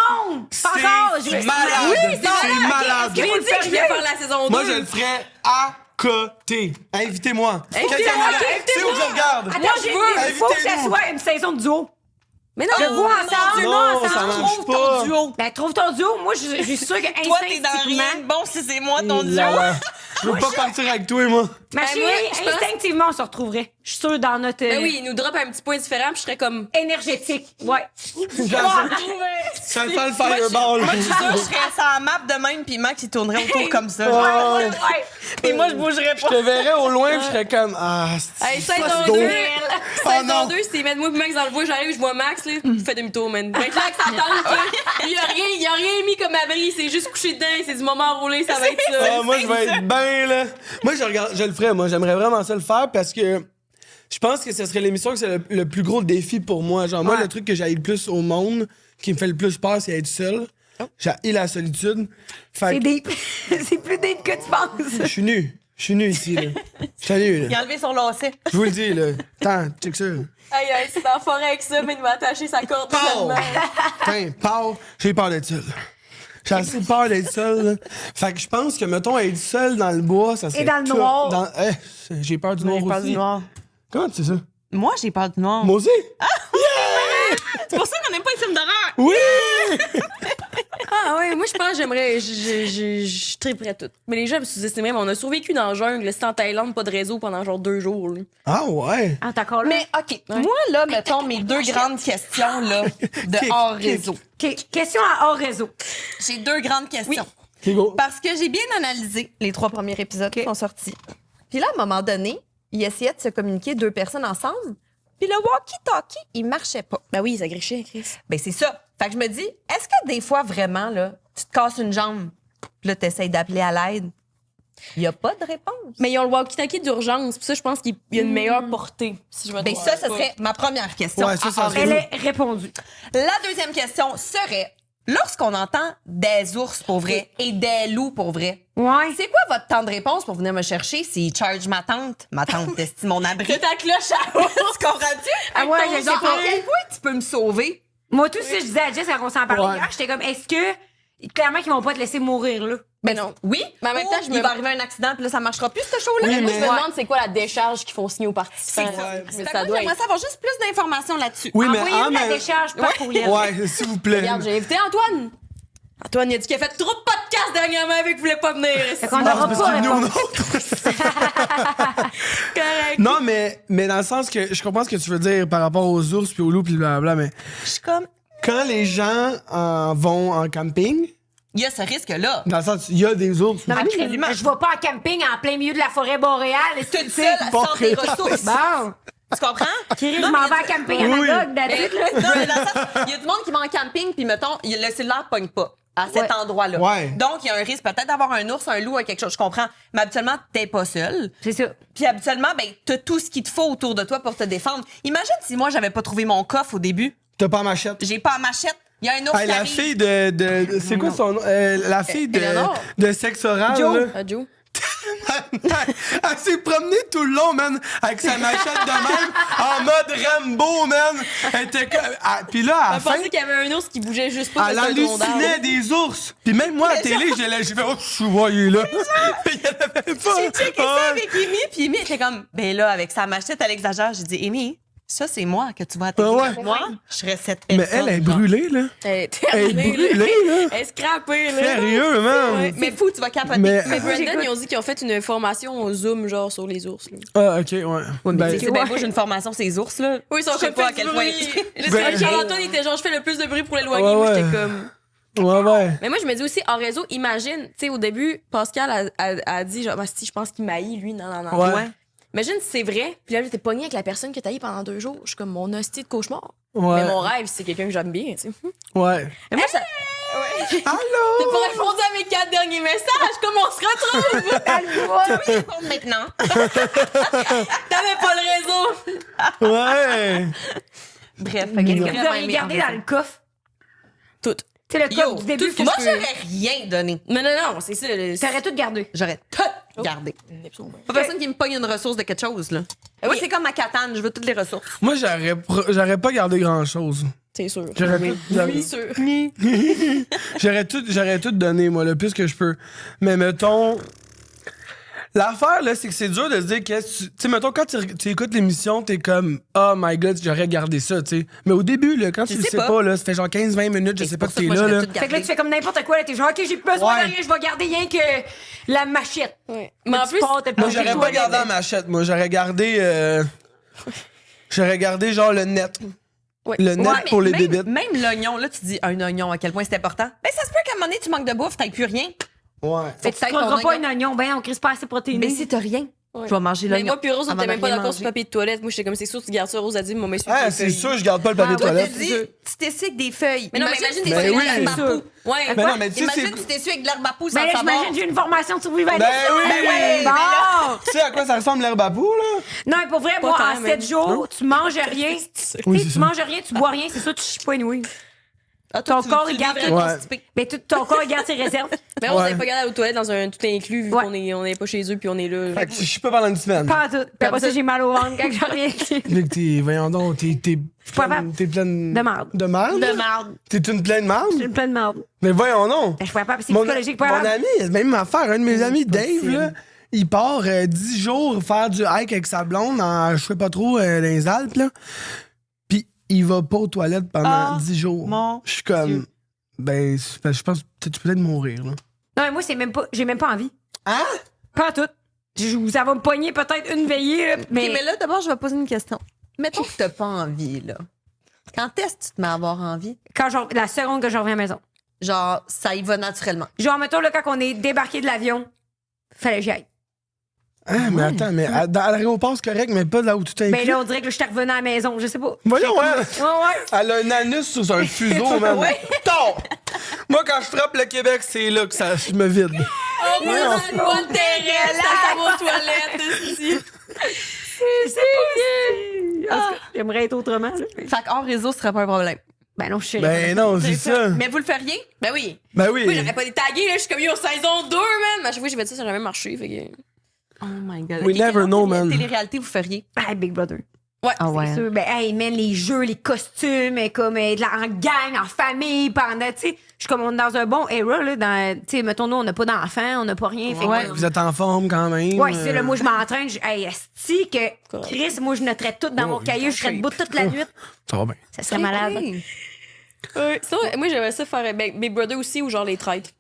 Pas encore! C'est malade. C'est malade. Je vous dis que je viens faire la saison 2. Moi, je le ferais à côté. Invitez-moi. Invitez-moi, C'est où que je regarde? Attends, il faut que ça Invitez-nous. soit une saison de duo. Mais non, Le voir ensemble. Non, ça marche Trouve pas. ton duo. Ben, trouve ton duo. Moi, je suis sûre que Toi, t'es dans rien de bon si c'est moi ton duo. Là, là. Je veux pas partir avec toi, moi. Ma Ben, chérie, moi, je pense- instinctivement, on se retrouverait. Je suis sûre dans notre Ben oui, il nous drop un petit point différent, puis je serais comme. énergétique. Ouais. Ça le fait le fireball. Moi, je suis sûre que je serais sur la map de même, puis Max, il tournerait autour comme ça. Ouais. Ouais. Et moi, je bougerais Je pas. te verrais au loin, puis je serais comme ah. Hey, c'est saison d'eau. 2, Oh saison non. 2, c'est mettre moi et Max dans le voie, j'arrive, je vois Max, là, il fait demi-tour, man. Ben, Max attend, là. Il a rien mis comme abri, c'est juste couché dedans, c'est du moment enroulé, ça va être ça. Ah, moi, je vais être bien, là. Moi, je le ferais, moi. J'aimerais vraiment ça le faire parce que je pense que ce serait l'émission que c'est le plus gros défi pour moi. Genre, moi, le truc que j'aille le plus au monde, qui me fait le plus peur, c'est être seul. J'ai la solitude. Fait C'est que deep. C'est plus deep que tu penses. je suis nu. Je suis nu ici, là. Je suis nu, Il là. a enlevé son lacet. Je vous le dis, là. Attends, check ça. Aïe, aïe, c'est en forêt avec ça, mais il m'a attaché sa corde Pow! seulement. Tiens, pow! J'ai peur d'être seul. J'ai assez peur d'être seul, là. Fait que je pense que, mettons, être seul dans le bois, ça serait. Et dans le tout- noir. j'ai peur du noir J'ai peur aussi. du noir. Comment tu sais ça? Moi, j'ai peur du noir. Moi aussi? C'est pour ça qu'on n'aime pas les films d'horreur. Oui! Ah ouais, moi je pense que j'aimerais, je triperais tout. Mais les gens me sous-estimeraient, mais on a survécu dans la jungle, c'était en Thaïlande, pas de réseau pendant genre 2 jours. Là. Ah ouais! Ah, t'es encore là? Mais, OK, moi, là, mettons mes deux grandes questions, là, de hors réseau. Question à hors réseau. J'ai deux grandes questions. C'est beau. Parce que j'ai bien analysé les 3 premiers épisodes qui sont sortis. Puis là, à un moment donné, il essayait de se communiquer 2 personnes ensemble. Puis le walkie-talkie, il marchait pas. Ben oui, ça grichait, Chris. Ben c'est ça. Fait que je me dis, est-ce que des fois, vraiment, là, tu te casses une jambe, puis là, t'essayes d'appeler à l'aide? Il y a pas de réponse. Mais ils ont le walkie-talkie d'urgence, puis ça, je pense qu'il y a une meilleure portée, si je me Ben trompe ça pas. serait ma première question. Ouais, ça à hors serait- Elle réseau. est répondue. La deuxième question serait, lorsqu'on entend des ours pour vrai et des loups pour vrai, Ouais. c'est quoi votre temps de réponse pour venir me chercher s'il charge ma tante estime mon abri? De ta cloche à eau. Tu comprends-tu? Ah ouais, Ton je sais genre, pas. à quel point tu peux me sauver? Moi, tout ce que je disais à Jess quand on s'en parlait Ouais. hier, j'étais comme, est-ce que, clairement, qu'ils vont pas te laisser mourir, là? Mais non. Oui, Mais en même ou temps, je il me- va arriver un accident puis là, ça marchera plus, ce show-là. Oui, Moi, je mais- me demande c'est quoi la décharge qu'ils font signer aux participants. Ouais. Mais Fait ça que doit moi, j'aimerais être... savoir juste plus d'informations là-dessus. Oui, mais Envoyez-nous la mais- décharge par courriel. Ouais, s'il vous plaît. Regarde, j'ai invité Antoine. Antoine, il a dit qu'il a fait trop de podcasts dernièrement avec qu'il voulait pas venir. Fait qu'on Ah, n'aura c'est pas parce qu'il est venu au réponse. nôtre. Correct. Non, mais dans le sens que je comprends ce que tu veux dire par rapport aux ours puis aux loups puis blablabla, mais Je suis comme, quand les gens vont en camping, il y a ce risque-là. dans le sens, il y a des ours. Non, mais Absolument. je vais pas en camping en plein milieu de la forêt boréale. Toute seule, sans tes ressources. Bon. Tu comprends? Thierry, Non, je m'en mais vais en camping à Oui. Magog, d'habitude, là. Non, mais dans le sens, il y a du monde qui va en camping, puis mettons, le cellulaire pogne pas à cet endroit-là. Ouais. Donc, il y a un risque peut-être d'avoir un ours, un loup, quelque chose. Je comprends. Mais habituellement, t'es pas seul. C'est ça. Puis habituellement, ben, t'as tout ce qu'il te faut autour de toi pour te défendre. Imagine si moi, j'avais pas trouvé mon coffre au début. T'as pas en machette. J'ai pas en machette. Il y a un ours Hey, qui la arrive. fille de c'est quoi son nom? La fille Eleanor. de sexe oral, Joe. là. Joe. Elle s'est promenée tout le long, man, avec sa machette de même, en mode Rambo, man. Elle était comme... Puis là, à la Je fin, pensais qu'il y avait un ours qui bougeait juste pas. elle parce que c'est un tronc hallucinait d'arbre. des ours. Puis même moi, à la télé, j'ai fait « Oh, je vois, il est là. » Il y en avait pas. J'ai checké ça Ouais. avec Amy, puis Amy était comme, ben là, avec sa machette, elle exagère. J'ai dit, Amy, ça, c'est moi que tu vas à Ouais. Moi, je serais cette personne. Mais elle est genre. brûlée, là. Elle est Elle est terminée, brûlée, là. Elle est scrappée, là. Sérieux, man. Ouais. C'est fou, tu vas capoter. Mais- Mais Brandon, ils ont dit qu'ils ont fait une formation au Zoom, genre, sur les ours. Là. Ah, OK, ouais. Ben, C'est bien beau, j'ai une formation, ces ours, là. Oui, ils sont Je sais comme pas fait à quel du point. bruit. Je Ben, sais, Charles-Antoine, il était genre, je fais le plus de bruit pour l'éloigner. Ouais, Moi, ouais. j'étais comme... ouais. Mais moi, je me dis aussi, en réseau, imagine, tu sais, au début, Pascal a dit, genre, si je pense qu'il m'haït, lui, non. Ouais. Imagine si c'est vrai, puis là, t'es pogné avec la personne que t'as haï pendant 2 jours. Je suis comme mon hostie de cauchemar. Ouais. Mais mon rêve, c'est quelqu'un que j'aime bien, tu sais. Ouais. Mais moi, ça... Allô? T'as pas répondu à mes 4 derniers messages. Comment on se retrouve? Répondre maintenant. T'avais pas le réseau. Ouais. Bref, Qu'est-ce que vous auriez gardé dans le coffre? Tout. Tu sais, le coffre Yo, du début. tout ce que moi, je peux- j'aurais rien donné. Non, c'est ça. T'aurais tout gardé. J'aurais tout gardé. Pas personne qui me pogne une ressource de quelque chose, là. Moi, c'est comme ma katane, je veux toutes les ressources. Moi, j'aurais pas gardé grand-chose. C'est sûr. J'aurais Oui, sûr. J'aurais tout donné, moi, le plus que je peux. Mais mettons... L'affaire, là, c'est que c'est dur de se dire que... Tu sais, mettons, quand tu écoutes l'émission, t'es comme... Oh my God, j'aurais gardé ça, tu sais. Mais au début, là, quand tu le sais sais pas. pas, là, ça fait genre 15-20 minutes, je sais pas que t'es là, là. Fait que là, tu fais comme n'importe quoi. Là, t'es genre, OK, j'ai besoin Ouais. de rien, je vais garder rien que la machette. Ouais. Mais en plus, Moi, j'aurais pas gardé la machette, moi. J'aurais gardé... J'aurais gardé, genre, le net. Ouais. Le net Ouais, mais pour les même, débites. Même l'oignon, là, tu dis un oignon, à quel point c'est important. Ben, ça se peut qu'à un moment donné, tu manques de bouffe, t'as plus rien. Ouais. Fait que tu Peut-être prendras ton pas oignon. un oignon, ben, on crise pas assez protéiné. Mais si t'as rien, Ouais. je vais manger mais l'oignon. moi, puis Rose, on avant était de même pas rien d'accord sur le manger. papier de toilette. Moi, j'étais comme, c'est sûr, tu gardes ça. Rose a dit, mon monsieur. Ah, c'est sûr, je garde pas le papier de Toi, toilette. tu dis, tu t'essuies avec des feuilles. Mais non, mais imagine tu des t'essuies feuilles. avec de Ben l'herbe à oui. poux. Ouais. Mais non, mais tu sais, Imagine, c'est... tu t'essuies avec de l'herbe à poux sans Ben le là, savoir. j'imagine que j'ai une formation de survivalisme. Ben oui, Ben oui, Bon! Tu sais à quoi ça ressemble l'herbe à poux, là? Non, mais pour vrai, Pas moi, tant, en même. 7 jours, tu manges rien. Oui, Tu sais, c'est tu ça. manges rien, tu bois rien, c'est sûr, tu chies pas une Ah, Ton tu- corps, tu il garde- devrais Ouais. constiper. Ben, ton corps, il garde ses réserves. Mais on Ouais. n'avait pas gardé aux toilettes dans un tout inclus, vu Ouais. qu'on est pas chez eux, puis on est là. Fait que je suis pas pendant une semaine. Pas en tout. Puis après ça, j'ai mal au ventre quand j'ai rien. Là que t'es, voyons donc, t'es pas pleine, t'es pleine... De marde. De marde? De marde. T'es une pleine marde? J'ai plein de marde. Mais voyons donc. Ben, je pourrais pas, c'est Mon, psychologique, mon pas grave. ami, même affaire, un de mes amis, Dave, Impossible. là, il part 10 jours faire du hike avec sa blonde en, je sais pas trop, dans les Alpes, là. Puis il va pas aux toilettes pendant Oh, 10 jours. mon Je suis comme, Dieu. ben, c'est parce que je pense que tu peux peut-être mourir, là. Non, mais moi, c'est même pas, j'ai même pas envie. Hein? Pas en tout. Ça va me pogner peut-être une veillée, là, mais. OK, mais là, d'abord, je vais poser une question. Mettons que t'as pas envie, là. Quand est-ce que tu te mets à avoir envie? La seconde que je reviens à la maison. Genre, ça y va naturellement. Genre, mettons, là, quand on est débarqué de l'avion, fallait que j'y aille. Ah, mais attends, mais à l'aéroport, c'est correct, mais pas là où tout est Ben inclus. là, on dirait que je suis revenue à la maison, je sais pas. Voyons, hein? Ouais. Elle a un anus sur un fuseau, man. Ton! Moi, quand je frappe le Québec, c'est là que ça, je me vide. Oh, moi, dans le bois de terrain, ça va aux toilettes, ici. C'est pas. En tout cas, j'aimerais être autrement, là. Fait que hors réseau, ce serait pas un problème. Ben non, je suis Ben non, c'est ça. Mais vous le feriez? Ben oui. Ben oui. Moi, j'aurais pas été taguée, là. Je suis comme, yo, saison 2, man. À chaque fois que j'ai fait ça n'a jamais marché. Fait que... Oh my God. We never know, man. Télé-réalité, vous feriez? Ben, Big Brother. Ouais. Ah ouais. C'est sûr. Ben, hey, man, les jeux, les costumes, comme en gang, en famille, pendant, tu sais, je suis comme on est dans un bon era, là, tu sais, mettons, nous, on n'a pas d'enfants, on n'a pas rien. Fait que, Vous êtes en forme quand même. ouais, c'est là, moi, je m'entraîne, hey, esti que Chris, moi, je noterais tout dans mon cahier, je serais debout toute la nuit. Ça va bien. Ça serait malade. Hey. Ça, moi, j'aimerais ça faire Big Brother aussi ou genre les traites.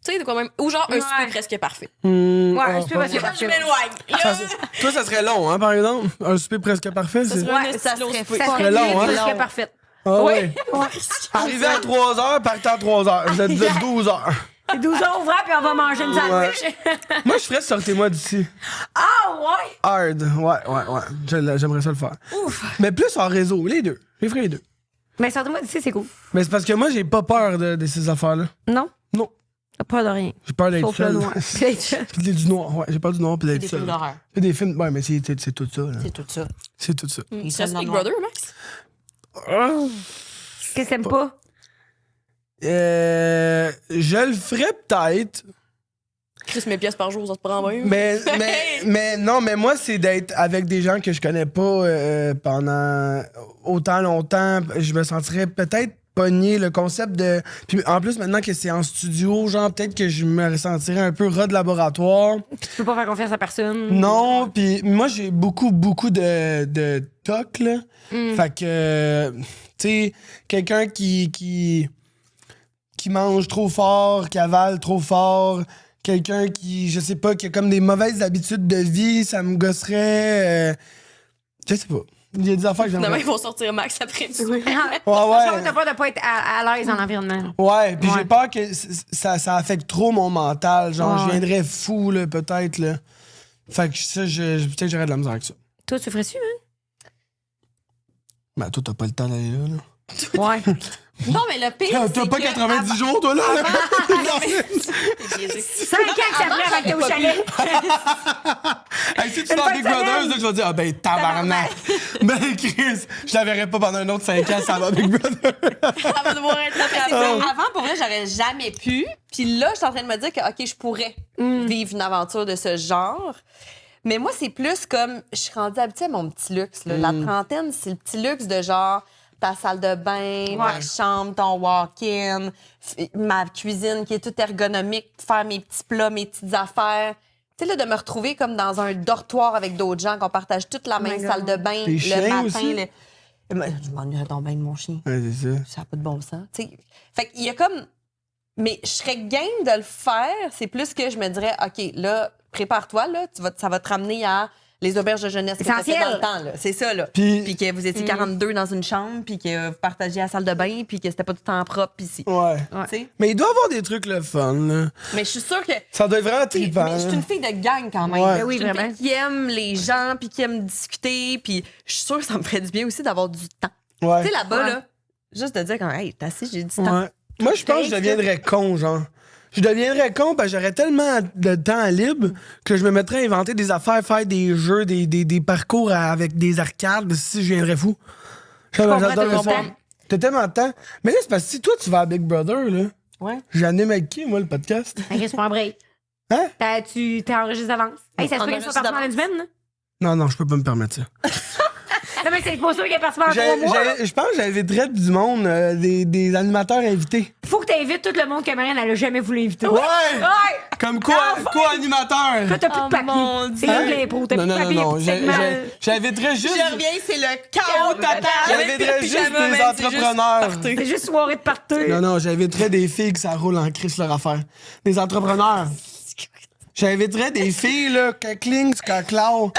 Tu sais, quand même. Ou genre un Ouais. souper presque parfait. Ouais, je peux parce que Je m'éloigne. Là, Toi, ça serait long, hein, par exemple? Un souper presque parfait, c'est... serait- Ouais, ça ça serait serait, ça serait serait long, bien, hein? ça serait parfait. Ah ouais. Ouais. Arrivé à 3h, partir à 3h. Vous êtes de 12h. C'est 12 heures ouvrants, puis on va manger une sandwich. Moi, je ferais sortez-moi d'ici. Ah, ouais! Hard. Ouais. J'aimerais ça le faire. Mais plus en réseau, les deux. Je ferais les deux. Mais sortez-moi d'ici, c'est cool. Mais c'est parce que moi, j'ai pas peur de ces affaires-là. Non? Non. T'as peur de rien. J'ai peur d'être Sauf le seul. noir. Puis du noir, ouais. J'ai peur du noir puis d'être Des seul. films d'horreur. C'est des films... Ouais, mais c'est tout ça, là. C'est tout ça. C'est tout ça. tu restes Big Brother, Max? Qu'est-ce que t'aimes pas? Je le ferais peut-être, Chris, 1000 pièces par jour, ça te prend bien. mais non, mais moi, c'est d'être avec des gens que je connais pas pendant autant longtemps. Je me sentirais peut-être pogné le concept de... Puis en plus, maintenant que c'est en studio, genre, peut-être que je me ressentirais un peu rat de laboratoire. Tu peux pas faire confiance à personne. Non, puis moi, j'ai beaucoup de toc, là. Fait que, tu sais, quelqu'un qui mange trop fort, qui avale trop fort, quelqu'un qui, je sais pas, qui a comme des mauvaises habitudes de vie, ça me gosserait. Je sais pas. Il y a des affaires que Demain, j'aimerais. ils vont sortir Max après. Ouais. Ouais. T'as peur de pas être à l'aise en environnement. Ouais, puis Ouais. j'ai peur que ça affecte trop mon mental. Genre, je Ouais. viendrais fou, là, peut-être, là. Fait que ça, peut-être que j'aurais de la misère avec ça. Toi, tu ferais-tu, Ben, toi, t'as pas le temps d'aller là, là. hein? Ouais. Non, mais le pire, T'as c'est pas que 90 jours, toi, là? 5 ans que ça ferait avant que t'es au chalet. Hey, si tu Une vas fin à Big de Brother, semaine. là, je vais dire, ah ben, tabarnak. Ben, Chris, je la verrai pas pendant un autre 5 ans, ça va, Big Brother. Elle va devoir être C'est là. ça. Avant, pour vrai, j'aurais jamais pu. Puis là, je suis en train de me dire que, OK, je pourrais vivre une aventure de ce genre. Mais moi, c'est plus comme, je suis rendue habituée à mon petit luxe. Là. La trentaine, c'est le petit luxe de genre ta salle de bain, ta chambre, ton walk-in, ma cuisine qui est toute ergonomique, faire mes petits plats, mes petites affaires. Tu sais, là, de me retrouver comme dans un dortoir avec d'autres gens, qu'on partage toute la même my salle God. de bain Tes le chiens matin. aussi? Je m'ennuierais donc bien de mon chien. Ouais, c'est ça. Ça n'a pas de bon sens. T'sais. Fait qu'il y a comme. Mais je serais game de le faire. C'est plus que je me dirais, OK, là, prépare-toi, là, ça va te ramener à les auberges de jeunesse que tu fait Essentiel. dans le temps. Là. C'est ça, là. Puis- Que vous étiez 42 dans une chambre, puis que vous partagiez la salle de bain, puis que c'était pas tout le temps propre, puis si. Ouais. T'sais. Mais il doit y avoir des trucs le fun, là. Mais je suis sûre que. Ça doit être vraiment trippant. Mais je suis une fille de gang quand même. Ouais. Je Oui, suis une vraiment. fille qui aime les gens, puis qui aime discuter, puis je suis sûre que ça me ferait du bien aussi d'avoir du temps. Ouais. Tu sais, là-bas, Ouais. là, juste de dire, quand, hey, t'es assis, j'ai du temps. Ouais. Moi, je pense que je deviendrais con, genre. Je deviendrais con parce que j'aurais tellement de temps libre que je me mettrais à inventer des affaires, faire des jeux, des parcours avec des arcades si je viendrais fou. comprends, J'adorerais t'as ça. le temps. T'as tellement de temps. Mais là, c'est parce que si toi, tu vas à Big Brother, là, Ouais. j'anime avec qui, moi, le podcast? Ok, c'est pas un break. Hein? Tu t'es enregistré d'avance. Hey, ça se peut qu'elle soit partie pendant une semaine, là? Non, je peux pas me permettre ça. Non, mais c'est pas sûr qu'elle est partie pendant 3 mois. là. Je pense que j'inviterais du monde, des animateurs invités. Faut que t'invites tout le monde que Marianne, elle a jamais voulu inviter. Ouais! Ouais! Comme co-animateur. Toi, t'as plus de papier. mon C'est Dieu. là de l'impro. T'as plus de papier. pour tes segments. J'inviterais juste... Je reviens, c'est le chaos total. J'inviterais juste des entrepreneurs. C'est juste soirée de party. Non, j'inviterais des filles que ça roule en crise leur affaire. Des entrepreneurs. J'inviterais des filles, là, cling, caclao.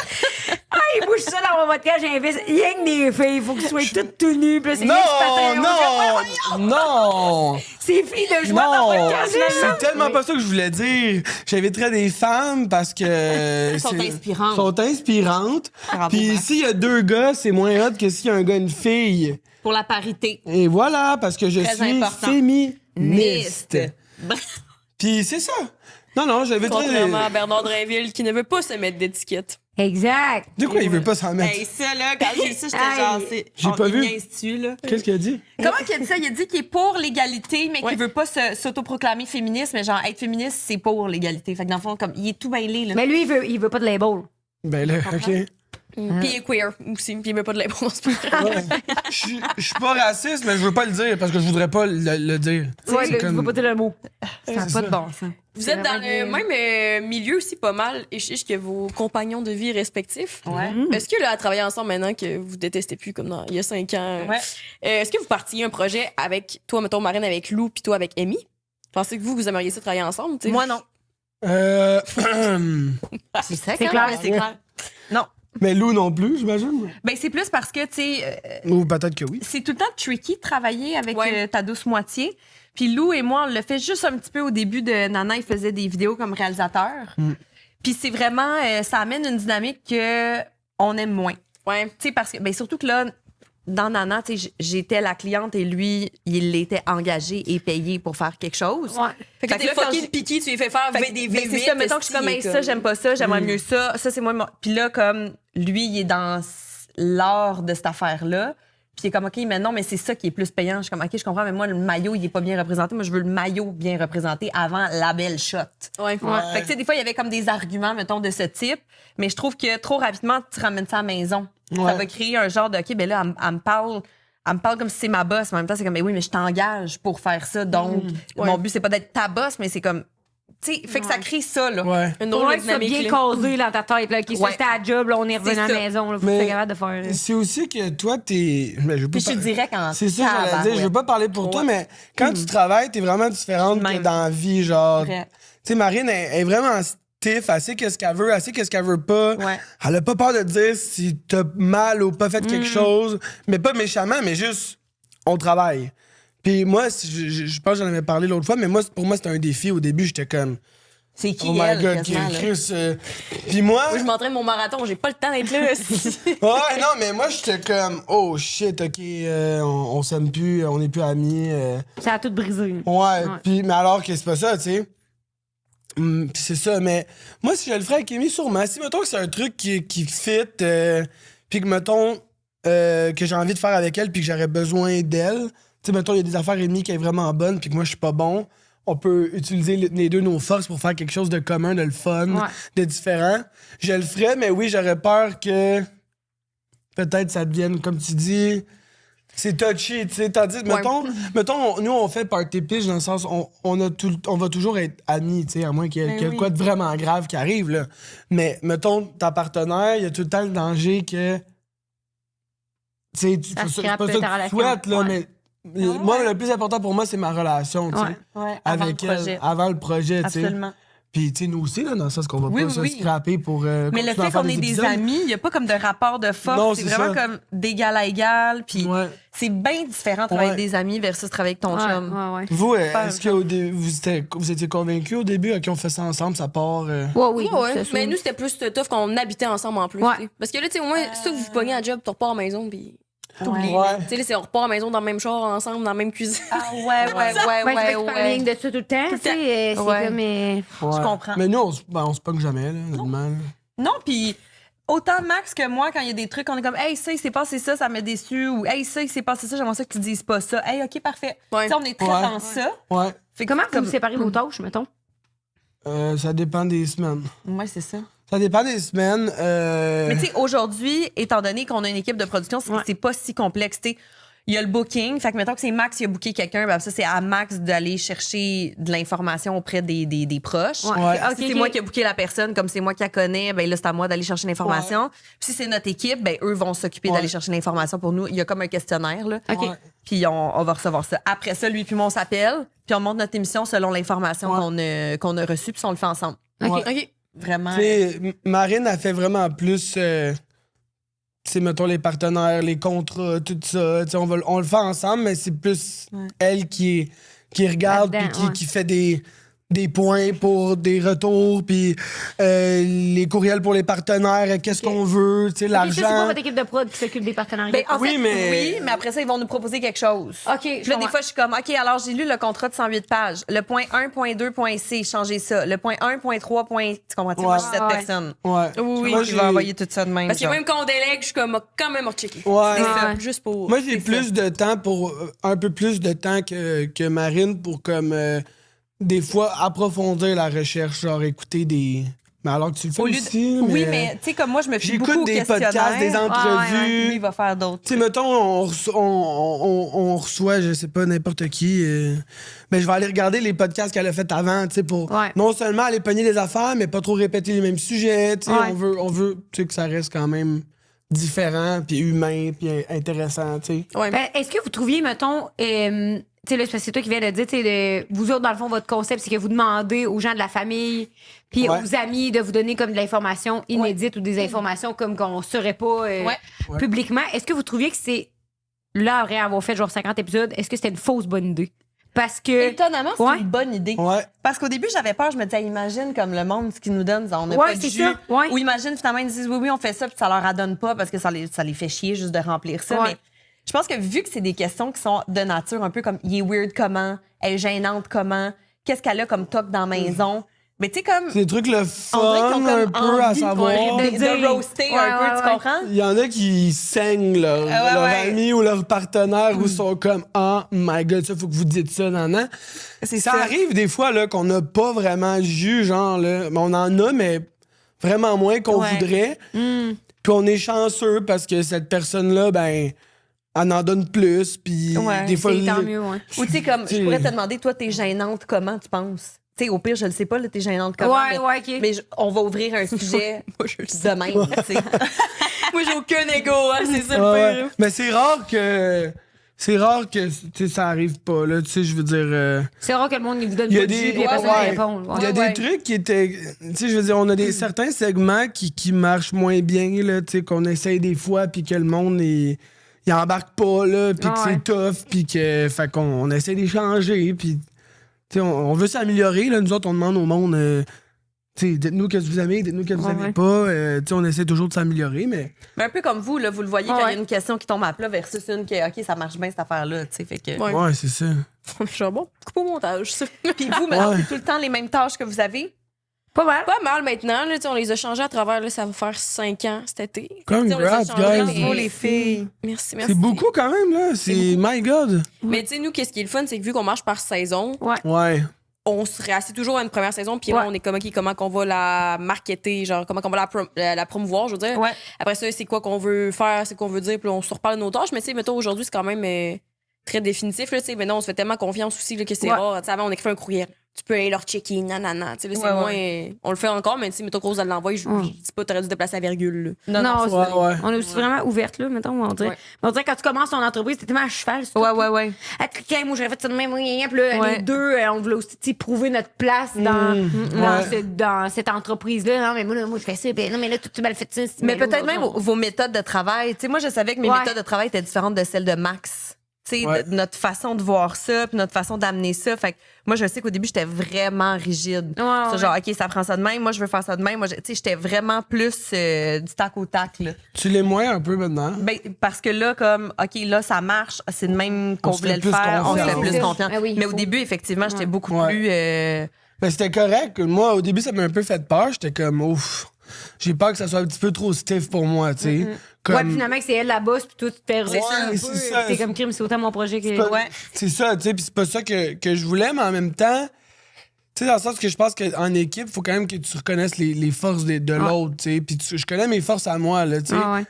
Hey, moi, je suis ça dans mon podcast, j'invite rien que des filles. Faut que tu sois toutes tout nues. Puis là, c'est Non, rien que c'est Patreon. non. C'est filles de joie dans Non, mon podcast. c'est tellement pas ça que je voulais dire. J'inviterais des femmes parce que... Elles sont inspirantes. Sont inspirantes. Bravo, Puis Max. s'il y a 2 gars, c'est moins hot que s'il y a un gars et une fille. Pour la parité. Et voilà, parce que je Très suis important. féministe. Puis c'est ça. Non, j'inviterais... Contrairement à Bernard Drinville qui ne veut pas se mettre d'étiquette. Exact. De quoi il veut pas s'en mettre? Hey, ça, là, quand j'ai vu ça, j'étais genre, J'ai pas vu. Dessus, là. Qu'est-ce qu'il a dit? Comment qu'il a dit ça? Il a dit qu'il est pour l'égalité, mais qu'il veut pas s'autoproclamer féministe, mais genre, être féministe, c'est pour l'égalité. Fait que dans le fond, comme, il est tout mêlé, là. Mais lui, il veut pas de label. Ben là, OK. Puis il est queer aussi, puis il met pas de l'impôt. Ouais. Je suis pas raciste, mais je veux pas le dire parce que je voudrais pas le dire. Ouais, C'est il comme- veut pas dire le mot. Ça n'a pas de bon sens. Vous êtes dans le même milieu aussi pas mal, et que vos compagnons de vie respectifs. Ouais. Est-ce que là, à travailler ensemble maintenant que vous détestez plus comme il y a 5 ans, Ouais. est-ce que vous partiez un projet avec toi, mettons, Marine avec Lou, puis toi avec Amy? Pensez que vous aimeriez ça travailler ensemble? T'sais? Moi, non. C'est sec, C'est hein? clair. Ouais, c'est clair. Non. Mais Lou non plus, j'imagine. Ben, c'est plus parce que, tu sais, Ou peut-être que oui. c'est tout le temps tricky de travailler avec Ouais. ta douce moitié. Puis Lou et moi, on l'a fait juste un petit peu au début de Nana. Il faisait des vidéos comme réalisateur. Puis c'est vraiment, ça amène une dynamique que on aime moins. Ouais. Tu sais, parce que, ben, surtout que là, dans Nana, tu sais, j'étais la cliente et lui, il était engagé et payé pour faire quelque chose. Ouais. Fait que Fait t'es que là, quand fucking j'ai- piqué, tu lui fais faire Fait que, des ben, c'est ça, mettons que je suis comme, hey, ça, j'aime pas ça, j'aimerais mieux ça. Ça, c'est moi. Puis là, comme, lui, il est dans l'art de cette affaire-là. Puis il est comme, OK, mais non, mais c'est ça qui est plus payant. Je suis comme, OK, je comprends, mais moi, le maillot, il est pas bien représenté. Moi, je veux le maillot bien représenté avant la belle shot. Ouais. Fait que, tu sais, des fois, il y avait comme des arguments, mettons, de ce type. Mais je trouve que trop rapidement, tu ramènes ça à la maison. Ça Ouais. va créer un genre de, OK, ben là, elle me parle. Elle me parle comme si c'est ma boss. Mais en même temps, c'est comme, ben oui, mais je t'engage pour faire ça. Donc, mon but, c'est pas d'être ta boss, mais c'est comme, tu sais, fait que ça crée ça, là. Ouais. Une Pour drôle de que ça soit dynamique. bien là. casé dans ta tête. Là. OK, ça, Ouais. c'était à la job. Là, on est revenu C'est à la ça. maison. Là, faut Mais- que tu capable de faire. C'est aussi que toi, t'es. Mais je veux pas Puis je suis par- direct en C'est ça, j'allais dire. Je veux pas parler pour toi, mais quand tu travailles, t'es vraiment différente que Même. dans la vie. Genre, tu Vrai. sais, Marine elle est vraiment stiff, elle sait qu'est-ce qu'elle veut, elle sait qu'est-ce qu'elle veut pas. Ouais. Elle a pas peur de dire si t'as mal ou pas fait quelque chose, mais pas méchamment, mais juste, on travaille. Puis moi, je pense que j'en avais parlé l'autre fois, mais moi, pour moi, c'était un défi. Au début, j'étais comme, C'est qui, oh my elle, God, quasiment, là? Chris. Puis moi, Moi, je m'entraîne mon marathon, j'ai pas le temps d'être là. ouais, non, mais moi, j'étais comme, oh shit, OK, on s'aime plus, on n'est plus amis. Ça a tout brisé. Ouais, puis mais alors que c'est pas ça, tu sais. Puis c'est ça, mais moi, si je le ferais avec Amy, sûrement. Si, mettons que c'est un truc qui fit, puis que, mettons, que j'ai envie de faire avec elle, puis que j'aurais besoin d'elle, tu sais, mettons, il y a des affaires Amy qui est vraiment bonne, puis que moi, je suis pas bon, on peut utiliser les deux nos forces pour faire quelque chose de commun, de le fun, de différent. Je le ferais, mais oui, j'aurais peur que peut-être ça devienne, comme tu dis... C'est touchy, tu sais. Tandis, mettons, nous, on fait party pitch dans le sens, on va toujours être amis, tu sais, à moins qu'il y ait quoi de vraiment grave qui arrive, là. Mais, mettons, ta partenaire, il y a tout le temps le danger que. Tu sais, Ça c'est scrape pas ça ta que tu relation. souhaites, là, Ouais. mais. Moi, le plus important pour moi, c'est ma relation, tu sais. Ouais. Avant Avec le projet. elle, avant le projet, tu sais. Absolument. Puis, tu sais, nous aussi, là, dans le sens qu'on va Oui, pas oui, se oui. scraper pour. Mais le continuer à fait faire qu'on est des épisodes. amis, il n'y a pas comme de rapport de force. Non, c'est c'est vraiment ça. comme d'égal à égal. Puis Ouais. c'est bien différent de travailler Ouais. avec des amis versus travailler avec ton chum. Ouais. Vous, Super. est-ce que vous étiez convaincus au début, OK, on fait ça ensemble, ça part. Oui, Ouais, c'est sûr. mais nous, c'était plus tough quand on habitait ensemble en plus. Ouais. t'sais. Parce que là, tu sais, au moins, ça, vous pognez à job, tu repars à la maison, puis t'oublies. Ouais. Tu sais, là, c'est on repart à la maison dans le même char, ensemble, dans la même cuisine. Ah ouais, Ouais, je fais pas ligne de ça tout le temps. Tu sais, c'est Ouais. comme. Ouais. Je comprends. Mais nous, on se pogne jamais, là, honnêtement. là. Non, puis autant Max que moi, quand il y a des trucs, on est comme, hey, ça, il s'est passé ça m'a déçu. Ou, hey, ça, il s'est passé ça, j'aimerais ça que tu dises pas ça. Hey, OK, parfait. Ouais. Tu sais, on est très Ouais. dans ça. Ouais. Fait que Comment comme. vous séparez vos tâches, mettons? Ça dépend des semaines. Ouais, c'est ça. Ça dépend des semaines. Mais tu sais, aujourd'hui, étant donné qu'on a une équipe de production, c'est pas si complexe. Tu sais, il y a le booking. Fait que mettons que c'est Max qui a booké quelqu'un, ben ça, c'est à Max d'aller chercher de l'information auprès des proches. Ouais. Si c'est moi qui ai booké la personne, comme c'est moi qui la connais, ben là, c'est à moi d'aller chercher l'information. Puis si c'est notre équipe, ben eux vont s'occuper Ouais. d'aller chercher l'information pour nous. Il y a comme un questionnaire, là. OK. Ouais. Puis on va recevoir ça. Après ça, lui puis moi, on s'appelle, puis on monte notre émission selon l'information qu'on a reçue, puis on le fait ensemble. Ouais. OK. Vraiment. Tu sais, Marine a fait vraiment plus. Tu sais, mettons les partenaires, les contrats, tout ça. Tu sais, on le fait ensemble, mais c'est plus elle qui regarde Là-dedans, puis qui fait des des points pour des retours, puis les courriels pour les partenaires, qu'est-ce qu'on veut, tu sais, Ok, ça, c'est pas l'argent. votre équipe de prod qui s'occupe des partenariats. Ben, en Oui, fait, mais- oui, mais après ça, ils vont nous proposer quelque chose. OK, Puis je là, des comprends. fois, je suis comme, OK, alors j'ai lu le contrat de 108 pages. Le point 1, point 2, point C, changez ça. Le point 1, point 3, point... Tu comprends-tu? Moi, je suis cette Ouais. personne. Ouais. Oui, Moi, Je vais envoyer tout ça de même. Parce que genre. même quand on délègue, je suis comme, quand même, rechecker. Ouais. C'est ça, Ouais. juste pour. Moi, j'ai c'est plus ça. de temps pour... un peu plus de temps que Marine pour, comme, des fois, approfondir la recherche, genre écouter des... Mais alors que tu le fais Au lieu de- aussi, Oui, mais tu sais, comme moi, je me fie beaucoup j'écoute aux des podcasts, des questionnaires. entrevues. Lui, il va faire d'autres. Tu sais, mettons, on reçoit, je sais pas, n'importe qui. Ben, je vais aller regarder les podcasts qu'elle a fait avant, tu sais, pour Ouais. non seulement aller pogner les affaires, mais pas trop répéter les mêmes sujets. Tu sais, Ouais. on veut tu sais, que ça reste quand même différent, puis humain, puis intéressant, tu sais. Ouais. Ben, est-ce que vous trouviez, mettons, tu sais, là, c'est parce que c'est toi qui viens de dire, tu sais, vous autres, dans le fond, votre concept, c'est que vous demandez aux gens de la famille, puis Ouais. aux amis de vous donner comme de l'information inédite ou des informations comme qu'on ne saurait pas Ouais. publiquement. Est-ce que vous trouviez que c'est, là, après avoir fait genre 50 épisodes, est-ce que c'était une fausse bonne idée? Parce que. Étonnamment, c'est Ouais. une bonne idée. Ouais. Parce qu'au début, j'avais peur. Je me disais, imagine comme le monde, ce qu'ils nous donne, on n'a Ouais, pas de c'est jus. ça, ouais. Ou imagine, finalement, ils disent, oui, on fait ça, puis ça leur adonne pas parce que ça les fait chier juste de remplir ça. Ouais. Mais je pense que vu que c'est des questions qui sont de nature un peu comme, il est weird comment, elle est gênante comment, qu'est-ce qu'elle a comme toc dans la maison. Mais tu sais, comme. C'est des trucs le On dirait fun, qu'ils ont un comme peu à envie, savoir. ouais, De de dire. roaster Ouais, un peu, ouais, tu ouais. comprends? Il y en a qui saignent leur Ah ouais, ouais. ami ou leur partenaire ou sont comme « Oh my God, ça, faut que vous dites ça, nan. C'est Ça arrive des fois là, qu'on n'a pas vraiment jus, genre, là. Mais on en a, mais vraiment moins qu'on Ouais. voudrait. Puis on est chanceux parce que cette personne-là, ben, elle en donne plus. Puis Ouais, des fois... C'est tant mieux, ouais. Ou tu sais, comme, je pourrais te demander, toi, t'es gênante comment, tu penses? Tu sais, au pire, je le sais pas, là, t'es gênante comment. Ouais, mais, ouais, OK. mais on va ouvrir un sujet Moi, je le sais. de même, tu sais. Moi, j'ai aucun ego, hein, c'est ça Ouais, le pire. ouais. Mais c'est rare que... C'est rare que tu sais, ça arrive pas, là. Tu sais, je veux dire... C'est rare que le monde il vous donne Il y a pas de des, jus, puis il y a personne qui répond. il y a Ouais. des ouais. trucs qui étaient. Tu sais, je veux dire, on a certains segments qui marchent moins bien, là, tu sais, qu'on essaye des fois, puis que le monde, il embarque pas, là, puis que Ah ouais. c'est tough, puis que. Fait qu'on on essaie d'échanger, puis. Tu sais, on veut s'améliorer, là. Nous autres, on demande au monde. Tu sais, dites-nous qu'est-ce que vous aimez, dites-nous qu'est-ce que vous Ouais, aimez ouais. pas. Tu sais, on essaie toujours de s'améliorer, mais. Mais un peu comme vous, là, vous le voyez quand il y Ouais. a une question qui tombe à plat versus une qui, OK, ça marche bien, cette affaire-là, tu sais, fait que... Ouais. Ouais, c'est ça. Je suis bon, coupe au montage. ça. Puis vous, maintenant, Ouais. c'est tout le temps les mêmes tâches que vous avez? Pas mal. Pas mal maintenant, là, tu sais, on les a changés à travers, là, ça va faire 5 ans cet été. Congrats, Tu sais, on les a changés, guys. mais- Oh, les filles! Merci, merci. C'est beaucoup quand même, là. C'est. My God. Mais tu sais, nous, qu'est-ce qui est le fun, c'est que vu qu'on marche par saison, Ouais. on se réassit toujours à une première saison, puis là, Ouais. on est comme, OK, comment qu'on va la marketer, genre, comment qu'on va la promouvoir, je veux dire. Ouais. Après ça, c'est quoi qu'on veut faire, c'est quoi qu'on veut dire, puis là, on se reparle de nos tâches, mais tu sais, mettons, aujourd'hui, c'est quand même très définitif, là, tu sais. Maintenant, on se fait tellement confiance aussi, là, que c'est Ouais. rare. Tu sais, avant, on écrivait un courriel. Tu peux aller leur checker, nanana. Tu sais, là, c'est Ouais, moins. On le fait encore, mais tu sais, mettons, Rose, elle l'envoie, je dis pas, t'aurais dû déplacer la virgule, là. Non, c'est- Ouais, ouais. on est aussi vraiment ouverte, là, mettons, on dirait. Ouais. On dirait que quand tu commences ton entreprise, t'es tellement à cheval. sur tout. Ouais, ouais, ouais. Ah, quelqu'un, moi, j'aurais fait ça de même, oui, puis là, Ouais. les deux, on voulait aussi, tu sais, prouver notre place dans cette entreprise-là. Non, mais moi, je fais ça, puis non, mais là, tu m'as fait ça. Mais là, peut-être non, même non. vos méthodes de travail. Tu sais, moi, je savais que mes Ouais. méthodes de travail étaient différentes de celles de Max. Tu sais, Ouais. notre façon de voir ça, puis notre façon d'amener ça. Fait que moi, je sais qu'au début, j'étais vraiment rigide. Ouais, C'est ouais. genre, OK, ça prend ça de même, moi, je veux faire ça de même. Moi, tu sais, j'étais vraiment plus du tac au tac, là. Tu l'es moins un peu maintenant. Ben, parce que là, comme, OK, là, ça marche, c'est de même qu'on On se voulait fait le plus faire, on se fait confiance. plus Oui, confiance. ah oui, Mais faut. au début, effectivement, j'étais beaucoup Ouais. plus. Ben, c'était correct. Moi, au début, ça m'a un peu fait peur. J'étais comme, ouf, j'ai peur que ça soit un petit peu trop stiff pour moi, tu sais. Comme... Ouais, puis finalement, que c'est elle la boss, puis toi, tu te fais Ouais, un peu. c'est ça. T'es comme crime, c'est autant mon projet que. C'est pas- Ouais. C'est ça, tu sais, puis c'est pas ça que je voulais, mais en même temps, tu sais, dans le sens que je pense qu'en équipe, il faut quand même que tu reconnaisses les forces de l'autre, tu sais. Puis je connais mes forces à moi, là, tu sais. Ah ouais.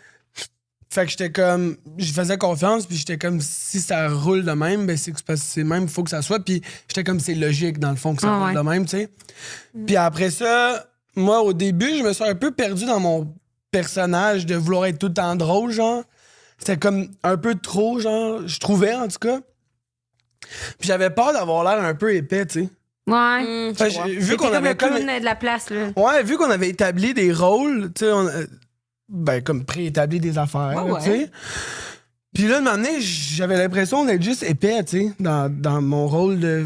Fait que j'étais comme, je faisais confiance, puis j'étais comme, si ça roule de même, ben c'est parce que c'est même, faut que ça soit. Puis j'étais comme, c'est logique, dans le fond, que ça Ah roule ouais. de même, tu sais. Puis après ça, moi, au début, je me suis un peu perdu dans mon personnage de vouloir être tout le temps drôle, genre. C'était comme un peu trop, genre, je trouvais, en tout cas. Puis j'avais peur d'avoir l'air un peu épais, tu sais. Ouais. Fait que vu T'es qu'on comme avait le clown de la place, là. Ouais, vu qu'on avait établi des rôles, tu sais, ben, comme préétabli des affaires, Ouais, tu sais. Puis là, de m'amener, j'avais l'impression d'être juste épais, tu sais, dans mon rôle de...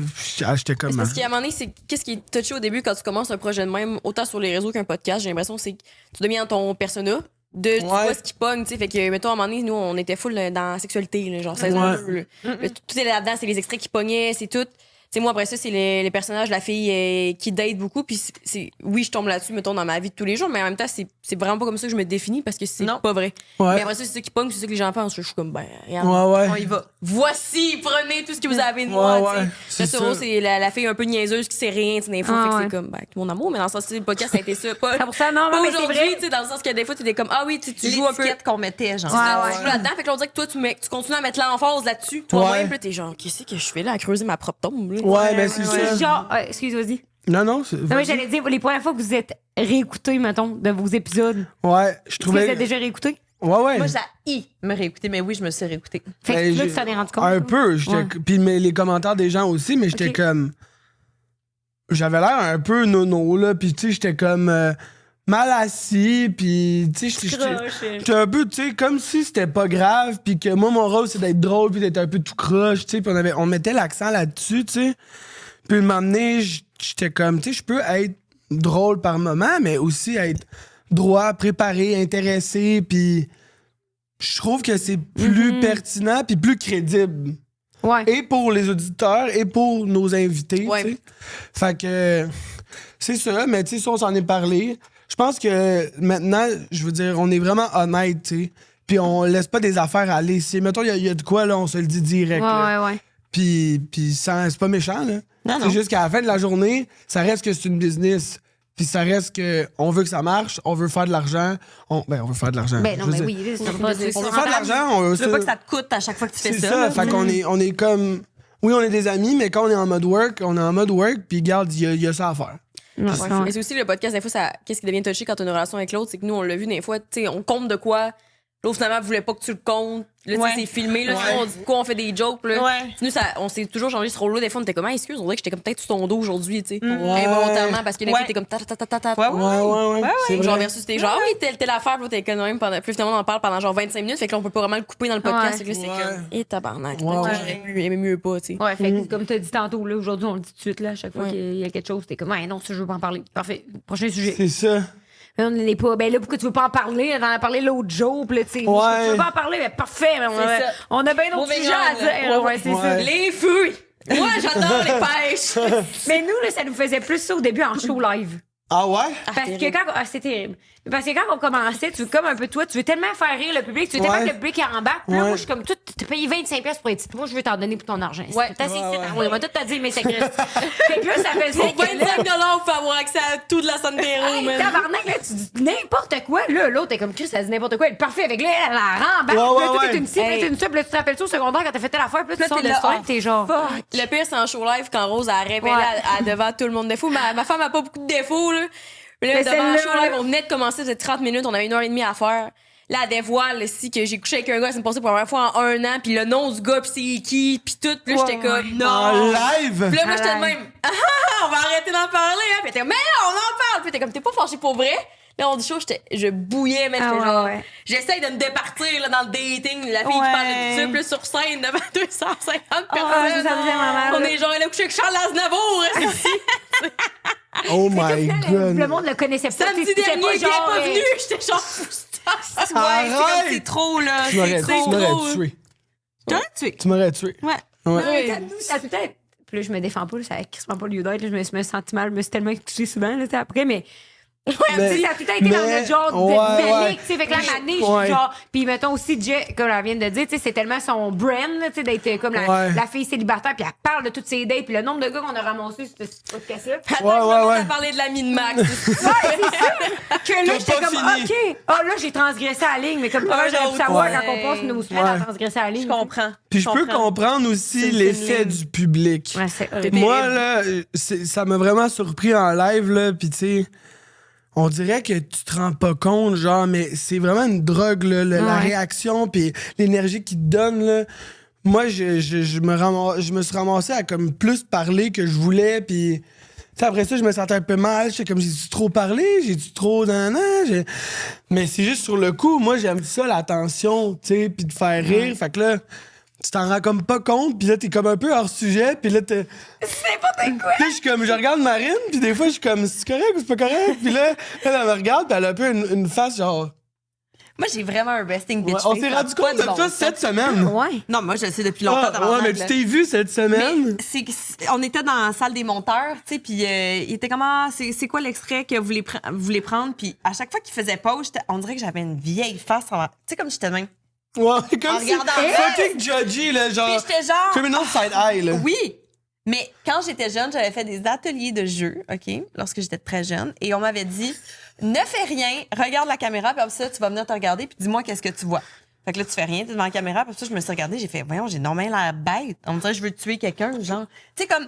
J'étais comme... Parce qu'à un moment donné, c'est qu'est-ce qui est touché au début quand tu commences un projet de même, autant sur les réseaux qu'un podcast, j'ai l'impression que c'est que tu deviens ton persona. Tu vois ce qui pogne, tu sais. Fait que, mettons, à un moment donné, nous, on était full dans la sexualité, là, genre saison 2. Tout est là-dedans, c'est les extraits qui pognaient, c'est tout. Tu sais, moi, après ça, c'est les personnages de la fille qui date beaucoup. Puis, oui, je tombe là-dessus, mettons, dans ma vie de tous les jours, mais en même temps, c'est vraiment pas comme ça que je me définis parce que c'est pas vrai. Ouais. Mais après ça, c'est ça qui pogne, c'est ça que les gens pensent. Je suis comme, ben, regarde, Ouais. on y va. Voici, prenez tout ce que vous avez de moi, Ouais, tu sais. c'est Le ça. c'est la fille un peu niaiseuse qui sait rien, tu sais, des fois. Fait que c'est comme, ben, mon amour, mais dans le sens, le podcast, ça a été ça. Pas, 100%, non, pas mais c'est aujourd'hui, vrai. tu sais, dans le sens que des fois, tu es comme, ah oui, tu joues un peu. L'étiquette qu'on mettait, genre. Tu joues là-dedans, fait que l'on dirait que toi, tu continues à mettre l'emphase là-dessus. Toi-même, puis t'es genre, qu'est-ce que je fais là à creuser ma propre tombe, là? Ouais, mais c'est ça. Genre, excuse, vas-y. Non, c'est... Non, mais j'allais dire, les premières fois que vous êtes réécoutés, mettons, de vos épisodes, Ouais, je est-ce que trouvais... vous êtes déjà réécoutés? Ouais. Moi, j'ai me réécouter, mais oui, je me suis réécoutée. Fait que Ben, là, tu t'en es rendu compte. Un peu. Ouais. Puis les commentaires des gens aussi, mais j'étais Ok. comme... J'avais l'air un peu nono, là, puis tu sais, j'étais comme... mal assis, puis tu sais, j'étais un peu, tu sais, comme si c'était pas grave, puis que moi, mon rôle, c'est d'être drôle, puis d'être un peu tout croche, tu sais, puis on mettait l'accent là-dessus, tu sais. Puis m'amener, j'étais comme, tu sais, je peux être drôle par moment, mais aussi être droit, préparé, intéressé, puis je trouve que c'est plus pertinent, puis plus crédible. Ouais. Et pour les auditeurs, et pour nos invités, Ouais. tu sais. Fait que c'est ça, mais tu sais, ça, on s'en est parlé. Je pense que maintenant, je veux dire, on est vraiment honnête, tu sais. Puis on laisse pas des affaires aller. Si, mettons, il y a de quoi, là, on se le dit direct. là. Ouais. Puis c'est pas méchant, là. C'est juste qu'à la fin de la journée, ça reste que c'est une business. Puis ça reste que on veut que ça marche, on veut faire de l'argent. On veut faire de l'argent. Ben non, Je veux mais dire, oui, c'est pas on veut faire de l'argent. Tu veux pas que ça te coûte à chaque fois que tu fais C'est ça. ça. là. Fait qu'on est, on est comme... Oui, on est des amis, mais quand on est en mode work, on est en mode work, puis garde, il y a ça à faire. Ouais, Mais c'est aussi le podcast, des fois, qu'est-ce qui devient touché quand tu as une relation avec l'autre, c'est que nous, on l'a vu des fois, tu sais, on compte de quoi. L'autre, finalement, voulait pas que tu le comptes. Là, tu sais, c'est filmé. Là, sinon, on dit quoi, on fait des jokes. Là. Ouais. Nous, on s'est toujours changé ce rôle-là. Des fois, on était comme, excuse, on dirait que j'étais comme peut-être sur ton dos aujourd'hui, tu sais. Involontairement, parce que des fois, t'es comme ta. Ouais. C'est Genre, vrai. versus t'es genre, oui, telle affaire, puis là, t'es quand même pendant. Puis finalement, on en parle pendant genre 25 minutes. Fait que là, on peut pas vraiment le couper dans le podcast. Ouais. Fait que là, c'est Ouais. comme, tabarnak. Ouais. J'aurais aimé mieux pas, tu sais. Ouais, fait que, comme tu as dit tantôt, là, aujourd'hui, on le dit tout de suite, là, à chaque fois qu'il y a quelque chose, t'es comme, ouais, non, ça, je veux pas en parler. Parfait. Prochain sujet. C'est ça. Mais on n'est pas. Ben là, pourquoi tu veux pas en parler? On en a parlé l'autre jour, pis là, tu sais. Ouais. Tu veux pas en parler? Mais parfait, mais C'est ça. on a bien d'autres Mauvais sujets à genre, dire. là. Ouais, c'est Ouais. ça. Les fruits! Moi, j'adore les pêches! Mais nous, là, ça nous faisait plus ça au début en show live. Ah ouais? Parce que quand. Ah, c'est terrible. Parce que quand on commençait, tu veux comme un peu toi, tu veux tellement faire rire le public, tu veux tellement Ouais. que le public embarque. Puis là, Ouais. moi, je suis comme, tu t'as payé 25$ pour être ici. Moi, je veux t'en donner pour ton argent. Ouais. T'as assez Ouais, ici, ouais. on va tout te dire, mais c'est que. Fait que là, ça faisait. Pour que là, 25$, faut avoir accès à tout de la Santero, Hey, man. tabarnak, là, tu dis n'importe quoi. Là, l'autre est comme Chris, elle dit n'importe quoi. Elle est parfait. Avec là, elle la rembarque. Ouais, Là, ouais, tout ouais. est une cible, Hey. t'es une cible. Là, tu te rappelles ça au secondaire quand t'as fait telle affaire. Puis là, tu sors t'es de là, soir, ah, t'es genre. Le pire, c'est en show live quand Rose a révélé Ouais. devant tout le monde défaut. Ma femme a pas beaucoup de défauts, là. Mais là, Mais devant le show celle-là, live, on venait de commencer, c'était 30 minutes, on avait 1h30 à faire. Là, elle dévoile ici que j'ai couché avec un gars, ça me passait pour la première fois en 1 an, puis le nom du gars, puis c'est qui, puis tout. Puis là, j'étais comme, En non. live? Puis là, moi, j'étais de En live. même, on va arrêter d'en parler, hein. Puis elle était comme, mais on en parle. Puis t'es comme, t'es pas fâché pour vrai? Là, on dit chaud, je bouillais, mais Ah j'étais ouais, genre, ouais. j'essaye de me départir, là, dans le dating, la fille qui Ouais. parle de tout ça, puis là, sur scène, devant 250 Ah, personnes. ça faisait mal. On est genre, elle a couché avec Charles Aznavour, ici. Oh my Le god. monde le connaissait pas. Samedi C'était dernier, il était genre, pas venu. J'étais genre, foustache. Ouais, c'est comme Arrête! c'est trop, là. Tu m'aurais trop. tué. T'as tué. Tu m'aurais tué. Ouais. Ouais. Ouais, ça peut-être. Puis là, je me défends pas, là, ça a crissement pas lieu d'être. là, Je me suis senti mal, je me suis tellement touchée souvent, là, tu sais, après, mais. Mais- Tu sais, ça a tout été dans mais- notre genre de ouais, dynamique, ouais. tu sais. Fait que là, à un moment donné, je Ouais. suis genre. Puis mettons aussi, Jay, comme elle vient de dire, tu sais, c'est tellement son brand, là, tu sais, d'être comme Ouais. la fille célibataire, puis elle parle de toutes ses dates, puis le nombre de gars qu'on a ramassé, c'était ce podcast-là. Attends, Ouais, je ouais, commence ouais. à parler de l'ami de Max. Que là, T'as j'étais pas comme, fini. OK. Ah, là, j'ai transgressé la ligne, mais comme pas Ouais, j'aurais pu j'avoue. savoir Ouais. quand on passe nos semaines à transgresser la ligne. Je comprends. Puis je peux comprendre aussi C'est une l'effet ligne. du public. Ouais, c'est horrible. Moi, là, ça m'a vraiment surpris en live, là, pis tu sais, on dirait que tu te rends pas compte, genre, mais c'est vraiment une drogue, là, la Ouais. réaction puis l'énergie qu'il te donne, là. Moi, je me suis ramassé à comme plus parler que je voulais, puis sais, après ça, je me sentais un peu mal. J'étais comme, j'ai-tu trop parlé? J'ai-tu trop Mais c'est juste sur le coup, moi, j'aime ça, l'attention, tu sais, puis de faire rire. Fait que là, tu t'en rends comme pas compte, puis là, t'es comme un peu hors sujet, puis là, t'es... C'est n'importe quoi! Puis je suis comme, je regarde Marine, puis des fois, je suis comme, c'est correct ou c'est pas correct? Puis là, elle me regarde, puis elle a un peu une face genre... Moi, j'ai vraiment un resting bitch Ouais, on face, s'est ça a rendu pas compte de bon ça sens. cette semaine. Ouais. Non, moi, je le sais depuis longtemps. Ah, ouais, mais tu t'es vu cette semaine? On était dans la salle des monteurs, tu sais, puis il était comme, c'est quoi l'extrait que vous voulez prendre? Puis à chaque fois qu'il faisait pause, on dirait que j'avais une vieille face. Tu sais, comme j'étais de même. Ouais, comme En si regardant fucking judgy, là, genre... Puis j'étais genre... Criminal side eye, là. Oui! Mais quand j'étais jeune, j'avais fait des ateliers de jeu, OK? Lorsque j'étais très jeune. Et on m'avait dit, ne fais rien, regarde la caméra, puis après ça, tu vas venir te regarder, puis dis-moi qu'est-ce que tu vois. Fait que là, tu fais rien, t'es devant la caméra, puis après ça, je me suis regardée, j'ai fait, voyons, j'ai normalement l'air bête. On me dirait, je veux tuer quelqu'un, genre. Tu sais, comme,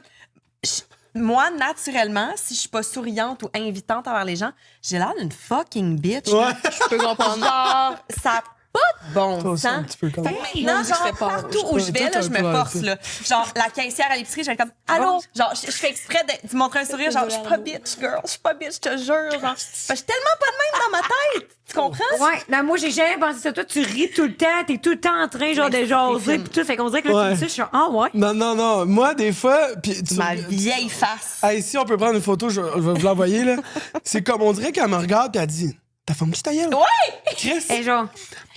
moi, naturellement, si je suis pas souriante ou invitante envers les gens, j'ai l'air d'une fucking bitch. Ouais. là. Je peux comprendre. Genre, ça a pas de bon Toi aussi, un sens. petit peu comme Fait que maintenant, genre, partout où je vais, là, je me force, là. Genre, la caissière à l'épicerie, je vais comme, allô? Genre, je fais exprès de montrer un sourire, genre, je suis pas bitch, girl, je suis pas bitch, je te jure. Genre, je suis tellement pas de même dans ma tête. Tu comprends? Ouais, non, moi, j'ai jamais pensé ça. Toi, tu ris tout le temps, t'es tout le temps en train, genre, de jaser, pis tout. Fait qu'on dirait que là, Ouais. tu dis ça, je suis genre, ah, ouais. Non. Moi, des fois... Puis Ma vieille face. Ah, ici, on peut prendre une photo, je vais vous l'envoyer, là. C'est comme, on dirait qu'elle me regarde, puis elle dit... T'as fermé ta gueule? Ouais! Chris! Et genre,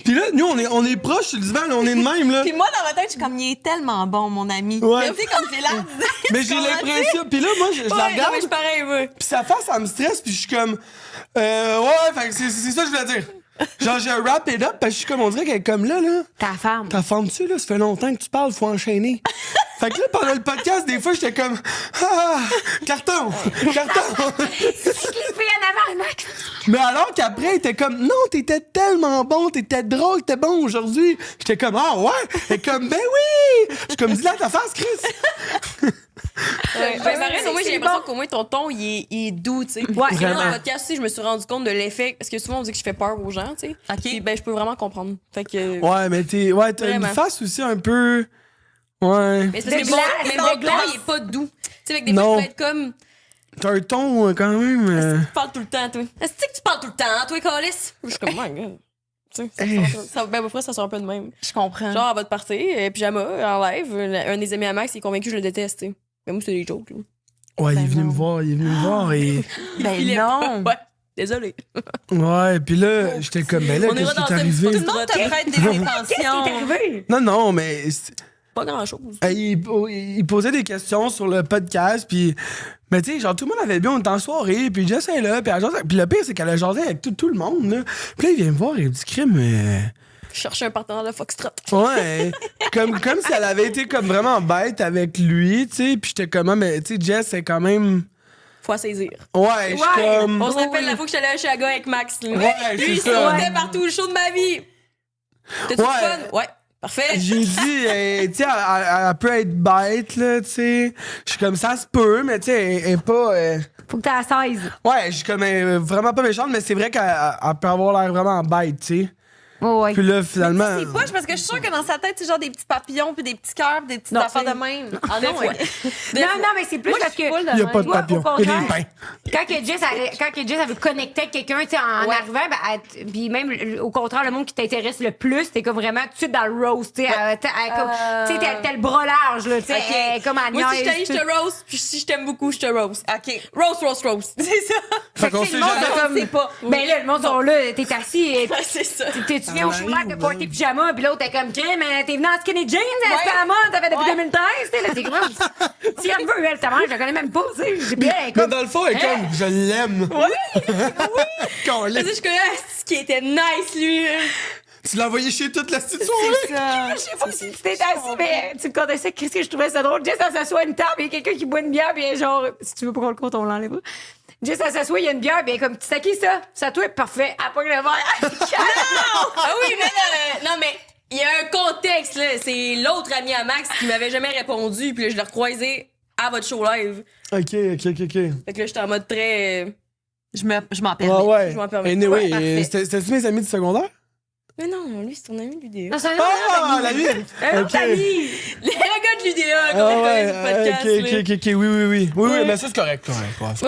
Puis là, nous, on est proches sur le divan, là, on est de même, là. Puis moi, dans ma tête, je suis comme, il est tellement bon, mon ami. Ouais. Tu sais, comme j'ai l'air de dire, Mais j'ai l'impression... Puis là, moi, je la Ouais, regarde, non, mais je suis pareil, ouais. puis sa face, ça me stresse, puis je suis comme... ouais, fait que c'est ça que je voulais dire. Genre, j'ai un wrap it up, parce que je suis comme, on dirait qu'elle est comme là. ta femme. Ta femme dessus, là, ça fait longtemps que tu parles, faut enchaîner. Fait que là, pendant le podcast, des fois, j'étais comme... Carton! Les filles en avant, Max. Mais alors qu'après, elle était comme... Non, t'étais tellement bon, t'étais drôle, t'étais bon aujourd'hui. J'étais comme, ah ouais? Elle est comme, ben oui! Je suis comme, dis-la ta face, Chris! Ouais, ben, Marine, au moins, j'ai l'impression qu'au moins ton ton, il est doux, tu sais. Ouais, Parce que là, dans vraiment. le podcast aussi, je me suis rendu compte de l'effet. Parce que souvent, on dit que je fais peur aux gens, tu sais. OK. Puis, ben, je peux vraiment comprendre. Fait que. Ouais, mais t'as une Vraiment. face aussi un peu... Ouais. Mais c'est parce De que mon, glace, mais de mon ton, glace. il est pas doux. Tu sais, avec des fois, Non. je peux être comme. T'as un ton quand même... Tu parles tout le temps, toi. Est-ce que tu parles tout le temps, hein, toi, Calis? Je suis comme, my God. Tu sais, ben, parfois, ça sort un peu de même. Je comprends. Genre, elle va te partir, pyjama, en live. Un des amis à Max, il est convaincu que je le déteste, tu sais. Mais moi, c'est des jokes, là. Ouais, il est Ben venu non. me voir et... Ben Il est non. pas- Ouais, désolé. Ouais, puis là, j'étais comme, ben là, On qu'est-ce ira qui est dans arrivé? une Tout le monde te prête des intentions. Qu'est-ce qui est arrivé? Non, mais... Pas grand-chose. Il posait des questions sur le podcast, puis... Mais tu sais, genre, tout le monde avait bien, on était en soirée, puis Jess est là, puis elle jasait. Puis le pire, c'est qu'elle a jasé avec tout le monde, là. Puis là, il vient me voir, il me dit, crime, Je cherchais un partenaire de Foxtrot. ouais, comme si elle avait été comme vraiment bête avec lui, tu sais, puis j'étais comme, mais tu sais, Jess, c'est quand même... Faut saisir. Ouais, je suis Ouais. comme... On se rappelle la fois que j'étais allée à Chicago avec Max. Là. Ouais, Lui, c'est il ça. sautait partout, le show de ma vie. T'as-tu Ouais. du fun? Ouais. Parfait. J'ai dit, tu sais, elle peut être bête, là, tu sais. Je suis comme, ça se peut, mais tu sais, elle est pas... Faut que t'as 16. Ouais, je suis comme vraiment pas méchante, mais c'est vrai qu'elle peut avoir l'air vraiment bête, tu sais. Ouais. Puis là, finalement... C'est poche parce que je suis sûre que dans sa tête, c'est genre des petits papillons puis des petits cœurs puis des petites Non, affaires c'est- de même. Ah non, ouais. Non, mais c'est plus Moi, je parce suis que. full de Il n'y a pas de Moi, papillon. au Il y a des contraire, pains. Quand que Jess avait connecté avec quelqu'un, tu sais, en Ouais. arrivant, puis même, au contraire, le monde qui t'intéresse le plus, t'es comme vraiment tout de suite dans le roast, tu sais. Tu sais, t'as le bras large, là, tu sais. Ok. elle est comme à Moi, si je t'aille, je niaise, te roast. Puis si je t'aime beaucoup, je te roast. OK. Roast. C'est ça. Fait qu'on que sait le monde, jamais... c'est comme- C'est pas. Ben là, le monde sont là, t'es assis, et Ouais, c'est ça. tu viens au chômage de porter pyjama, puis l'autre, t'es comme, mais t'es venu en skinny jeans, c'est à la mode, t'as fait depuis 2013, tu sais, là, t'es comme, si elle veut, elle, ta mère, je la connais même pas, tu sais. Puis elle est Mais comme, dans le fond, elle est comme, je l'aime. Oui! Parce que je connais ce qui était nice, lui. Tu l'as envoyé chez toute la petite soirée? C'est ça. je sais pas si tu t'es assis, mais tu me contais ça, qu'est-ce que je trouvais ça drôle. Jess, elle s'assoit à une table, il y a quelqu'un qui boit une bière, puis elle est genre, si tu veux pas qu'on le compte, on l'enlève. Jess, elle s'assoit, il y a une bière, puis elle est comme, c'est à qui ça? C'est à toi, parfait. Elle pogne le verre. Ah oui, mais non, mais il y a un contexte, là. C'est l'autre ami à Max qui m'avait jamais répondu, puis là, je l'ai recroisé à votre show live. OK. Fait que là, j'étais en mode très. Je m'en permets. Ah ouais. Je m'en permets. Anyway, Ouais, parfait. c'était mes amis du secondaire? Mais non, lui, c'est ton ami l'UDA. Non, c'est un Ah, la vie! autre ami. Les gars de l'UDA, Ah comme on ouais, connaît le podcast. ok, oui, mais ça, c'est correct. Ouais,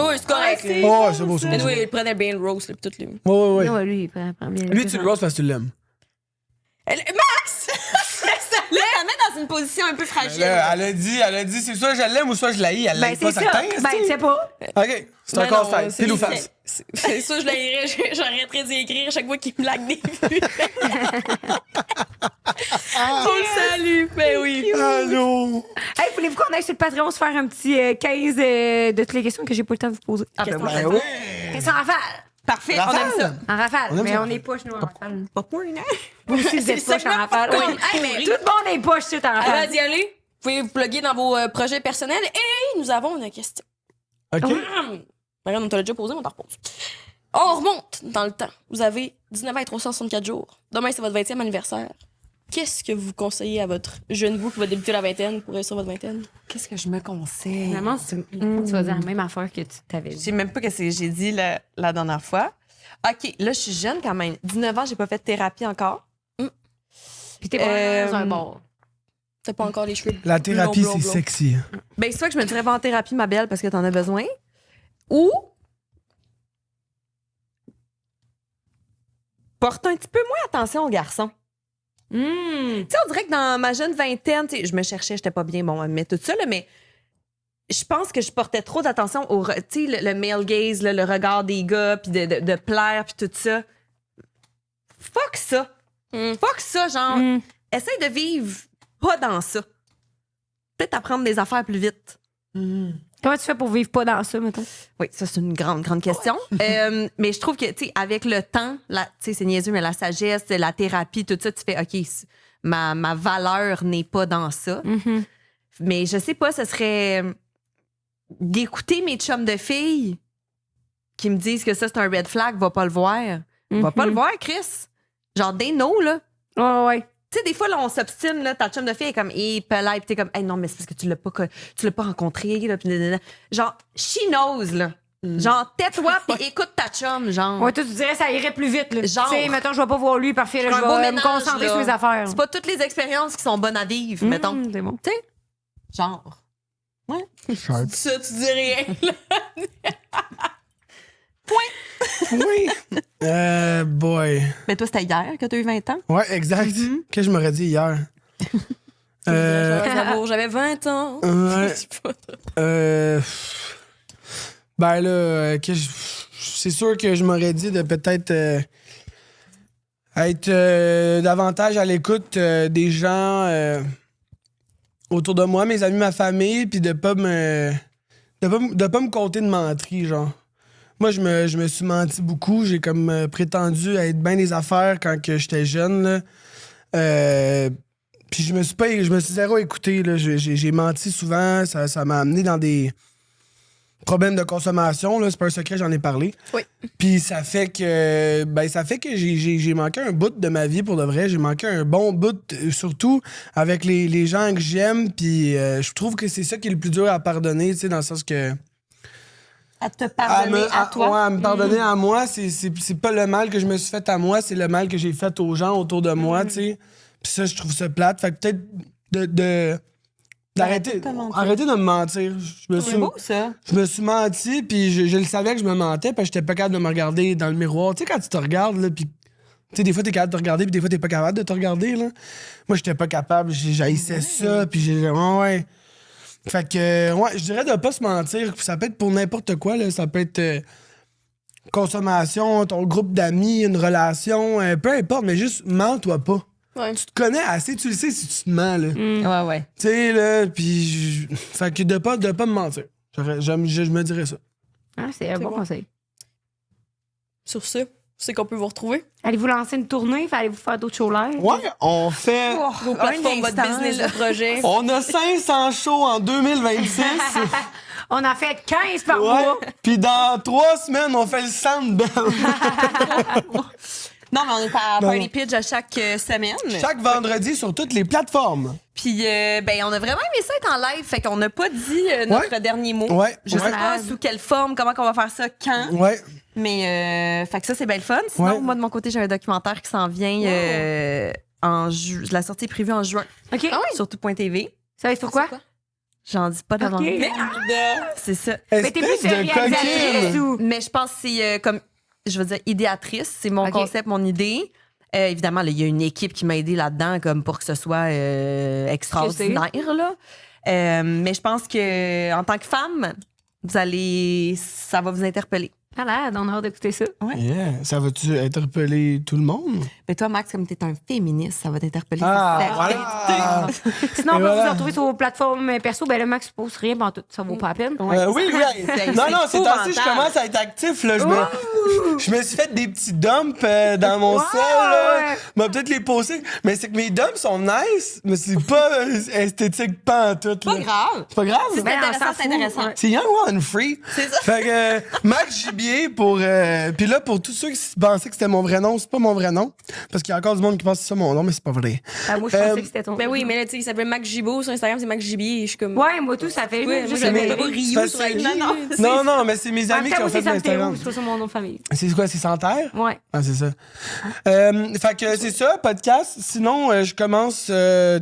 Oui, c'est correct. là. Oh, ouais, c'est beau, c'est Mais beau. oui, il prenait bien le roast, là, pis tout, lui. Ouais. Ouais, lui, il prend bien. Lui, tu le roses parce que tu l'aimes. Max! Là, elle met dans une position un peu fragile. Là, elle a dit, c'est soit je l'aime ou soit je l'haïs. Elle Ben, l'aime c'est pas, ça. certain. Ben, c'est pas. OK, c'est un casse-tête. Pile ou face? C'est ça, je l'aillerais. J'arrêterais d'y écrire chaque fois qu'il me lague des vues. On le salue. Ben oui. Allô? Hey, voulez-vous qu'on aille sur le Patreon se faire un petit 15 de toutes les questions que j'ai pas le temps de vous poser? Ah, ben, Ben oui. Questions en rafale. Parfait, Rafale. on aime ça. En rafale. On aime Mais ça. on est poche, nous, en rafale. Pas pour une heure. Vous aussi, vous êtes poche en rafale. Oui. Hey, mais Tout le monde est poche, tout en avant rafale. d'y aller, vous pouvez vous plugger dans vos projets personnels. Et nous avons une question. OK. Regarde, on te l'a déjà posé, on t'en repose. On remonte dans le temps. Vous avez 19 ans et 364 jours. Demain, c'est votre 20e anniversaire. Qu'est-ce que vous conseillez à votre jeune vous qui va débuter la vingtaine pour réussir votre vingtaine? Qu'est-ce que je me conseille? Finalement, tu vas dire la même affaire que tu t'avais Je dit. sais même pas ce que j'ai dit la dernière fois. OK, là, je suis jeune quand même. 19 ans, j'ai pas fait de thérapie encore. Puis t'es pas dans un bar. T'as pas encore les cheveux. La thérapie, blonds, c'est blonds, blonds. sexy. Ben, soit que je me dirais va en thérapie, ma belle, parce que t'en as besoin. Ou porte un petit peu moins attention aux garçons. Tu sais, on dirait que dans ma jeune vingtaine, tu sais, je me cherchais, j'étais pas bien, bon, mais tout ça, là, mais je pense que je portais trop d'attention au, tu sais, le male gaze, là, le regard des gars, puis de plaire, puis tout ça. Fuck ça. Fuck ça, genre, essaye de vivre pas dans ça. Peut-être apprendre des affaires plus vite. Comment tu fais pour vivre pas dans ça, mettons? Oui, ça, c'est une grande, grande question. Mais je trouve que, tu sais, avec le temps, tu sais, c'est niaiseux, mais la sagesse, la thérapie, tout ça, tu fais, OK, ma valeur n'est pas dans ça. Mais je sais pas, ce serait d'écouter mes chums de filles qui me disent que ça, c'est un red flag, va pas le voir. Va pas le voir, Chris. Genre, des no, là. Ouais. Tu sais, des fois, là, on s'obstine, là, ta chum de fille est comme, pelay, pis t'es comme, hey, non, mais c'est parce que tu l'as pas rencontré, là, pis genre, she knows, là. Genre, tais-toi, pis écoute ta chum, genre. Ouais, toi, tu dirais ça irait plus vite, là. Genre. Tu sais, mettons, je vais pas voir lui, parfait, là, C'est je un beau vais me ménage, concentrer là. sur mes affaires. C'est pas toutes les expériences qui sont bonnes à vivre, mettons. C'est bon. Tu sais? Genre. Sharp. Ça, tu dis rien. Oui. Boy. Mais toi, c'était hier que t'as eu 20 ans? Ouais, exact. Qu'est-ce que je m'aurais dit hier? J'avais 20 ans. Ouais. Je sais pas. Ben là, c'est sûr que je m'aurais dit de peut-être être davantage à l'écoute des gens autour de moi, mes amis, ma famille, puis de pas me compter de menterie, genre. Moi, je me suis menti beaucoup. J'ai comme prétendu être bien des affaires quand que j'étais jeune, là. Puis je me suis zéro écouté, là. J'ai menti souvent. Ça m'a amené dans des problèmes de consommation, là. C'est pas un secret, j'en ai parlé. Oui. Puis ça fait que j'ai manqué un bout de ma vie pour de vrai. J'ai manqué un bon bout, surtout avec les gens que j'aime. Puis je trouve que c'est ça qui est le plus dur à pardonner, tu sais, dans le sens que... À te pardonner à toi? Ouais, à me pardonner à moi, c'est pas le mal que je me suis fait à moi, c'est le mal que j'ai fait aux gens autour de moi, tu sais. Puis ça, je trouve ça plate. Fait que peut-être d'arrêter arrêter de me mentir. C'est beau, ça. Je me suis menti, puis je le savais que je me mentais, parce que j'étais pas capable de me regarder dans le miroir. Tu sais, quand tu te regardes, là, puis... Tu sais, des fois, t'es capable de te regarder, puis des fois, t'es pas capable de te regarder, là. Moi, j'étais pas capable, j'haïssais ça, puis j'ai... Ouais. Fait que, ouais, je dirais de pas se mentir. Ça peut être pour n'importe quoi, là. Ça peut être consommation, ton groupe d'amis, une relation, peu importe, mais juste mens-toi pas. Ouais. Tu te connais assez, tu le sais si tu te mens, là. Ouais. Tu sais, là, puis... Fait que de pas me mentir. Je me dirais ça. Ah, c'est un bon conseil. Sur ce, c'est qu'on peut vous retrouver. Allez-vous lancer une tournée? Allez-vous faire d'autres shows live? Ouais, on fait... Vos plateformes, votre business de projet. On a 500 shows en 2026. On a fait 15 par Ouais. mois. Puis dans 3 semaines, on fait le Sandbell. Non, mais on est à Non. Party Pitch à chaque semaine. Chaque vendredi sur toutes les plateformes. Puis, ben, on a vraiment aimé ça être en live. Fait qu'on n'a pas dit notre Ouais. dernier mot. Ouais. Je sais Ouais. pas sous quelle forme, comment qu'on va faire ça, quand. Ouais. Mais, fait que ça, c'est bien le fun. Sinon, Ouais. moi, de mon côté, j'ai un documentaire qui s'en vient la sortie est prévue en juin. OK. Sur tout.tv. Ça va être sur quoi? J'en dis pas d'avant. OK. C'est ça. Mais t'es Espèce plus de réalisatrice coquine. ou... Mais je pense que c'est comme, je veux dire, idéatrice. C'est mon OK. concept, mon idée. Évidemment, là, il y a une équipe qui m'a aidé là-dedans comme pour que ce soit extraordinaire. Là. Mais je pense que en tant que femme, ça va vous interpeller. Malade, on a hâte d'écouter ça. Yeah. Ça va-tu interpeller tout le monde? Mais toi, Max, comme tu es un féministe, ça va t'interpeller. Ah, C'est voilà! Sinon, on Et va voilà. vous retrouver sur vos plateformes perso. Ben là, Max pose rien pendant tout. Ça vaut pas la peine. Oui, non, c'est ainsi, je commence à être actif. Là. Je me suis fait des petits dumps dans mon sel. Là. M'a peut-être les poster. Mais c'est que mes dumps sont nice, mais c'est pas esthétique pas en tout. Pas grave. C'est pas grave? C'est Ben, on intéressant, s'en c'est fout. intéressant. C'est Young One Free. C'est ça. Fait que Max Gibier pour. Puis là, pour tous ceux qui pensaient que c'était mon vrai nom, c'est pas mon vrai nom. Parce qu'il y a encore du monde qui pense que c'est ça mon nom, mais c'est pas vrai. Ben, moi, je pensais que c'était ton. Ben oui, mais là, tu sais, il s'appelle Max Gibault. Sur Instagram, c'est Max Gibier. Je suis comme. Ouais, moi, tout, ça fait Ouais, moi, juste j'avais le pas mérite. Rio Ça, sur c'est- IG. Non, mais c'est mes En amis même qui temps, ont fait c'est l'Instagram. c'est pas mon nom de famille. C'est quoi, c'est Santerre? Ouais. Ah, c'est ça. Fait que c'est ça, podcast. Sinon, je commence 2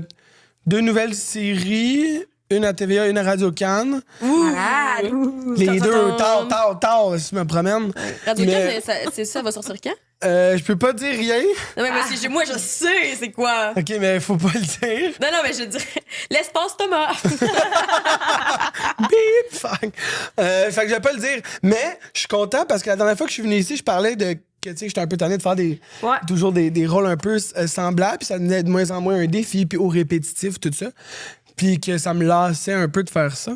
nouvelles séries. Une à TVA, une à Radio-Can. Malade. Les deux, tard, si je me promène. Radio-Can, Mais- c'est ça, va sortir quand? Je peux pas dire rien. Non, mais moi, je sais c'est quoi. OK, mais faut pas le dire. Non, mais je dirais l'espace Thomas. Bip! Fait que je vais pas le dire. Mais je suis content parce que la dernière fois que je suis venu ici, je parlais de que tu sais, j'étais un peu tanné de faire toujours des rôles un peu semblables, puis ça devenait de moins en moins un défi, puis au répétitif, tout ça. Puis que ça me lassait un peu de faire ça.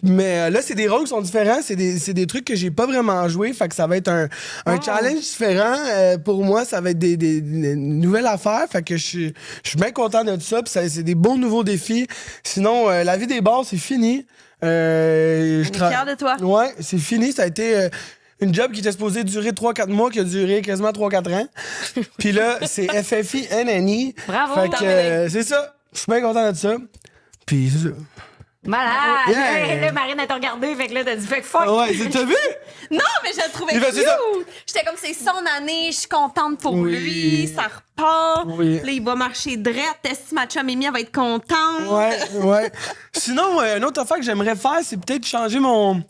Mais là, c'est des rôles qui sont différents. C'est des trucs que j'ai pas vraiment joué. Fait que ça va être un challenge différent. Pour moi, ça va être des nouvelles affaires. Fait que je suis bien content de ça. Puis c'est des beaux nouveaux défis. Sinon, la vie des bars, c'est fini. Je suis fière de toi. Ouais, c'est fini. Ça a été une job qui était supposée durer 3-4 mois, qui a duré quasiment 3-4 ans. Puis là, c'est FFI NNI. Bravo. Fait que c'est ça. Je suis bien content de ça. Puis c'est ça. Malade. Yeah. Hey, là, Marine, elle t'a regardé. Fait que là, t'as dit, fait que fuck. Ouais, t'as vu? Non, mais je le trouvais Il va, c'est ça. cute. J'étais comme, c'est son année, je suis contente pour Oui. lui, ça repart. Oui. Là, il va marcher drette. Est-ce que ma chum Amy, elle va être contente? Ouais. Sinon, une autre affaire que j'aimerais faire, c'est peut-être changer mon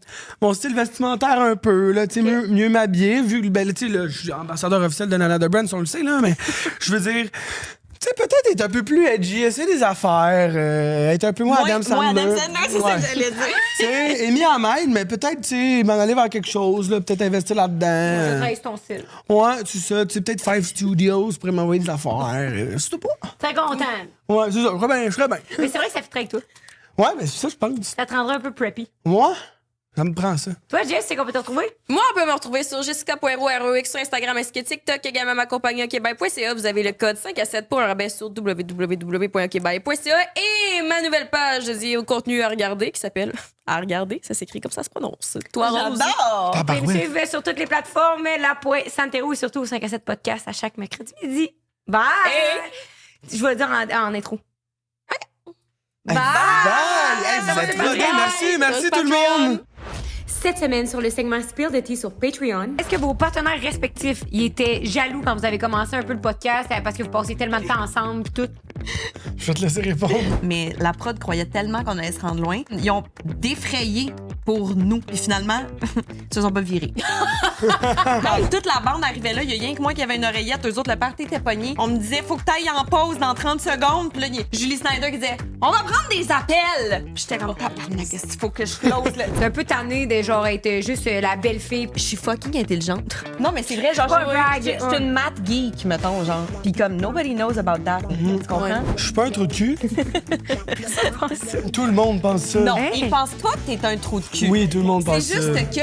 style vestimentaire un peu, là, tu sais, mieux m'habiller, vu que, ben, tu sais, là, je suis ambassadeur officiel de Nana de Brand, on le sait, là, mais je veux dire, tu sais, peut-être être un peu plus edgy, essayer des affaires, être un peu moins Adam Sandler. Moi, Adam Sandler, c'est ça que j'allais dire. Tu sais, Amy en m'aide, mais peut-être, tu sais, m'en aller vers quelque chose, là, peut-être investir là-dedans. Reste ton style. Ouais, c'est ça, tu sais, peut-être Five Studios pourrait m'envoyer des affaires, c'est pas. T'es content. Ouais, c'est ça, je serais bien. Mais c'est vrai que ça fait très avec toi. Ouais, mais c'est ça, je pense. Ça te rendrait un peu preppy. Moi, ça me prend ça. Toi, Jess, c'est qu'on peut te retrouver? Moi, on peut me retrouver sur jessica.roex sur Instagram ainsi que TikTok, également ma compagnie okbye.ca. Vous avez le code 5 à 7 pour un rabais sur www.okbye.ca et ma nouvelle page dédiée au contenu à regarder qui s'appelle À regarder, ça s'écrit comme ça se prononce. Toi, Rose. J'adore. Vous pouvez me Tabarouette. suivre sur toutes les plateformes, la.santero et surtout au 5 à 7 podcast à chaque mercredi midi. Bye! Je vais le dire en intro. Bye! Bye! Hey, vous êtes trop bien. Merci tout le monde! Cette semaine, sur le segment Spill the Tea sur Patreon, Est-ce que vos partenaires respectifs ils étaient jaloux quand vous avez commencé un peu le podcast parce que vous passez tellement de temps ensemble pis tout? Je vais te laisser répondre. Mais la prod croyait tellement qu'on allait se rendre loin. Ils ont défrayé pour nous. Puis finalement, ils se sont pas virés. Donc, toute la bande arrivait là. Il y a rien que moi qui avait une oreillette. Eux autres, le party était pogné. On me disait, faut que t'ailles en pause dans 30 secondes. Puis là, il y a Julie Snyder qui disait, on va prendre des appels. Puis j'étais comme, tabarnak, qu'est-ce qu'il faut que je close, là? C'est un peu tanné de genre être juste la belle fille. Je suis fucking intelligente. Non, mais c'est vrai, genre, Pas je vague, suis ouais. une math geek, mettons, genre. Puis comme, nobody knows about that. Tu comprends? Je suis pas un trou de cul. Tout le monde pense ça. Non, Hey. ils pensent pas que t'es un trou de cul. Oui, tout le monde pense C'est ça. juste que